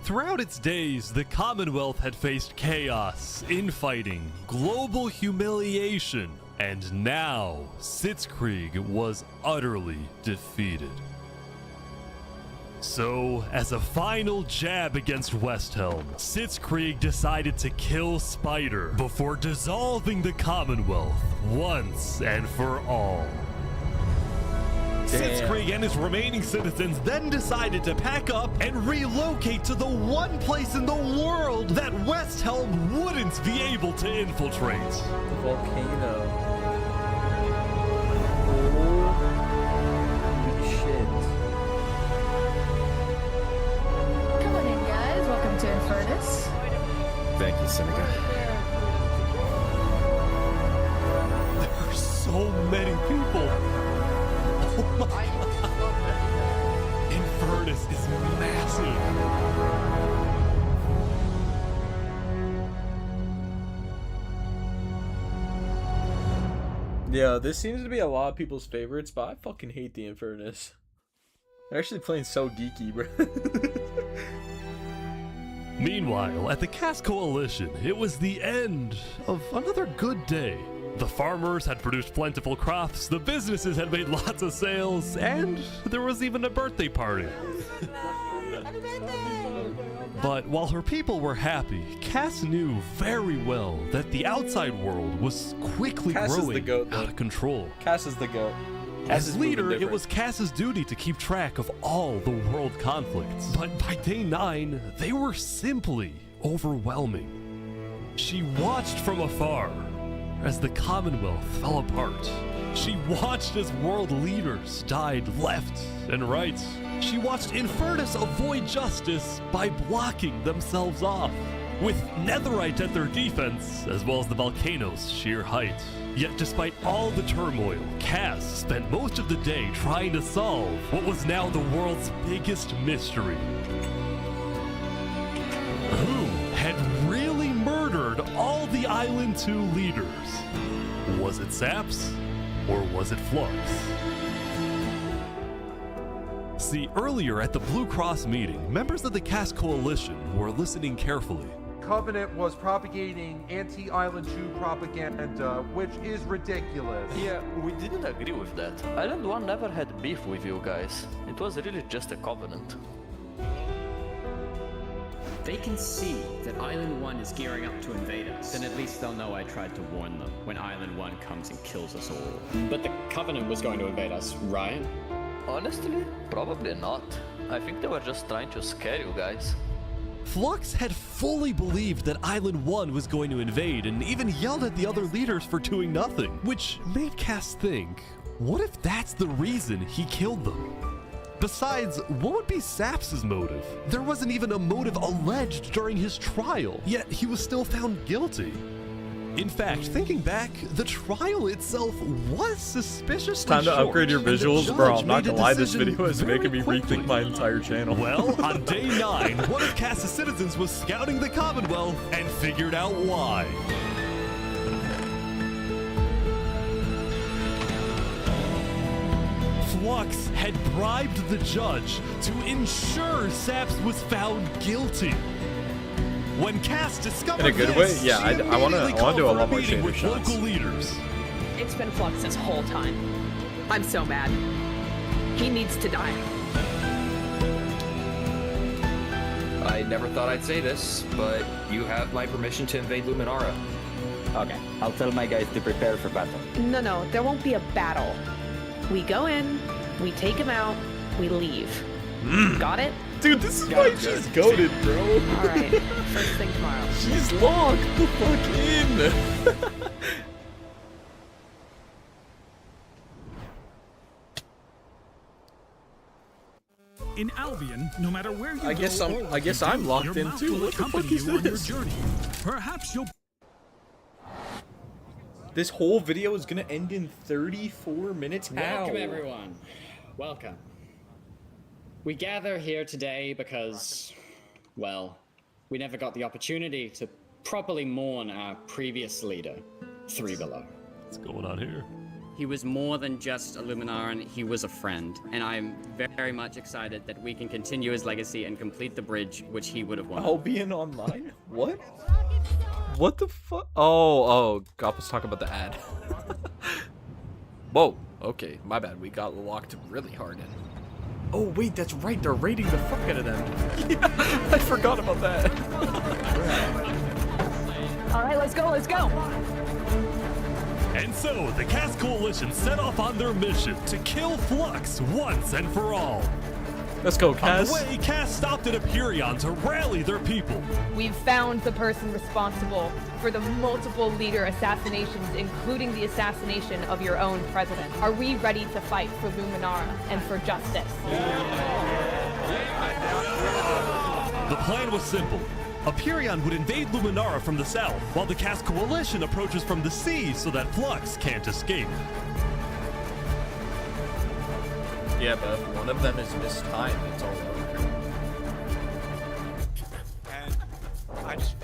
Throughout its days, the Commonwealth had faced chaos, infighting, global humiliation, and now Sitzkrieg was utterly defeated. So, as a final jab against Westhelm, Sitzkrieg decided to kill Spider before dissolving the Commonwealth once and for all. Sitzkrieg and his remaining citizens then decided to pack up and relocate to the one place in the world that Westhelm wouldn't be able to infiltrate. The volcano. Holy shit. Come on in, guys. Welcome to Infernus. Thank you, Seneca. There are so many people. Oh my god. Infernus is massive. Yeah, this seems to be a lot of people's favorites, but I fucking hate the Infernus. They're actually playing so geeky, bro. Meanwhile, at the Cass Coalition, it was the end of another good day. The farmers had produced plentiful crops, the businesses had made lots of sales, and there was even a birthday party. But while her people were happy, Cass knew very well that the outside world was quickly growing out of control. Cass is the GOAT. As leader, it was Cass's duty to keep track of all the world conflicts. But by day 9, they were simply overwhelming. She watched from afar as the Commonwealth fell apart. She watched as world leaders died left and right. She watched Infernus avoid justice by blocking themselves off, with netherite at their defense, as well as the volcano's sheer height. Yet despite all the turmoil, Cass spent most of the day trying to solve what was now the world's biggest mystery. Who had really murdered all the Island 2 leaders? Was it Saps, or was it Flux? See, earlier at the Blue Cross meeting, members of the Cass Coalition were listening carefully. Covenant was propagating anti-Island 2 propaganda, which is ridiculous. Yeah, we didn't agree with that. Island 1 never had beef with you guys. It was really just a covenant. they can see that Island 1 is gearing up to invade us, then at least they'll know I tried to warn them when Island 1 comes and kills us all. But the Covenant was going to invade us, right? Honestly, probably not. I think they were just trying to scare you guys. Flux had fully believed that Island 1 was going to invade and even yelled at the other leaders for doing nothing, which made Cass think, what if that's the reason he killed them? Besides, what would be Saps' motive? There wasn't even a motive alleged during his trial, yet he was still found guilty. In fact, thinking back, the trial itself was suspiciously It's time to short, upgrade your and the visuals, judge bro. I'm not made a gonna lie, this decision video is very making me quickly. rethink my entire channel. Well, on day 9, one of Cass's citizens was scouting the Commonwealth and figured out why. Flux had bribed the judge to ensure Saps was found guilty. When Cass discovered In a good this, way? Yeah, she I wanna immediately do a called lot for more meeting shader with shots. local leaders. It's been Flux this whole time. I'm so mad. He needs to die. I never thought I'd say this, but you have my permission to invade Luminara. Okay, I'll tell my guys to prepare for battle. No, there won't be a battle. We go in, we take him out, we leave. Got it? Dude, this is why she's goated, bro. Alright, first thing tomorrow. She's locked the fuck in. In Albion, no matter where you I guess I'm locked in too. What the fuck is this? Perhaps you'll. This whole video is gonna end in 34 minutes. Welcome, everyone. Welcome. We gather here today because, well, we never got the opportunity to properly mourn our previous leader, Three Below. What's going on here? He was more than just a Luminaran, he was a friend, and I'm very much excited that we can continue his legacy and complete the bridge which he would have wanted. Albion Online? What? What the fuck? Oh, God was talking about the ad. Whoa, okay, my bad. We got locked really hard in. Oh, wait, that's right. They're raiding the fuck out of them. Yeah, I forgot about that. Alright, let's go. And so, the Cass Coalition set off on their mission to kill Flux once and for all. Let's go, Cass. On the way, Cass stopped at Aperion to rally their people. We've found the person responsible for the multiple leader assassinations, including the assassination of your own president. Are we ready to fight for Luminara and for justice? The plan was simple. Aperion would invade Luminara from the south, while the Cass Coalition approaches from the sea so that Flux can't escape. Yeah, but if one of them is mistimed, it's all over. And I just,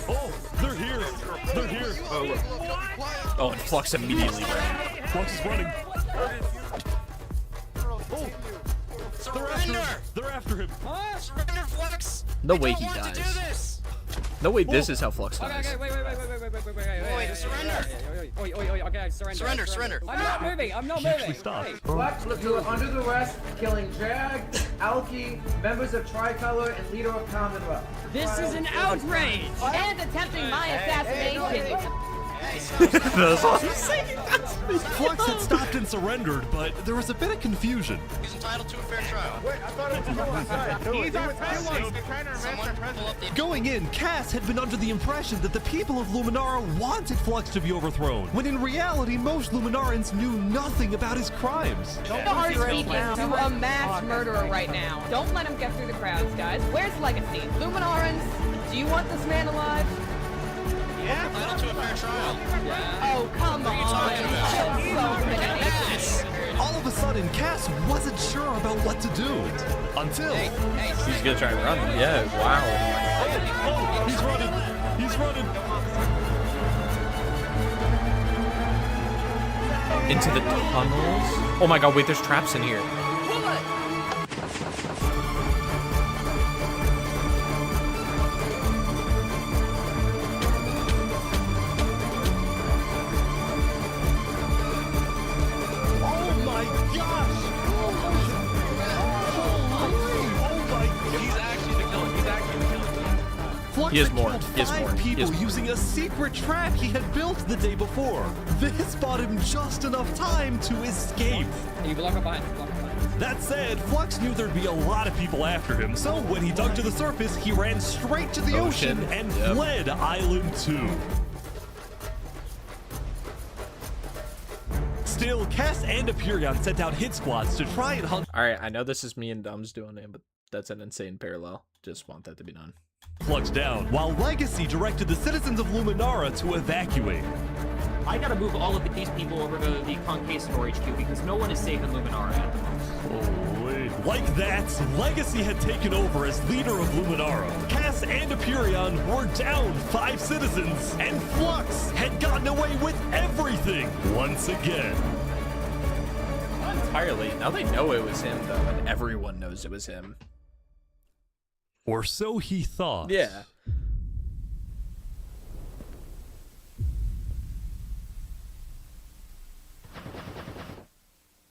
Oh, they're here! They're here! Oh, look. Oh, and Flux immediately ran. Flux is running. Oh! They're after him! Surrender, Flux! No way he dies. No way this is how Flux dies. Okay, wait, surrender! Okay, surrender. I'm not moving. Stop. Flux, you are under the arrest, killing Jag, Alki, members of Tricolor, and leader of Commonwealth. This is an outrage! And attempting my assassination. That's what I'm saying. Flux had stopped and surrendered, but there was a bit of confusion. He's entitled to a fair trial. Wait, I thought it was He's our president. Going in, Cass had been under the impression that the people of Luminara wanted Flux to be overthrown, when in reality, most Luminarans knew nothing about his crimes. You are speaking to a mass murderer right now. Don't let him get through the crowds, guys. Where's Legacy? Luminarans, do you want this man alive? Yeah, entitled to a fair trial. Oh, come on. All of a sudden, Cass wasn't sure about what to do. Until... He's gonna try and run. Yeah, wow. Oh, he's running. He's running. Into the tunnels? Oh my god, wait, there's traps in here. Flux He has had more. killed He has 5 more. He people has more. using a secret trap he had built the day before. This bought him just enough time to escape. You block up behind. Block up behind. That said, Flux knew there'd be a lot of people after him, so when he dug to the surface, he ran straight to the ocean and fled Island 2. Still, Cass and Aperion sent out hit squads to try and hunt. All right, I know this is me and Dumbs doing it, but that's an insane parallel. Just want that to be done. Flux down, while Legacy directed the citizens of Luminara to evacuate. I gotta move all of these people over to the Conquistador HQ because no one is safe in Luminara at the moment. Holy. Like that, Legacy had taken over as leader of Luminara. Cass and Aperion were down 5 citizens, and Flux had gotten away with everything once again. Not entirely. Now they know it was him, though, and everyone knows it was him. Or so he thought. Yeah.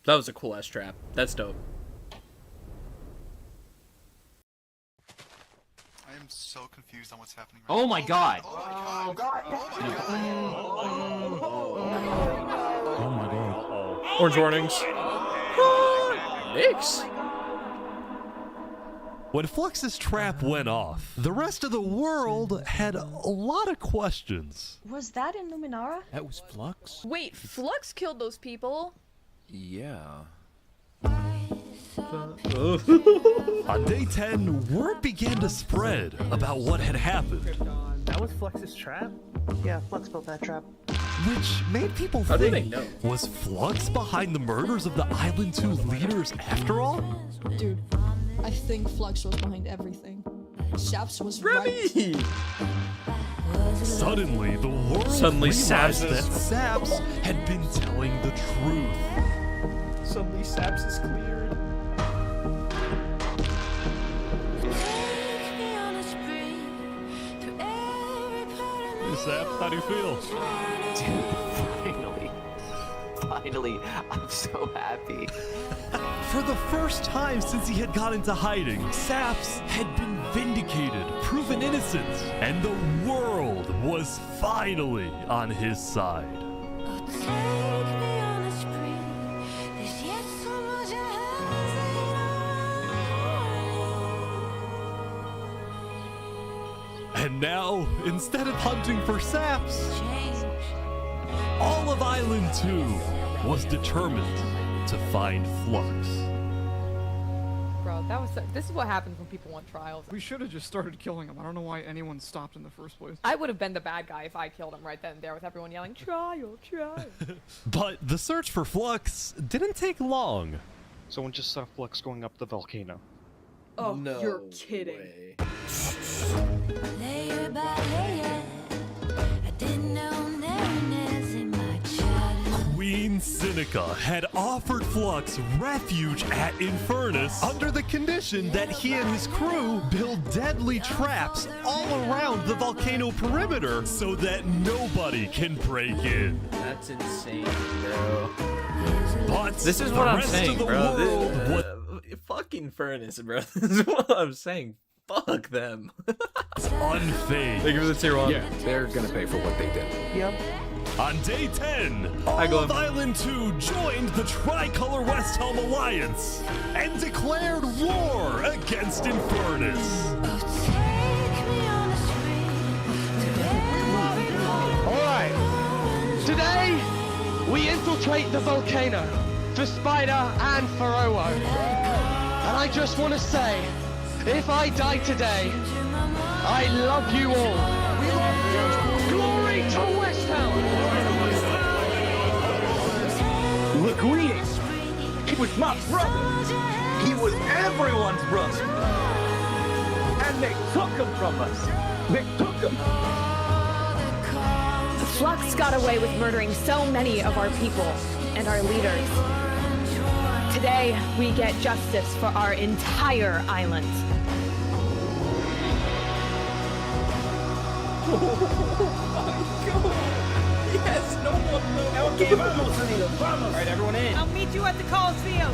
That was a cool ass trap. That's dope. I am so confused on what's happening Oh my god! Oh god! Oh my god. Orange warnings. Nix. When Flux's trap went off, the rest of the world had a lot of questions. Was that in Luminara? That was Flux? Wait, Flux killed those people? Yeah. On day 10, word began to spread about what had happened. That was Flux's trap? Yeah, Flux built that trap. Which made people How did they think, know? was Flux behind the murders of the Island 2 leaders after all? Dude, I think Flux was behind everything. Saps was Remy! Suddenly, the world Suddenly realized Saps is- that Saps had been telling the truth. Suddenly Saps is cleared. Hey, Saps, how do you feel? Dude, finally, I'm so happy. For the first time since he had got into hiding, Saps had been vindicated, proven innocent, and the world was finally on his side. And now, instead of hunting for Saps, all of Island 2 was determined to find Flux. Bro, that was this is what happens when people want trials. We should have just started killing him. I don't know why anyone stopped in the first place. I would have been the bad guy if I killed him right then and there with everyone yelling, trial, trial. But the search for Flux didn't take long. Someone just saw Flux going up the volcano. Oh, No you're kidding. Queen Seneca had offered Flux refuge at Infernus under the condition that he and his crew build deadly traps all around the volcano perimeter so that nobody can break in. That's insane, bro. But This is the what I'm rest saying, of the bro. world Fucking Furnace, bro. This is what I'm saying. Fuck them. unfazed. Thank you for the tier 1. Yeah, they're gonna pay for what they did. Yep. On day 10, all of Island 2 joined the Tricolor West Helm Alliance and declared war against Infernus. Alright. Today, we infiltrate the volcano for Spider and for Owo. And I just want to say, if I die today, I love you all. We love you. Glory to West Helm. Linguini! He was my brother! He was everyone's brother! And they took him from us! They took him! Flux got away with murdering so many of our people and our leaders. Today, we get justice for our entire island. Yes, no one knows. Okay, vamos, amigos, vamos! Alright, everyone in. I'll meet you at the Coliseum.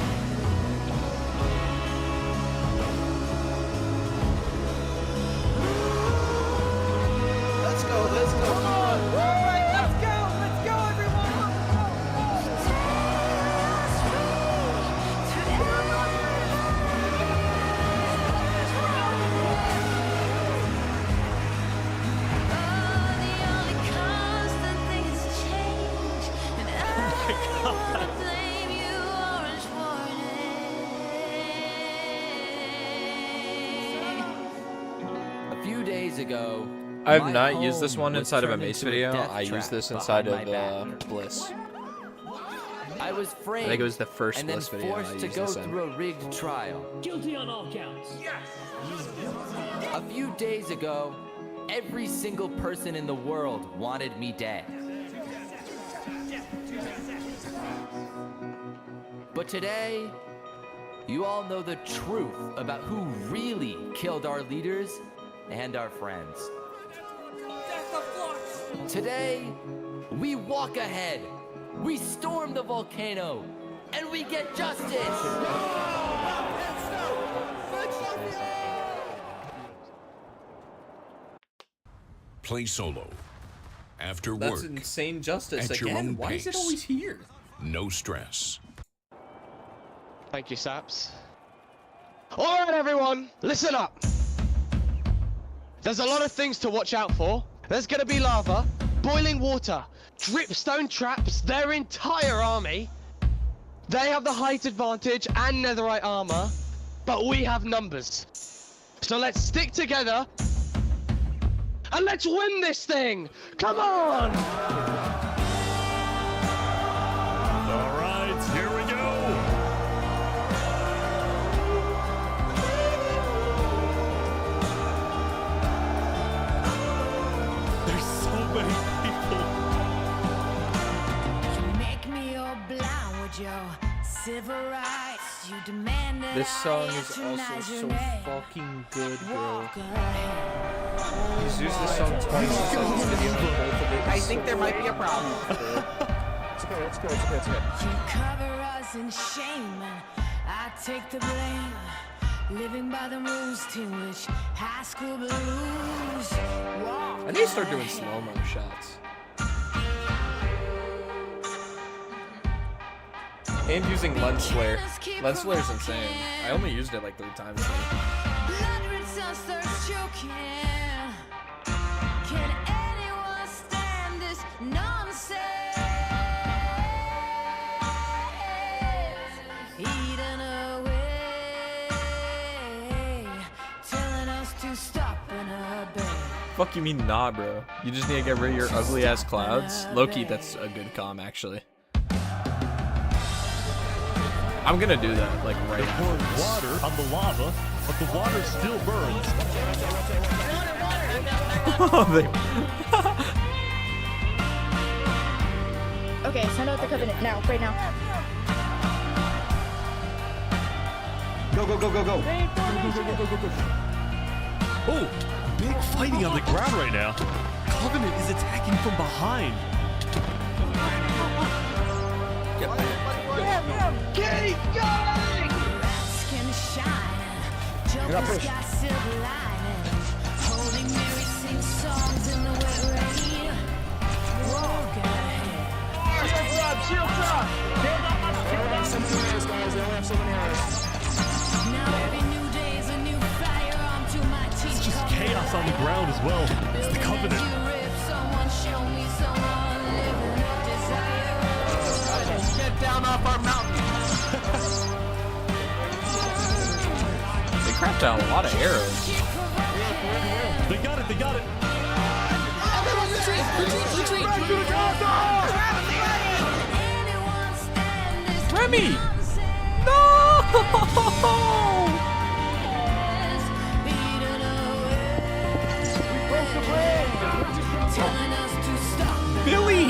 days ago, I have my not used this home one was inside of a turned Mace into video. death I used trap this inside behind of my back. Bliss. I was framed. I think it was the first and then Bliss video I forced to used go this in. through a rigged trial. Guilty on all counts. A few days ago, every single person in the world wanted me dead. But today, you all know the truth about who really killed our leaders and our friends. Today, we walk ahead, we storm the volcano, and we get justice! Play solo. After That's work. insane justice at your again. own Why is it pace. always here? No stress. Thank you, Saps. Alright, everyone, listen up. There's a lot of things to watch out for. There's gonna be lava, boiling water, dripstone traps, their entire army. They have the height advantage and netherite armor, but we have numbers. So let's stick together and let's win this thing! Come on! Alright, here we go! There's so many people. You make me your blind with your civil rights. You demand that This song I is also patronize your so name. fucking good, bro. Walk ahead. He's used this song twice in this video for both of it. I think there might be a problem. It's okay, it's good, it's good, it's good. You cover us in shame, and I take the blame. Living by the rules, Teen Witch, high school blues. Walk I need to start doing slow-mo shots. And using lens flare. Lens flare is insane. I only used it like 3 times. Blood returns thirst choking. Can anyone stand this nonsense? Eating away, telling us to stop and obey. Fuck you mean nah, bro? You just need to get rid of your ugly ass clouds. Low-key, that's a good comm, actually. I'm gonna do that, like, right They're now. pouring water on the lava, but the water still burns. Okay, send out the covenant now, right now. Go, go, go, go, go. Oh, big fighting on the ground right now. Covenant is attacking from behind. Keep going! Skin shining, Joker's got silver linings. Holy Mary sings songs in the wet rain. Walk ahead. Now every new day is a new firearm to my teeth. It's just chaos on the ground as well. It's the Covenant. Someone show me someone living up desire. Get down off our mountain. They crapped out a lot of arrows. They got it, they got it. Everyone retreat! Remy! No! Billy!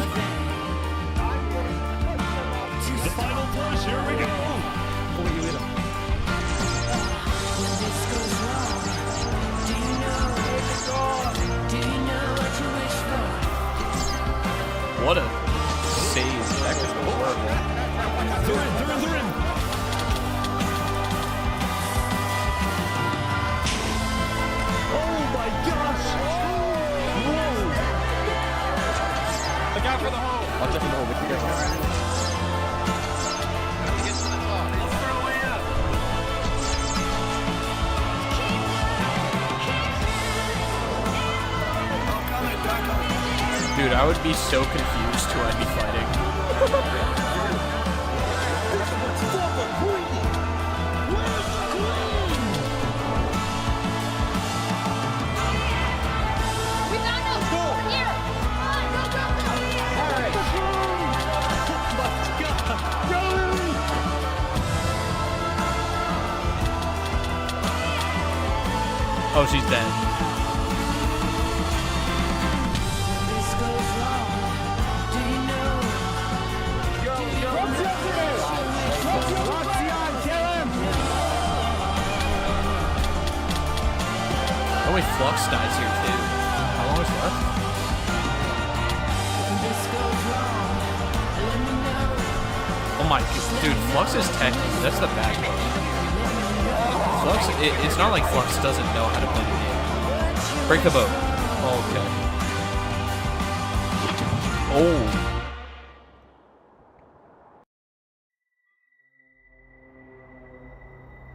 The final push, here we go. What a save. That was horrible. They're in. Oh my gosh! Whoa! Look out for the hole! Watch out for the hole, Vic, you guys. Dude, I would be so confused who I'd be fighting. Oh, she's dead. Oh wait, Flux dies here too. How long is left? Oh my, dude, Flux is technical. That's the bad part. Flux, it's not like Flux doesn't know how to play the game. Break the boat. Oh, okay. Oh.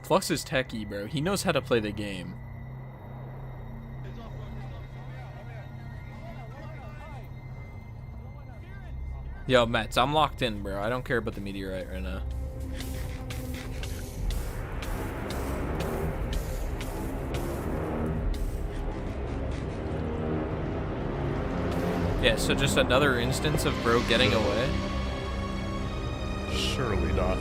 Flux is techie, bro. He knows how to play the game. Yo, Mets, I'm locked in, bro. I don't care about the meteorite right now. Yeah, so just another instance of bro getting away? Surely not.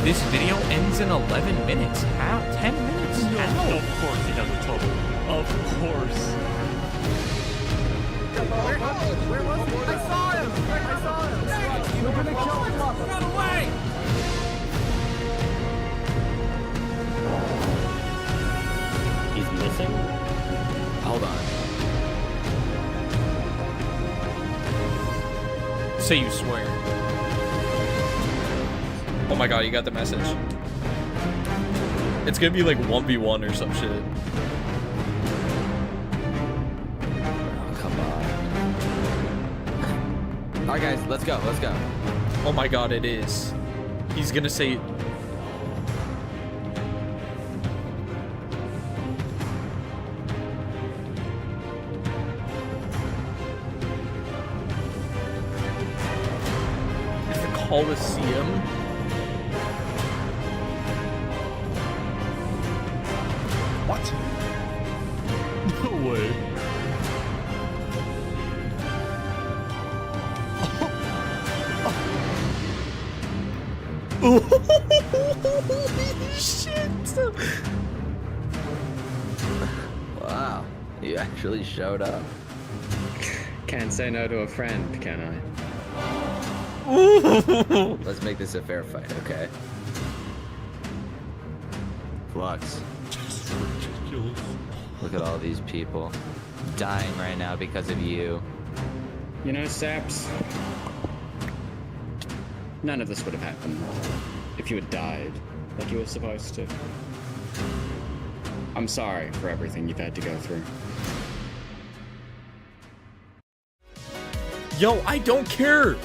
This video ends in 11 minutes. How? 10 minutes? No, How? of course he has a total. Of course. Where was he? I saw him! I saw him! We're gonna kill him! Run away! He's missing? Hold on. Say you swear. Oh my god, you got the message. It's gonna be like 1v1 or some shit. Oh, come on. Alright guys, let's go, let's go. Oh my god, it is. He's gonna say... It's the Coliseum? What? No way. Holy shit! Wow, you actually showed up. Can't say no to a friend, can I? Let's make this a fair fight, okay? Flux. Ridiculous. Look at all these people dying right now because of you. You know, Saps, none of this would have happened if you had died like you were supposed to. I'm sorry for everything you've had to go through. Yo, I don't care!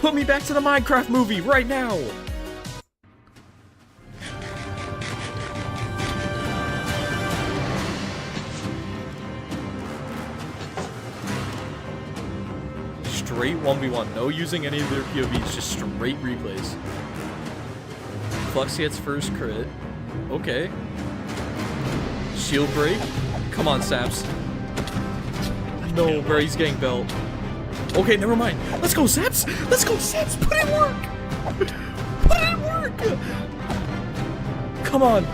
Put me back to the Minecraft movie right now! Straight 1v1, no using any of their POVs, just straight replays. Flux gets first crit. Okay. Shield break. Come on, Saps. No, bro, he's getting belt. Okay, never mind. Let's go, Saps! Let's go, Saps! Put in work! Put in work! Come on.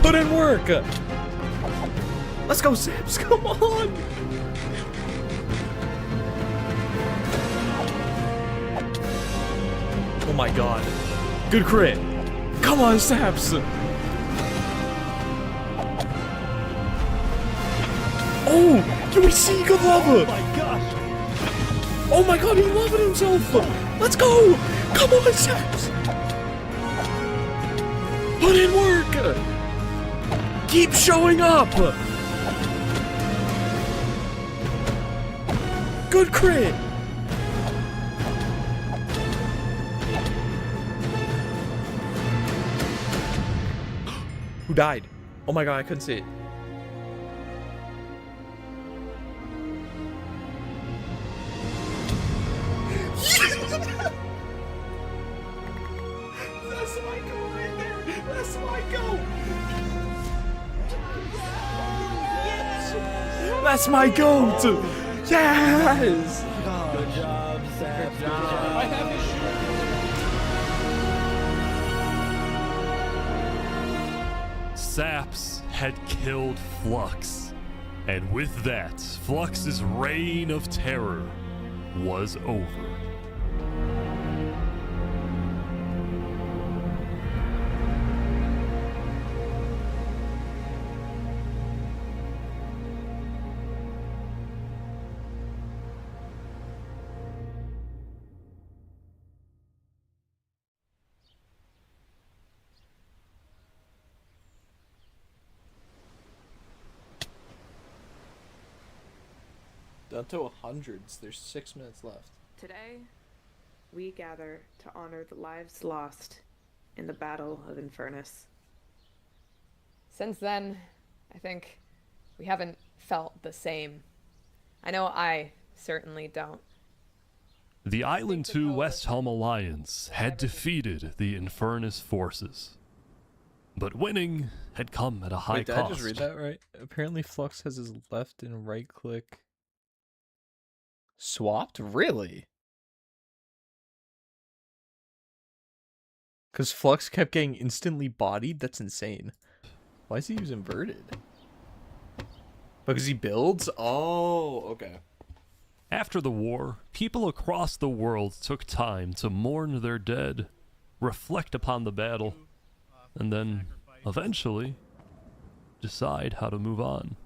Put in work! Let's go, Saps! Come on! Oh my god. Good crit. Come on, Saps! Oh! Can we see good lava? Oh my gosh! Oh my god, he loved himself! Let's go! Come on, Saps! Put in work! Keep showing up! Good crit! Who died? Oh my god, I couldn't see it. That's my goal right there! That's my goal! That's my goat! Yes! Good job. I have his Saps had killed Flux, and with that, Flux's reign of terror was over. Down to 100s. There's 6 minutes left. Today, we gather to honor the lives lost in the Battle of Infernus. Since then, I think we haven't felt the same. I know I certainly don't. The Island 2 West Helm Alliance had defeated the Infernus forces. But winning had come at a high Wait, did cost. I just read that right? Apparently Flux has his left and right click swapped? Really? Because Flux kept getting instantly bodied? That's insane. Why is he use inverted? Because he builds? Oh, okay. After the war, people across the world took time to mourn their dead, reflect upon the battle, and then, eventually, decide how to move on.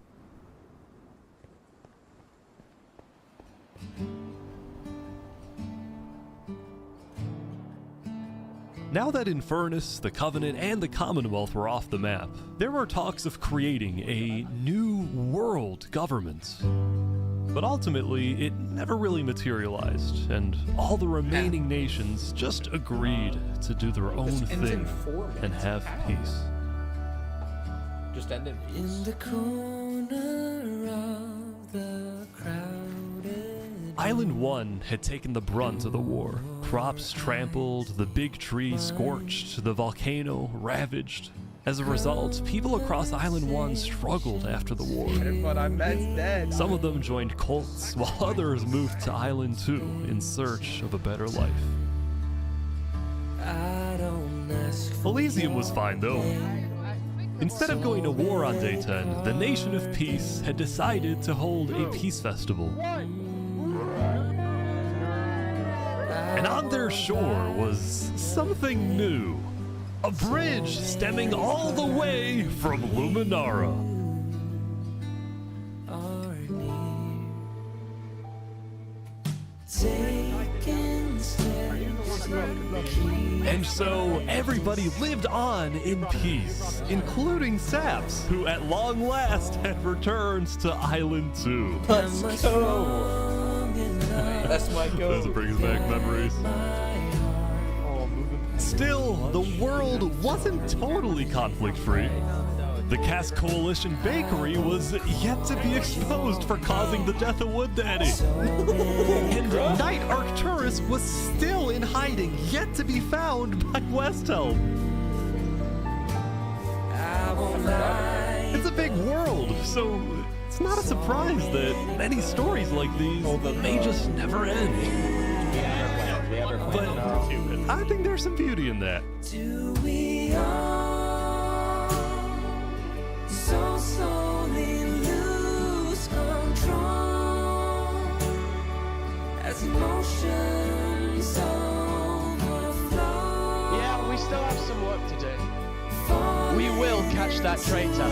Now that Infernus, the Covenant, and the Commonwealth were off the map, there were talks of creating a new world government. But ultimately, it never really materialized, and all the remaining nations just agreed to do their own thing and have peace. Just end it. In the corner of the crowded Island 1 had taken the brunt of the war. Crops trampled, the big tree scorched, the volcano ravaged. As a result, people across Island 1 struggled after the war. But I'm dead. Some of them joined cults, while others moved to Island 2 in search of a better life. Elysium was fine though. Instead of going to war on day 10, the Nation of Peace had decided to hold a peace festival. And on their shore was something new. A bridge stemming all the way from Luminara. And so everybody lived on in peace, including Saps, who at long last had returned to Island 2. Let's go! That's my go. Those brings back memories. Still, the world wasn't totally conflict-free. The Cask Coalition Bakery was yet to be exposed for causing the death of Wood Daddy. And Knight Arcturus was still in hiding, yet to be found by Westhelm. It's a big world, so it's not a surprise that many stories like these may just never end. But I think there's some beauty in that. Do we all so slowly lose control as emotions overflow? Yeah, we still have some work to do. We will catch that traitor.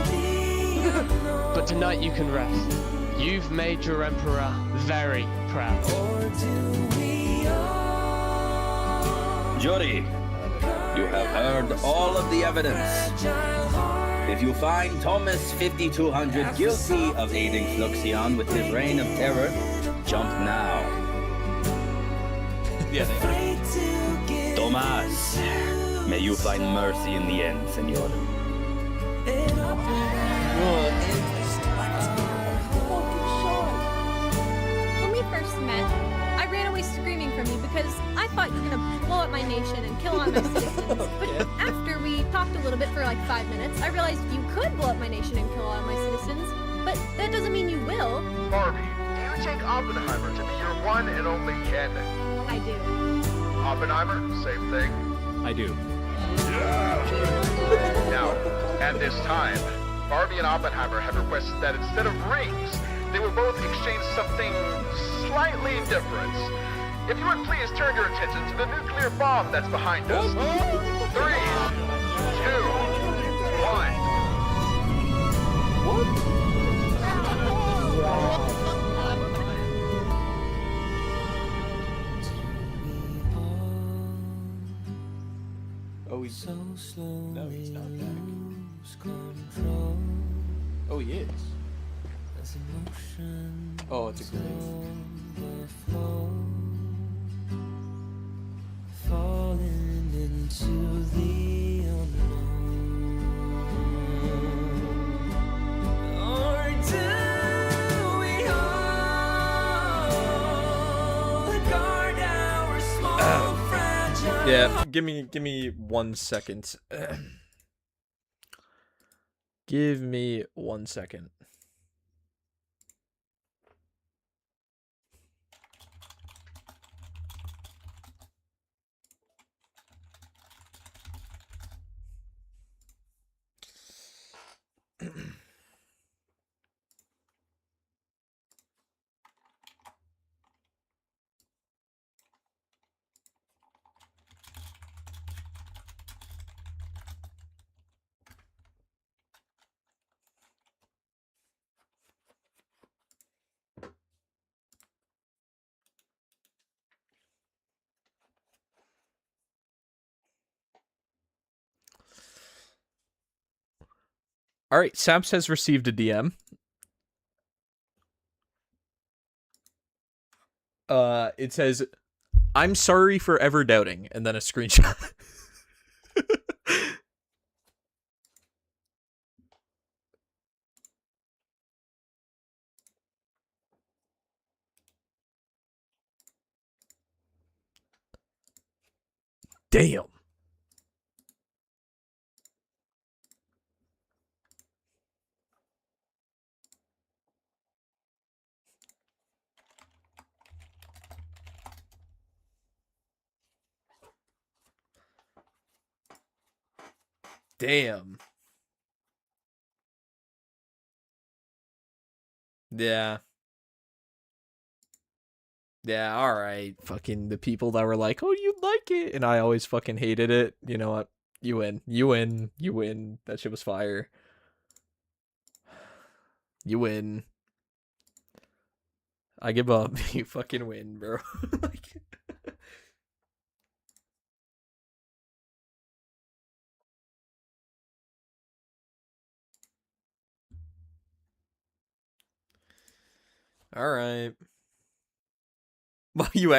But tonight you can rest. You've made your emperor very proud. Or do we all? Jury, you have heard all of the evidence. If you find Thomas 5200 guilty of aiding Fluxion with his reign of terror, jump now. Thomas, may you find mercy in the end, senor. When we first met, I ran away screaming from you because I thought you were gonna blow up my nation and kill all my citizens. But after we talked a little bit for like 5 minutes, I realized you could blow up my nation and kill all my citizens. But that doesn't mean you will. Barbie, do you take Oppenheimer to be your one and only candidate? I do. Oppenheimer, same thing. I do. Now, at this time, Barbie and Oppenheimer have requested that instead of rings, they would both exchange something slightly different. If you would please turn your attention to the nuclear bomb that's behind us. 3, 2, 1. Oh, he's so slow. No, he's not back. Oh, he is. Oh, it's a grave. Falling into the unknown. Or do we all guard our small fragile? Yeah, give me 1 second. Give me 1 second. All right, Saps has received a DM. It says, "I'm sorry for ever doubting," and then a screenshot. Damn. Damn. Yeah. Yeah, alright. Fucking the people that were like, oh, you like it. And I always fucking hated it. You know what? You win. You win. You win. That shit was fire. You win. I give up. You fucking win, bro. Like... Alright. Well, you